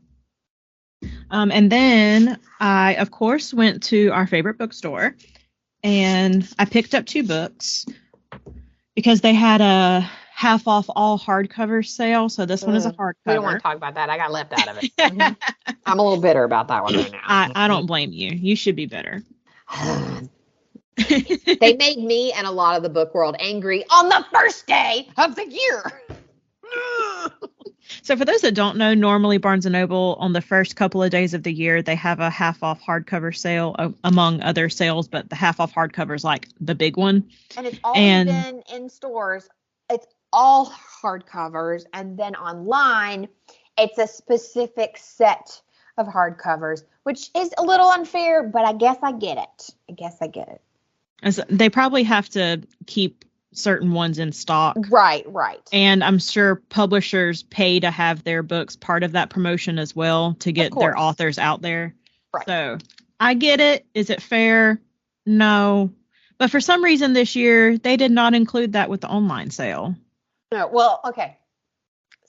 And then I, of course, went to our favorite bookstore and I picked up 2 books because they had a half off all hardcover sale. So this one is a hardcover. We don't want to talk about that. I got left out of it. I'm a little bitter about that one right now. I don't blame you. You should be bitter. They made me and a lot of the book world angry on the first day of the year. So for those that don't know, normally Barnes & Noble on the first couple of days of the year, they have a half off hardcover sale among other sales, but the half off hardcover is like the big one. And it's always been in stores. It's all hardcovers. And then online, it's a specific set of hardcovers, which is a little unfair, but I guess I get it. As they probably have to keep certain ones in stock. Right. And I'm sure publishers pay to have their books part of that promotion as well to get their authors out there. Right. So I get it. Is it fair? No. But for some reason this year, they did not include that with the online sale. No. Well, okay.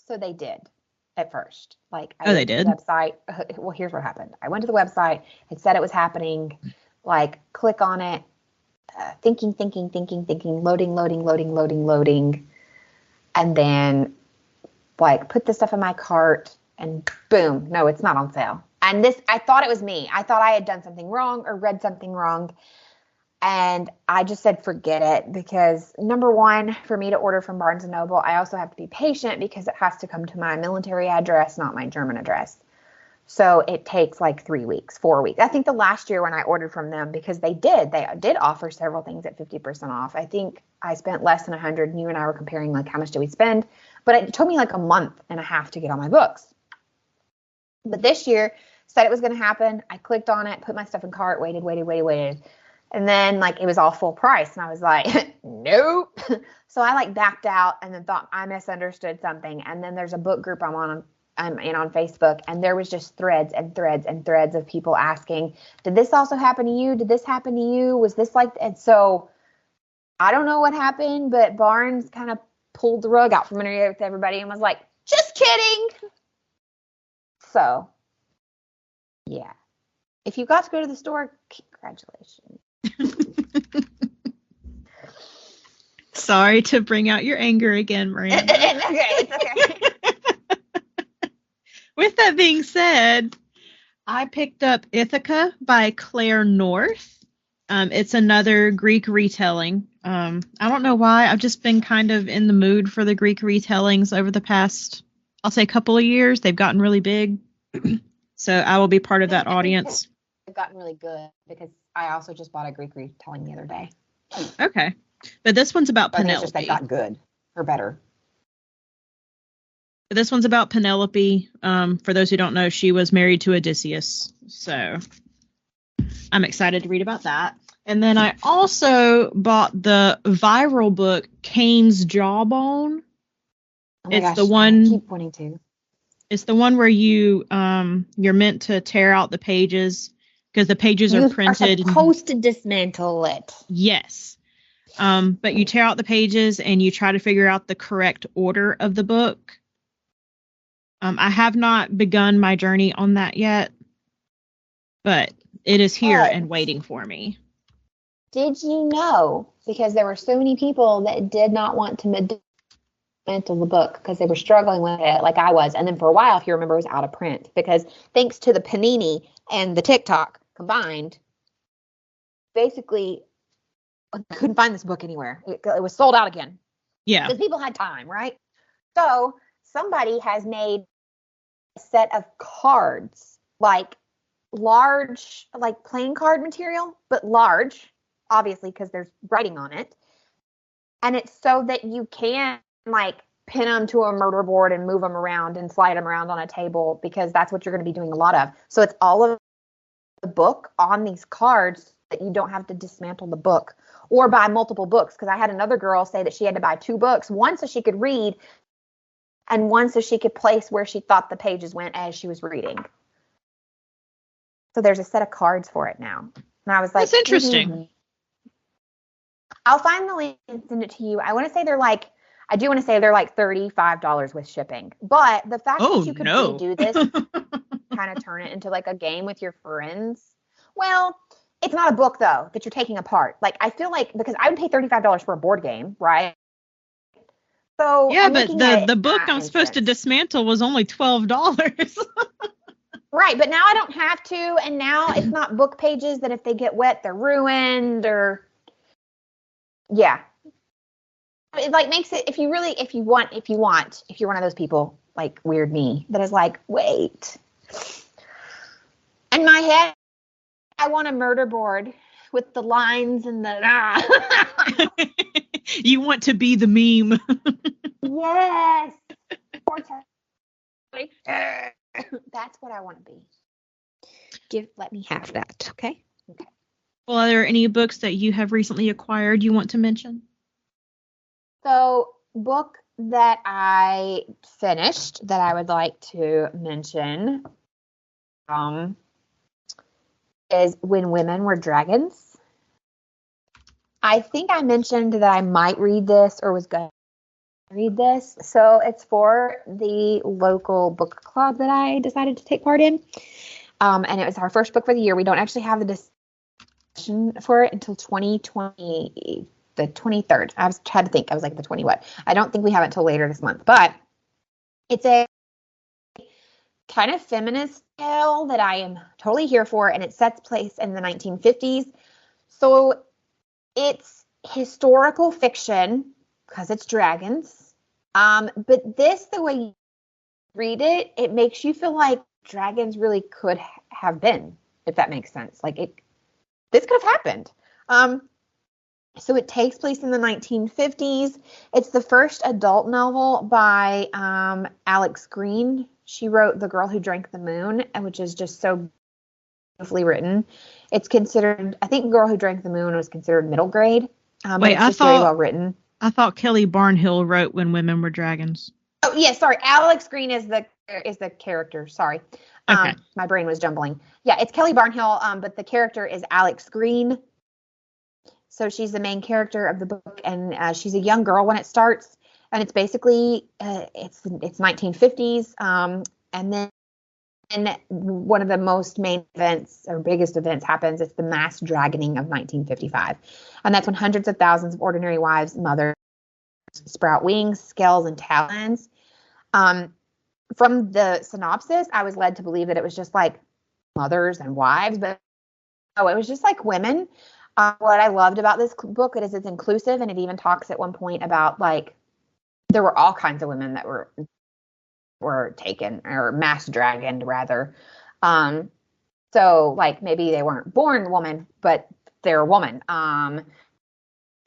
So they did at first. Like, they did? The website. Well, here's what happened. I went to the website. It said it was happening. Like, click on it. Thinking, loading. and then like put the stuff in my cart and boom, no, it's not on sale. And I thought it was me. I thought I had done something wrong or read something wrong. And I just said, forget it, because number one, for me to order from Barnes & Noble, I also have to be patient because it has to come to my military address, not my German address. So it takes like 3 weeks, 4 weeks. I think the last year when I ordered from them, because they did offer several things at 50% off. I think I spent less than $100, and you and I were comparing like how much did we spend, but it took me like a month and a half to get all my books. But this year said it was going to happen. I clicked on it, put my stuff in cart, waited. And then like it was all full price. And I was like, nope. So I like backed out and then thought I misunderstood something. And then there's a book group I'm in on Facebook. And there was just threads of people asking, did this also happen to you? Did this happen to you? Was this like, and so I don't know what happened, but Barnes kind of pulled the rug out from underneath everybody and was like, just kidding. So yeah, if you got to go to the store, congratulations. Sorry to bring out your anger again, Miranda. It's okay. With that being said, I picked up Ithaca by Claire North. It's another Greek retelling. I don't know why. I've just been kind of in the mood for the Greek retellings over the past, I'll say, couple of years. They've gotten really big. So I will be part of that audience. They've gotten really good because I also just bought a Greek retelling the other day. Okay. But this one's about Penelope. It's just they got good or better. But this one's about Penelope. For those who don't know, she was married to Odysseus. So I'm excited to read about that. And then I also bought the viral book, Cain's Jawbone. Oh my it's gosh, the one. I keep wanting to. It's the one where you're meant to tear out the pages because the pages are printed. You're supposed to dismantle it. Yes. But you tear out the pages and you try to figure out the correct order of the book. I have not begun my journey on that yet, but it is here and waiting for me. Did you know, because there were so many people that did not want to dismantle the book because they were struggling with it like I was. And then for a while, if you remember, it was out of print because thanks to the Panini and the TikTok combined, basically I couldn't find this book anywhere. It was sold out again. Yeah. Because people had time, right? So somebody has made a set of cards, like large, like playing card material, but large, obviously, because there's writing on it. And it's so that you can like pin them to a murder board and move them around and slide them around on a table because that's what you're going to be doing a lot of. So it's all of the book on these cards that you don't have to dismantle the book or buy multiple books. Because I had another girl say that she had to buy 2 books, one so she could read and one so she could place where she thought the pages went as she was reading. So there's a set of cards for it now. And I was like, that's interesting. Mm-hmm. I'll find the link and send it to you. I want to say they're like $35 with shipping. But the fact that you could redo this, kind of turn it into like a game with your friends. Well, it's not a book though that you're taking apart. Like I feel like because I would pay $35 for a board game, right? So yeah, but the book I'm supposed to dismantle was only $12. Right, but now I don't have to, and now it's not book pages that if they get wet they're ruined or yeah. It like makes it if you're one of those people like weird me that is like, wait. In my head, I want a murder board with the lines and the You want to be the meme. Yes. That's what I want to be. Let me have that, okay? Okay. Well, are there any books that you have recently acquired you want to mention? So, book that I finished that I would like to mention is When Women Were Dragons. I think I mentioned that I might read this or was going to read this. So it's for the local book club that I decided to take part in. And it was our first book for the year. We don't actually have the discussion for it until 2024. the 23rd. I was trying to think. I was like, the 20 what? I don't think we have it till later this month, but it's a kind of feminist tale that I am totally here for, and it sets place in the 1950s. So it's historical fiction because it's dragons. But the way you read it, it makes you feel like dragons really could have been, if that makes sense. Like this could have happened. So it takes place in the 1950s. It's the first adult novel by Alex Green. She wrote The Girl Who Drank the Moon, which is just so beautifully written. It's considered, I think Girl Who Drank the Moon was considered middle grade. Wait, it's very well written. I thought Kelly Barnhill wrote When Women Were Dragons. Oh, yeah, sorry. Alex Green is the character. Sorry. Okay. My brain was jumbling. Yeah, it's Kelly Barnhill, but the character is Alex Green. So she's the main character of the book, and she's a young girl when it starts. And it's basically, it's 1950s. And then one of the most main events or biggest events happens. It's the mass dragoning of 1955. And that's when hundreds of thousands of ordinary wives, mothers, sprout wings, scales, and talons. From the synopsis, I was led to believe that it was just like mothers and wives, but no, it was just like women. What I loved about this book is it's inclusive, and it even talks at one point about like there were all kinds of women that were taken or mass dragoned rather. So like maybe they weren't born woman, but they're a woman.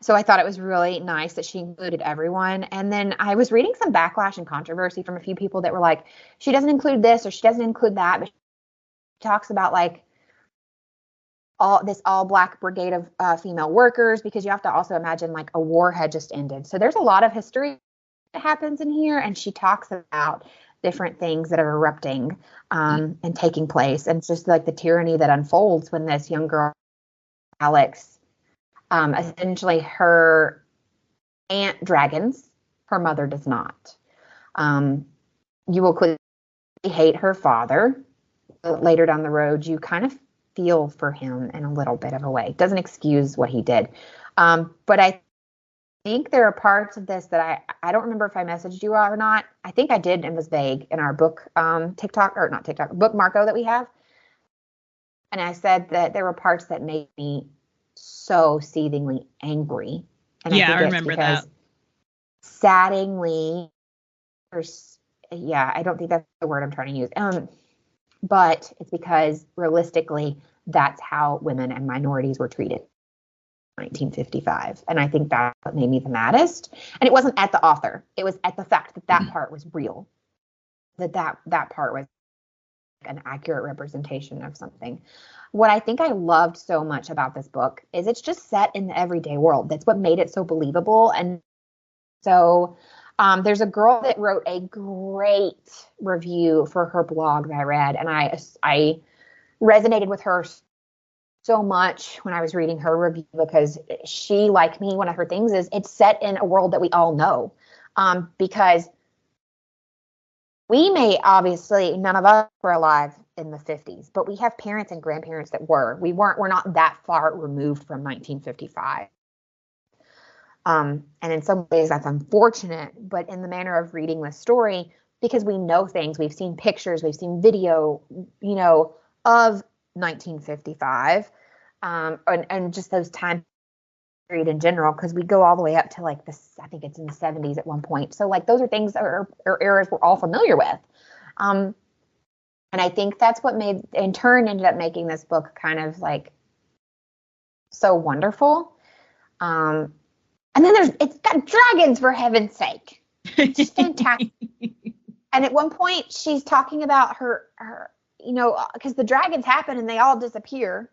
So I thought it was really nice that she included everyone. And then I was reading some backlash and controversy from a few people that were like, she doesn't include this or she doesn't include that, but she talks about like all black brigade of female workers, because you have to also imagine like a war had just ended. So there's a lot of history that happens in here, and she talks about different things that are erupting and taking place. And it's just like the tyranny that unfolds when this young girl, Alex, essentially her aunt dragons, her mother does not. You will quickly hate her father. Later down the road, you kind of feel for him in a little bit of a way. It doesn't excuse what he did. But I think there are parts of this that I don't remember if I messaged you or not. I think I did and was vague in our book book Marco that we have. And I said that there were parts that made me so seethingly angry. And I remember that. Saddeningly, I don't think that's the word I'm trying to use. But it's because realistically, that's how women and minorities were treated in 1955. And I think that's what made me the maddest. And it wasn't at the author. It was at the fact that part was real. That part was an accurate representation of something. What I think I loved so much about this book is it's just set in the everyday world. That's what made it so believable. And so there's a girl that wrote a great review for her blog that I read, and I resonated with her so much when I was reading her review, because she, like me, one of her things is it's set in a world that we all know, because we may obviously, none of us were alive in the 50s, but we have parents and grandparents that were. We're not that far removed from 1955. And in some ways that's unfortunate, but in the manner of reading this story, because we know things, we've seen pictures, we've seen video, of 1955, and just those time period in general, because we go all the way up to like this, I think it's in the 70s at one point. So like those are things or eras we're all familiar with. And I think that's what in turn ended up making this book kind of like so wonderful. And then it's got dragons, for heaven's sake. It's just fantastic. And at one point she's talking about her, because the dragons happen and they all disappear.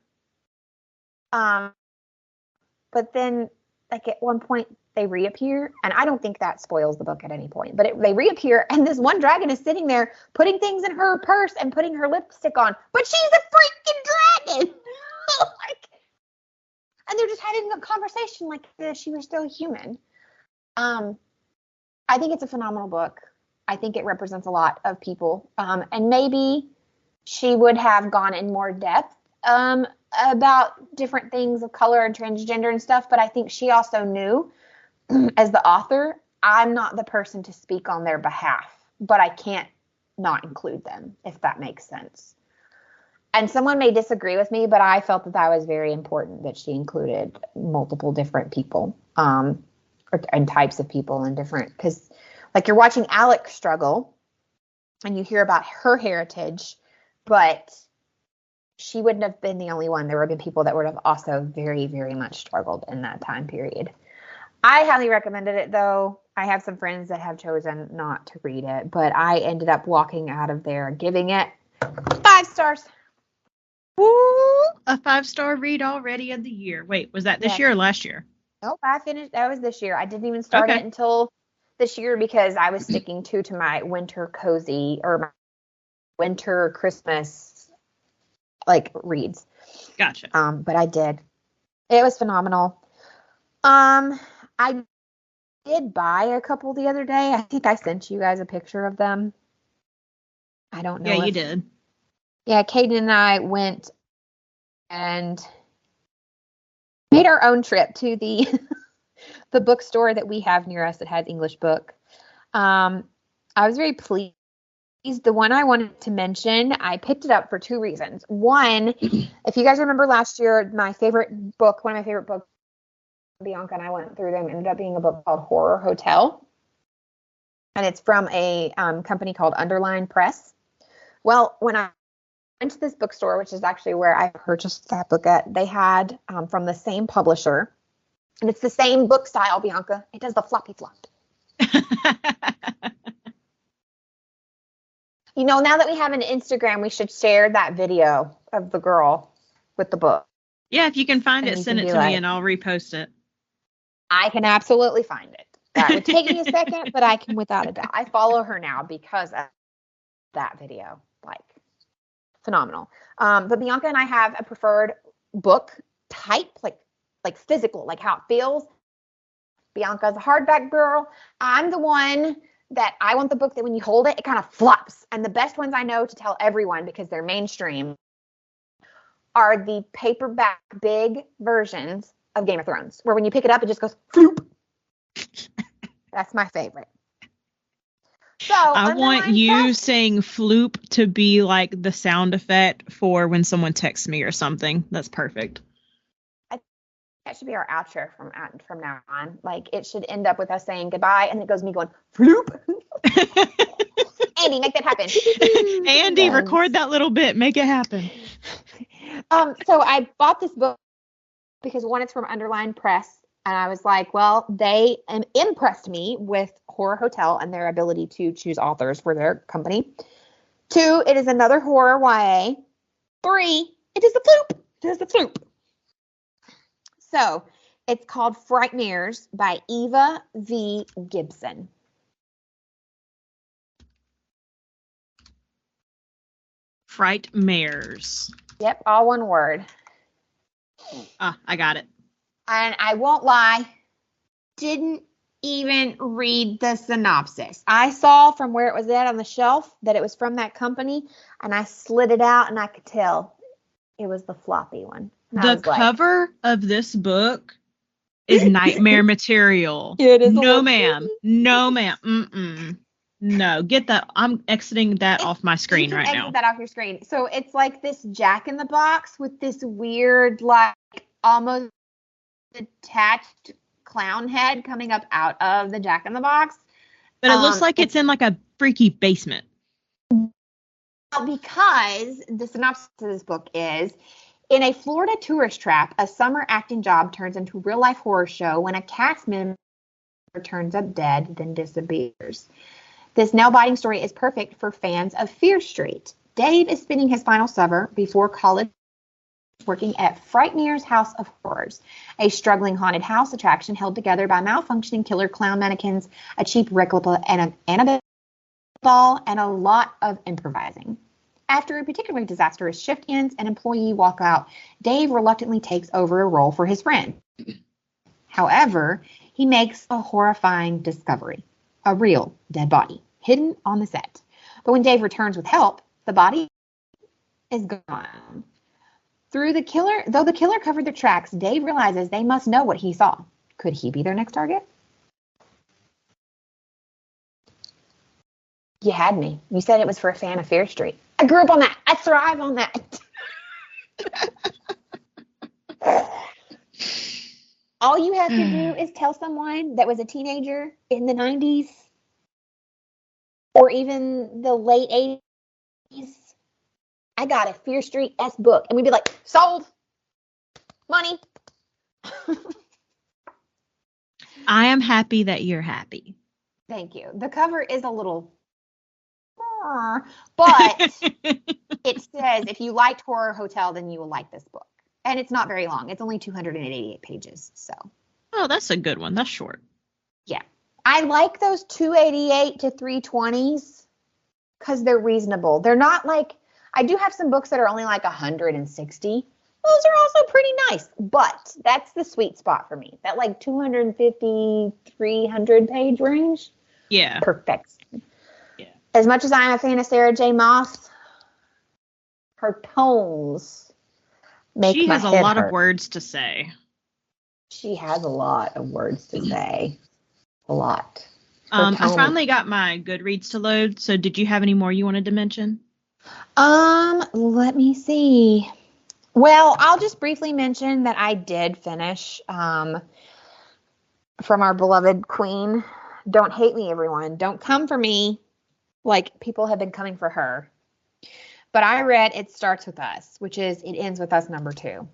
But then like at one point they reappear, and I don't think that spoils the book at any point, but they reappear, and this one dragon is sitting there putting things in her purse and putting her lipstick on, but she's a freaking dragon. And they're just having a conversation like if she was still human. I think it's a phenomenal book. I think it represents a lot of people. And maybe she would have gone in more depth about different things of color and transgender and stuff, but I think she also knew, as the author, I'm not the person to speak on their behalf, but I can't not include them, if that makes sense. And someone may disagree with me, but I felt that was very important that she included multiple different people, and types of people and different, because like you're watching Alex struggle and you hear about her heritage, but she wouldn't have been the only one. There would have been people that would have also very, very much struggled in that time period. I highly recommended it, though. I have some friends that have chosen not to read it, but I ended up walking out of there giving it 5 stars. Woo! A 5-star read already of the year. Wait, was that this year or last year? Nope, I finished. That was this year. I didn't even start it until this year because I was sticking to my winter cozy or my winter Christmas reads. Gotcha. But I did. It was phenomenal. I did buy a couple the other day. I think I sent you guys a picture of them. I don't know. Yeah, you did. Yeah, Kaden and I went and made our own trip to the the bookstore that we have near us that has English book. I was very pleased. The one I wanted to mention, I picked it up for 2 reasons. One, if you guys remember last year, one of my favorite books, Bianca and I went through them, ended up being a book called Horror Hotel. And it's from a company called Underline Press. Well, when I went to this bookstore, which is actually where I purchased that book at, they had from the same publisher. And it's the same book style, Bianca. It does the floppy flop. Now that we have an Instagram, we should share that video of the girl with the book. Yeah, if you can find it, send it to me and I'll repost it. I can absolutely find it. That would take me a second, but I can without a doubt. I follow her now because of that video. Phenomenal. But Bianca and I have a preferred book type, like physical, like how it feels. Bianca's a hardback girl. I'm the one that I want the book that when you hold it, it kind of flops. And the best ones I know to tell everyone, because they're mainstream, are the paperback big versions of Game of Thrones, where when you pick it up, it just goes floop. That's my favorite. So I want you saying floop to be like the sound effect for when someone texts me or something. That's perfect. That should be our outro from now on. It should end up with us saying goodbye, and it goes me going floop. Andy, make that happen. Andy, record that little bit. Make it happen. So I bought this book because one, it's from Underline Press, and I was like, well, they impressed me with Horror Hotel and their ability to choose authors for their company. 2, it is another horror YA. 3, it is the floop. It is the floop. So it's called Frightmares by Eva V. Gibson. Frightmares. Yep, all one word. I got it. And I won't lie, didn't even read the synopsis. I saw from where it was at on the shelf that it was from that company, and I slid it out, and I could tell it was the floppy one. The cover of this book is nightmare material. It is. No, ma'am. No, ma'am. Mm-mm. No, get that. I'm exiting that off my screen right now. Exit that off your screen. So it's like this Jack in the Box with this weird, almost detached clown head coming up out of the Jack in the Box. But it looks like it's in a freaky basement. Because the synopsis of this book is, in a Florida tourist trap, a summer acting job turns into a real-life horror show when a cast member turns up dead, then disappears. This nail-biting story is perfect for fans of Fear Street. Dave is spending his final summer before college working at Frightmares House of Horrors, a struggling haunted house attraction held together by malfunctioning killer clown mannequins, a cheap replica, and an Annabelle doll, and a lot of improvising. After a particularly disastrous shift ends and employee walkout, Dave reluctantly takes over a role for his friend. However, he makes a horrifying discovery. A real dead body, hidden on the set. But when Dave returns with help, the body is gone. Though the killer covered their tracks, Dave realizes they must know what he saw. Could he be their next target? You had me. You said it was for a fan of Fear Street. I grew up on that. I thrive on that. All you have to do is tell someone that was a teenager in the 90s or even the late 80s, I got a Fear Street S book. And we'd be like, sold. Money. I am happy that you're happy. Thank you. The cover is a little, but it says, if you liked Horror Hotel, then you will like this book. And it's not very long. It's only 288 pages. So. Oh, that's a good one. That's short. Yeah. I like those 288 to 320s because they're reasonable. They're not like, I do have some books that are only like 160. Those are also pretty nice, but that's the sweet spot for me. That like 250, 300 page range. Yeah. Perfect. Yeah. As much as I'm a fan of Sarah J. Maas, her tones make She my has a head lot hurt. of words to say. She has a lot of words to say. A lot. I finally got my Goodreads to load. So did you have any more you wanted to mention? Let me see. Well, I'll just briefly mention that I did finish from our beloved queen. Don't hate me, everyone. Don't come for me like people have been coming for her. But I read It Starts With Us, which is It Ends With Us #2.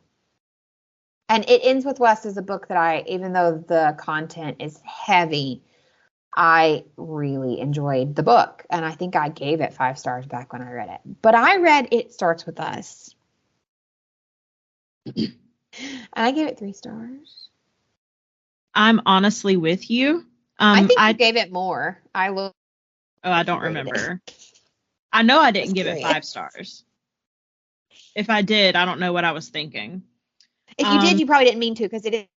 And It Ends With Us is a book that even though the content is heavy, I really enjoyed the book. And I think I gave it 5 stars back when I read it. But I read It Starts With Us. And I gave it 3 stars. I'm honestly with you. I think I gave it more. I don't remember. I know I didn't give it 5 stars. If I did, I don't know what I was thinking. If you did, you probably didn't mean to, because it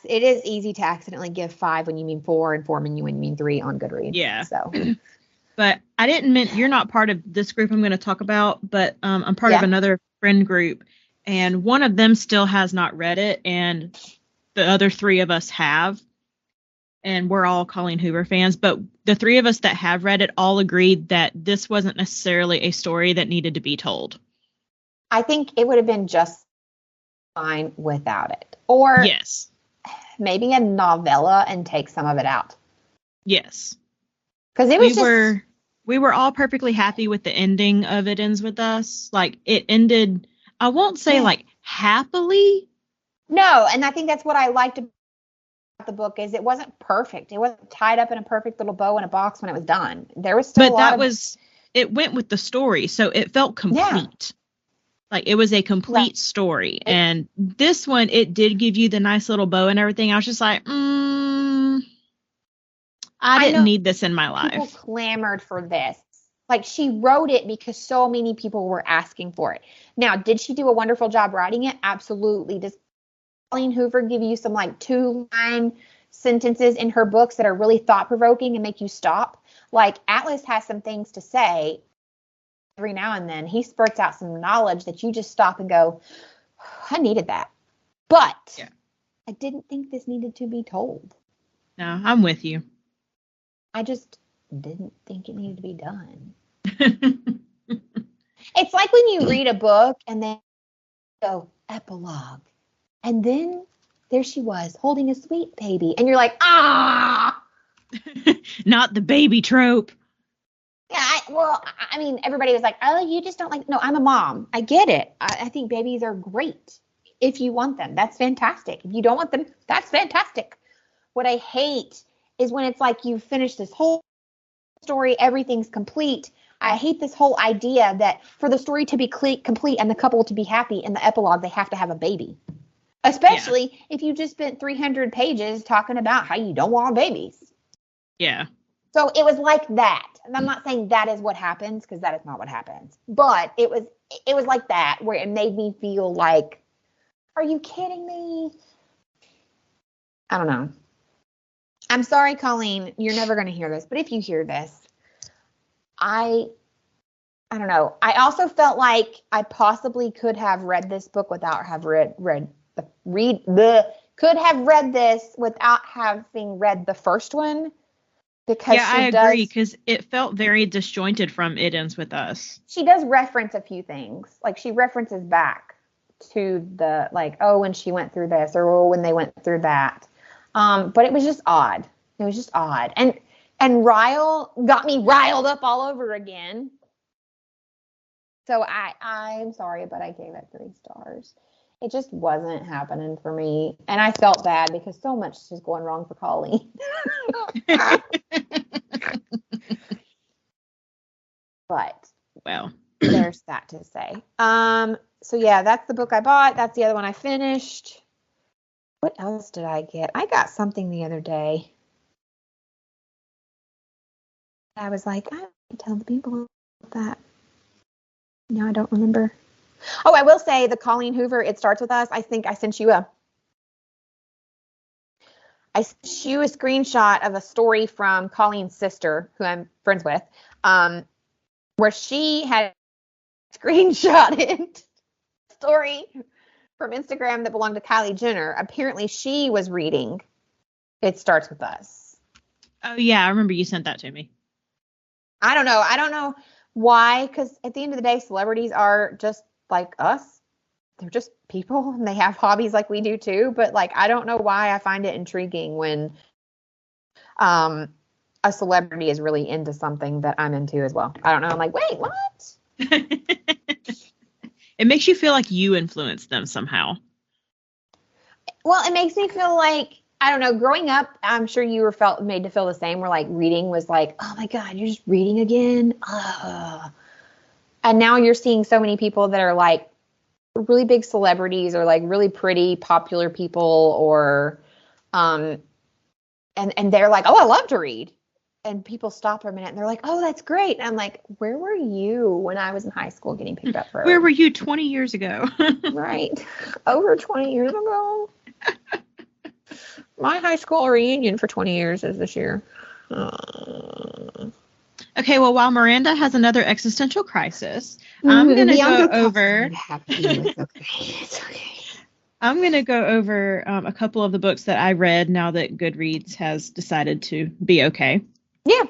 is easy to accidentally give 5 when you mean 4 and 4 when you mean 3 on Goodreads. Yeah. So, but I didn't mean, you're not part of this group I'm going to talk about, but I'm part of another friend group, and one of them still has not read it, and the other 3 of us have, and we're all Colleen Hoover fans. But the 3 of us that have read it all agreed that this wasn't necessarily a story that needed to be told. I think it would have been just fine without it. Or yes, maybe a novella and take some of it out. Yes. Because it was we were all perfectly happy with the ending of It Ends With Us. Like, it ended, I won't say like happily. No, and I think that's what I liked about the book, is it wasn't perfect. It wasn't tied up in a perfect little bow in a box when it was done. There was still it went with the story, so it felt complete. Yeah. Like, it was a complete story. And this one, it did give you the nice little bow and everything. I was just like, I didn't need this in my life. People clamored for this. Like, she wrote it because so many people were asking for it. Now, did she do a wonderful job writing it? Absolutely. Does Colleen Hoover give you some like 2-line sentences in her books that are really thought-provoking and make you stop? Like, Atlas has some things to say. Every now and then he spurts out some knowledge that you just stop and go, I needed that. But I didn't think this needed to be told. No, I'm with you. I just didn't think it needed to be done. It's like when you read a book and then go, epilogue. And then there she was holding a sweet baby. And you're like, ah! Not the baby trope. Yeah, I mean, everybody was like, oh, you just don't like, no, I'm a mom. I get it. I think babies are great. If you want them, that's fantastic. If you don't want them, that's fantastic. What I hate is when it's like you finish this whole story, everything's complete. I hate this whole idea that for the story to be complete and the couple to be happy in the epilogue, they have to have a baby. Especially if you just spent 300 pages talking about how you don't want babies. Yeah. So it was like that. And I'm not saying that is what happens, because that is not what happens. But it was like that, where it made me feel like, are you kidding me? I don't know. I'm sorry, Colleen, you're never going to hear this. But if you hear this, I I don't know. I also felt like I possibly could have read this book without could have read this without having read the first one, because I agree, because it felt very disjointed from It Ends With Us. She does reference a few things. Like, she references back to the, like, oh, when she went through this, or oh, when they went through that. But it was just odd. It was just odd. And Ryle got me riled up all over again. So I'm sorry, but I gave it 3 stars. It just wasn't happening for me. And I felt bad because so much is going wrong for Colleen. But, well, there's that to say. So yeah, that's the book I bought. That's the other one I finished. What else did I get? I got something the other day. I was like, I didn't tell the people that. No, I don't remember. Oh, I will say the Colleen Hoover, It Starts With Us. I think I sent you a screenshot of a story from Colleen's sister, who I'm friends with, where she had screenshotted a story from Instagram that belonged to Kylie Jenner. Apparently, she was reading It Starts With Us. Oh, yeah, I remember you sent that to me. I don't know why, because at the end of the day, celebrities are just like us. They're just people, and they have hobbies like we do too. But like, I don't know why I find it intriguing when a celebrity is really into something that I'm into as well. I don't know. I'm like, wait, what? It makes you feel like you influenced them somehow. Well, it makes me feel like, I don't know, growing up, I'm sure you were made to feel the same, where like reading was like, oh my God, you're just reading again. And now you're seeing so many people that are like really big celebrities, or like really pretty popular people, or and they're like, oh, I love to read. And people stop for a minute and they're like, oh, that's great. And I'm like, where were you when I was in high school getting picked up for? Where were you 20 years ago? Right. Over 20 years ago. My high school reunion for 20 years is this year. Okay, well, while Miranda has another existential crisis, I'm going to go over... It's okay. I'm going to go over a couple of the books that I read now that Goodreads has decided to be okay. Yeah.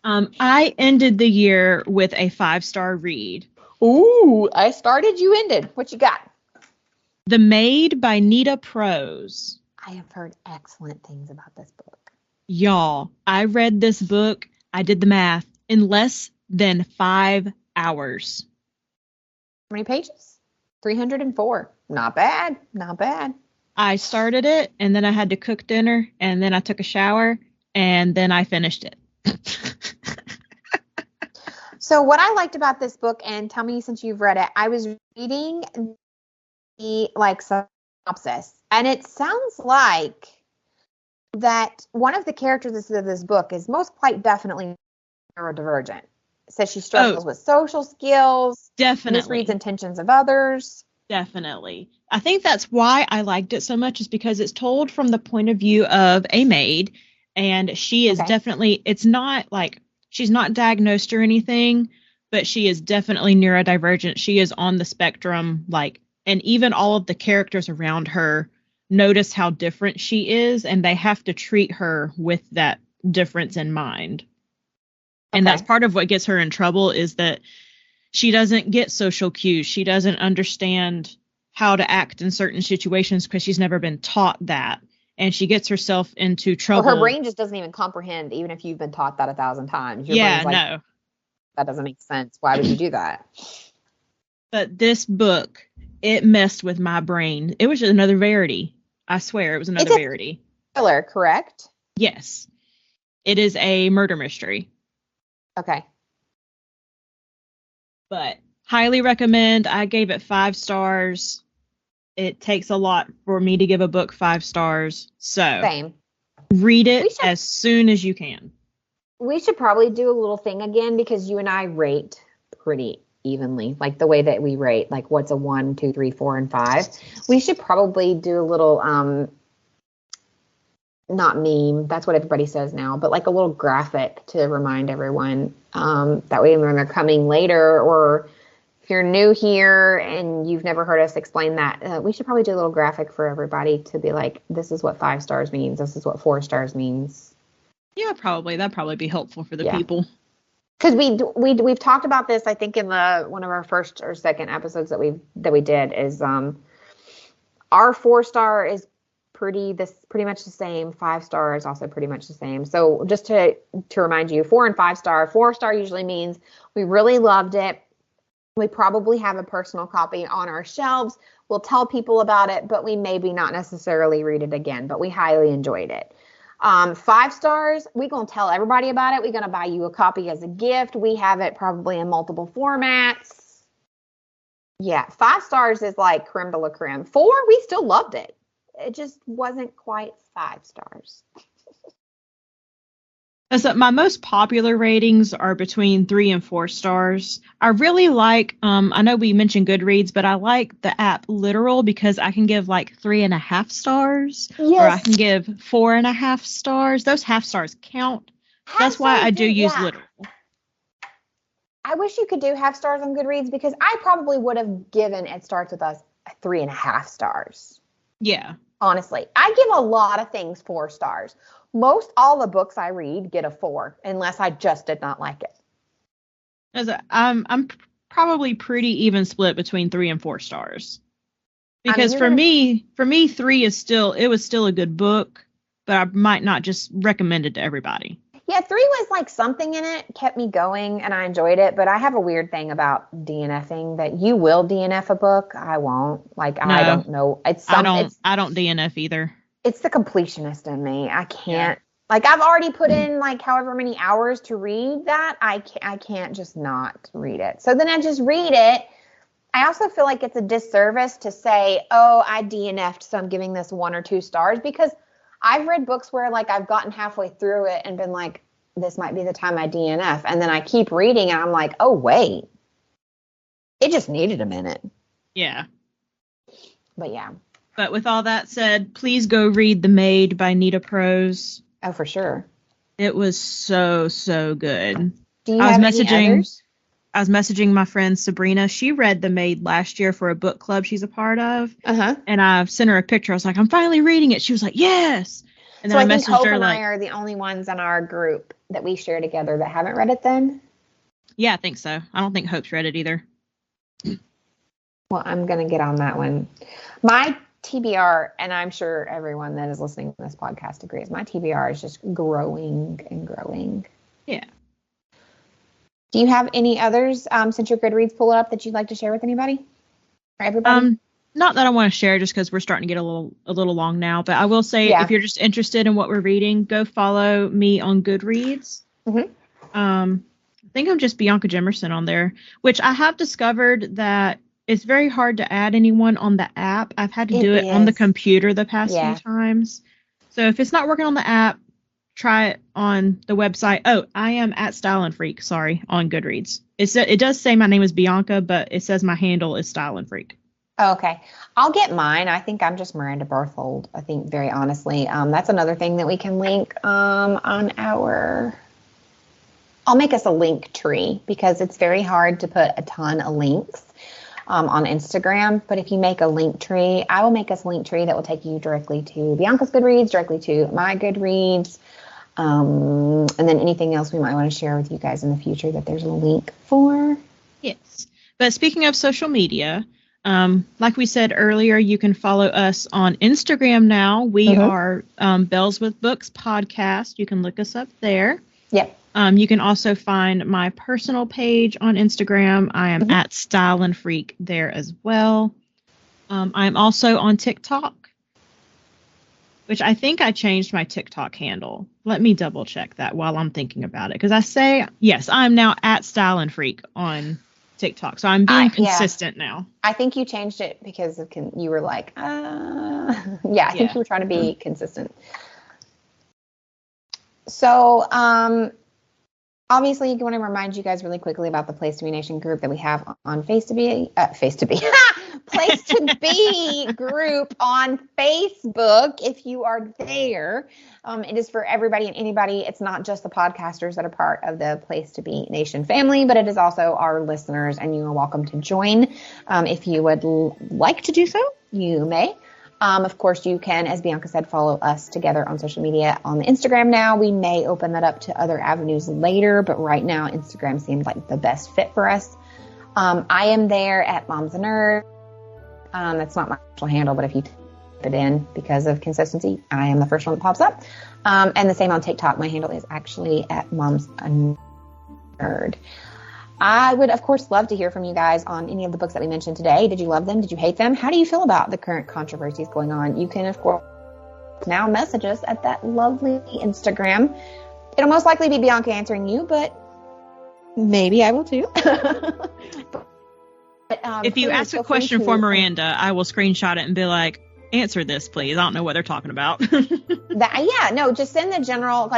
I ended the year with a 5-star read. Ooh, I started, you ended. What you got? The Maid by Nita Prose. I have heard excellent things about this book. Y'all, I read this book, I did the math, in less than 5 hours. How many pages? 304. Not bad. Not bad. I started it, and then I had to cook dinner, and then I took a shower, and then I finished it. So what I liked about this book, and tell me since you've read it, I was reading the synopsis, and it sounds like that one of the characters of this book is most quite definitely neurodivergent. Says she struggles with social skills, definitely misreads intentions of others. Definitely. I think that's why I liked it so much, is because it's told from the point of view of a maid, and she is definitely, it's not like she's not diagnosed or anything, but she is definitely neurodivergent. She is on the spectrum, like, and even all of the characters around her notice how different she is, and they have to treat her with that difference in mind. And that's part of what gets her in trouble, is that she doesn't get social cues. She doesn't understand how to act in certain situations because she's never been taught that. And she gets herself into trouble. Well, her brain just doesn't even comprehend, even if you've been taught that 1,000 times. Your brain's like, no. That doesn't make sense. Why would you do that? But this book, it messed with my brain. It was just another Verity. I swear it was another Verity. Thriller, correct? Yes. It is a murder mystery. Okay. But highly recommend. I gave it 5 stars. It takes a lot for me to give a book 5 stars. So same. Read it as soon as you can. We should probably do a little thing again, because you and I rate pretty evenly, like the way that we rate, like what's a 1, 2, 3, 4, and 5. We should probably do a little not meme, that's what everybody says now, but like a little graphic to remind everyone. That way when they're coming later, or if you're new here and you've never heard us explain that, we should probably do a little graphic for everybody to be like, this is what 5 stars means. This is what 4 stars means. Yeah, probably. That'd probably be helpful for the people. Because we've talked about this, I think, in one of our first or second episodes that we did, is our 4-star is pretty much the same. 5-star is also pretty much the same. So just to remind you, 4 and 5-star. 4-star usually means we really loved it. We probably have a personal copy on our shelves. We'll tell people about it, but we maybe not necessarily read it again, but we highly enjoyed it. 5 stars, we're going to tell everybody about it. We're going to buy you a copy as a gift. We have it probably in multiple formats. Yeah, 5 stars is like creme de la creme. 4, we still loved it. It just wasn't quite 5 stars. So my most popular ratings are between 3 and 4 stars. I really like, I know we mentioned Goodreads, but I like the app Literal because I can give like 3.5 stars, or I can give 4.5 stars. Those half stars count. That's why I do use Literal. I wish you could do half stars on Goodreads, because I probably would have given It Starts With Us 3.5 stars. Yeah. Honestly, I give a lot of things 4 stars. Most all the books I read get a 4, unless I just did not like it. I'm probably pretty even split between 3 and 4 stars. Because for me, 3 was still a good book, but I might not just recommend it to everybody. Yeah, 3 was like something in it, kept me going, and I enjoyed it. But I have a weird thing about DNFing, that you will DNF a book. I won't. Like, no, I don't know. I don't DNF either. It's the completionist in me. I can't. Like, I've already put in like however many hours to read that. I can't just not read it. So then I just read it. I also feel like it's a disservice to say, oh, I DNF'd, so I'm giving this 1 or 2 stars, because I've read books where like I've gotten halfway through it and been like, this might be the time I DNF. And then I keep reading and I'm like, oh, wait, it just needed a minute. Yeah. But yeah. But with all that said, please go read The Maid by Nita Prose. Oh, for sure. It was so, so good. Do you have any others? I was messaging my friend Sabrina. She read The Maid last year for a book club she's a part of. Uh-huh. And I sent her a picture. I was like, I'm finally reading it. She was like, yes. And then I think Hope and I are the only ones in our group that we share together that haven't read it then. Yeah, I think so. I don't think Hope's read it either. Well, I'm going to get on that one. My TBR, and I'm sure everyone that is listening to this podcast agrees, my TBR is just growing and growing. Yeah. Do you have any others, since your Goodreads pull up, that you'd like to share with anybody or everybody? Not that I want to share, just because we're starting to get a little long now. But I will say, if you're just interested in what we're reading, go follow me on Goodreads. Mm-hmm. I think I'm just Bianca Jemerson on there, which I have discovered that it's very hard to add anyone on the app. I've had to do it on the computer the past few times. So if it's not working on the app, try it on the website. Oh, I am at Style and Freak, on Goodreads. It does say my name is Bianca, but it says my handle is Style and Freak. Oh, okay. I'll get mine. I think I'm just Miranda Berthold, I think, very honestly. That's another thing that we can link on our... I'll make us a link tree, because it's very hard to put a ton of links on Instagram. But if you make a link tree, I will make us a link tree that will take you directly to Bianca's Goodreads, directly to my Goodreads, and then anything else we might want to share with you guys in the future that there's a link for. Yes. But speaking of social media, like we said earlier, you can follow us on Instagram now. We are Bells with Books podcast. You can look us up there. Yep. You can also find my personal page on Instagram. I am at Style and Freak there as well. I'm also on TikTok, which I think I changed my TikTok handle. Let me double check that while I'm thinking about it. Because I say, yes, I'm now at Style and Freak on TikTok. So I'm being consistent now. I think you changed it because you were like, I think you were trying to be consistent. So, obviously, I want to remind you guys really quickly about the Place to Be Nation group that we have on Place to Be Place to Be group on Facebook. If you are there, it is for everybody and anybody. It's not just the podcasters that are part of the Place to Be Nation family, but it is also our listeners, and you are welcome to join. If you would like to do so, you may. Of course, you can, as Bianca said, follow us together on social media on the Instagram now. We may open that up to other avenues later, but right now Instagram seems like the best fit for us. I am there at Mom's a Nerd. That's not my actual handle, but if you type it in because of consistency, I am the first one that pops up. And the same on TikTok. My handle is actually at Mom's a Nerd. I would, of course, love to hear from you guys on any of the books that we mentioned today. Did you love them? Did you hate them? How do you feel about the current controversies going on? You can, of course, now message us at that lovely Instagram. It'll most likely be Bianca answering you, but maybe I will too. If you ask a question for Miranda, I will screenshot it and be like, answer this, please. I don't know what they're talking about. Just send the general,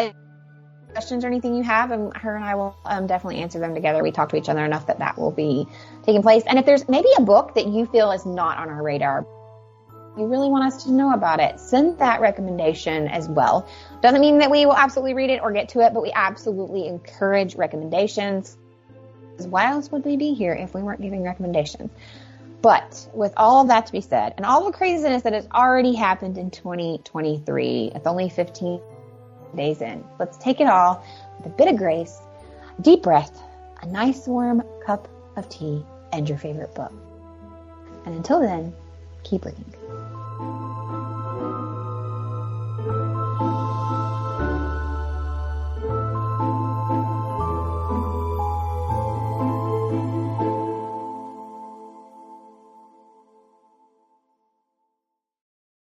questions or anything you have, and her and I will definitely answer them together. We talk to each other enough that will be taking place. And if there's maybe a book that you feel is not on our radar, you really want us to know about it, send that recommendation as well. Doesn't mean that we will absolutely read it or get to it, but we absolutely encourage recommendations. Why else would we be here if we weren't giving recommendations? But with all of that to be said, and all the craziness that has already happened in 2023, it's only 15 days in. Let's take it all with a bit of grace, a deep breath, a nice warm cup of tea, and your favorite book. And until then, keep reading.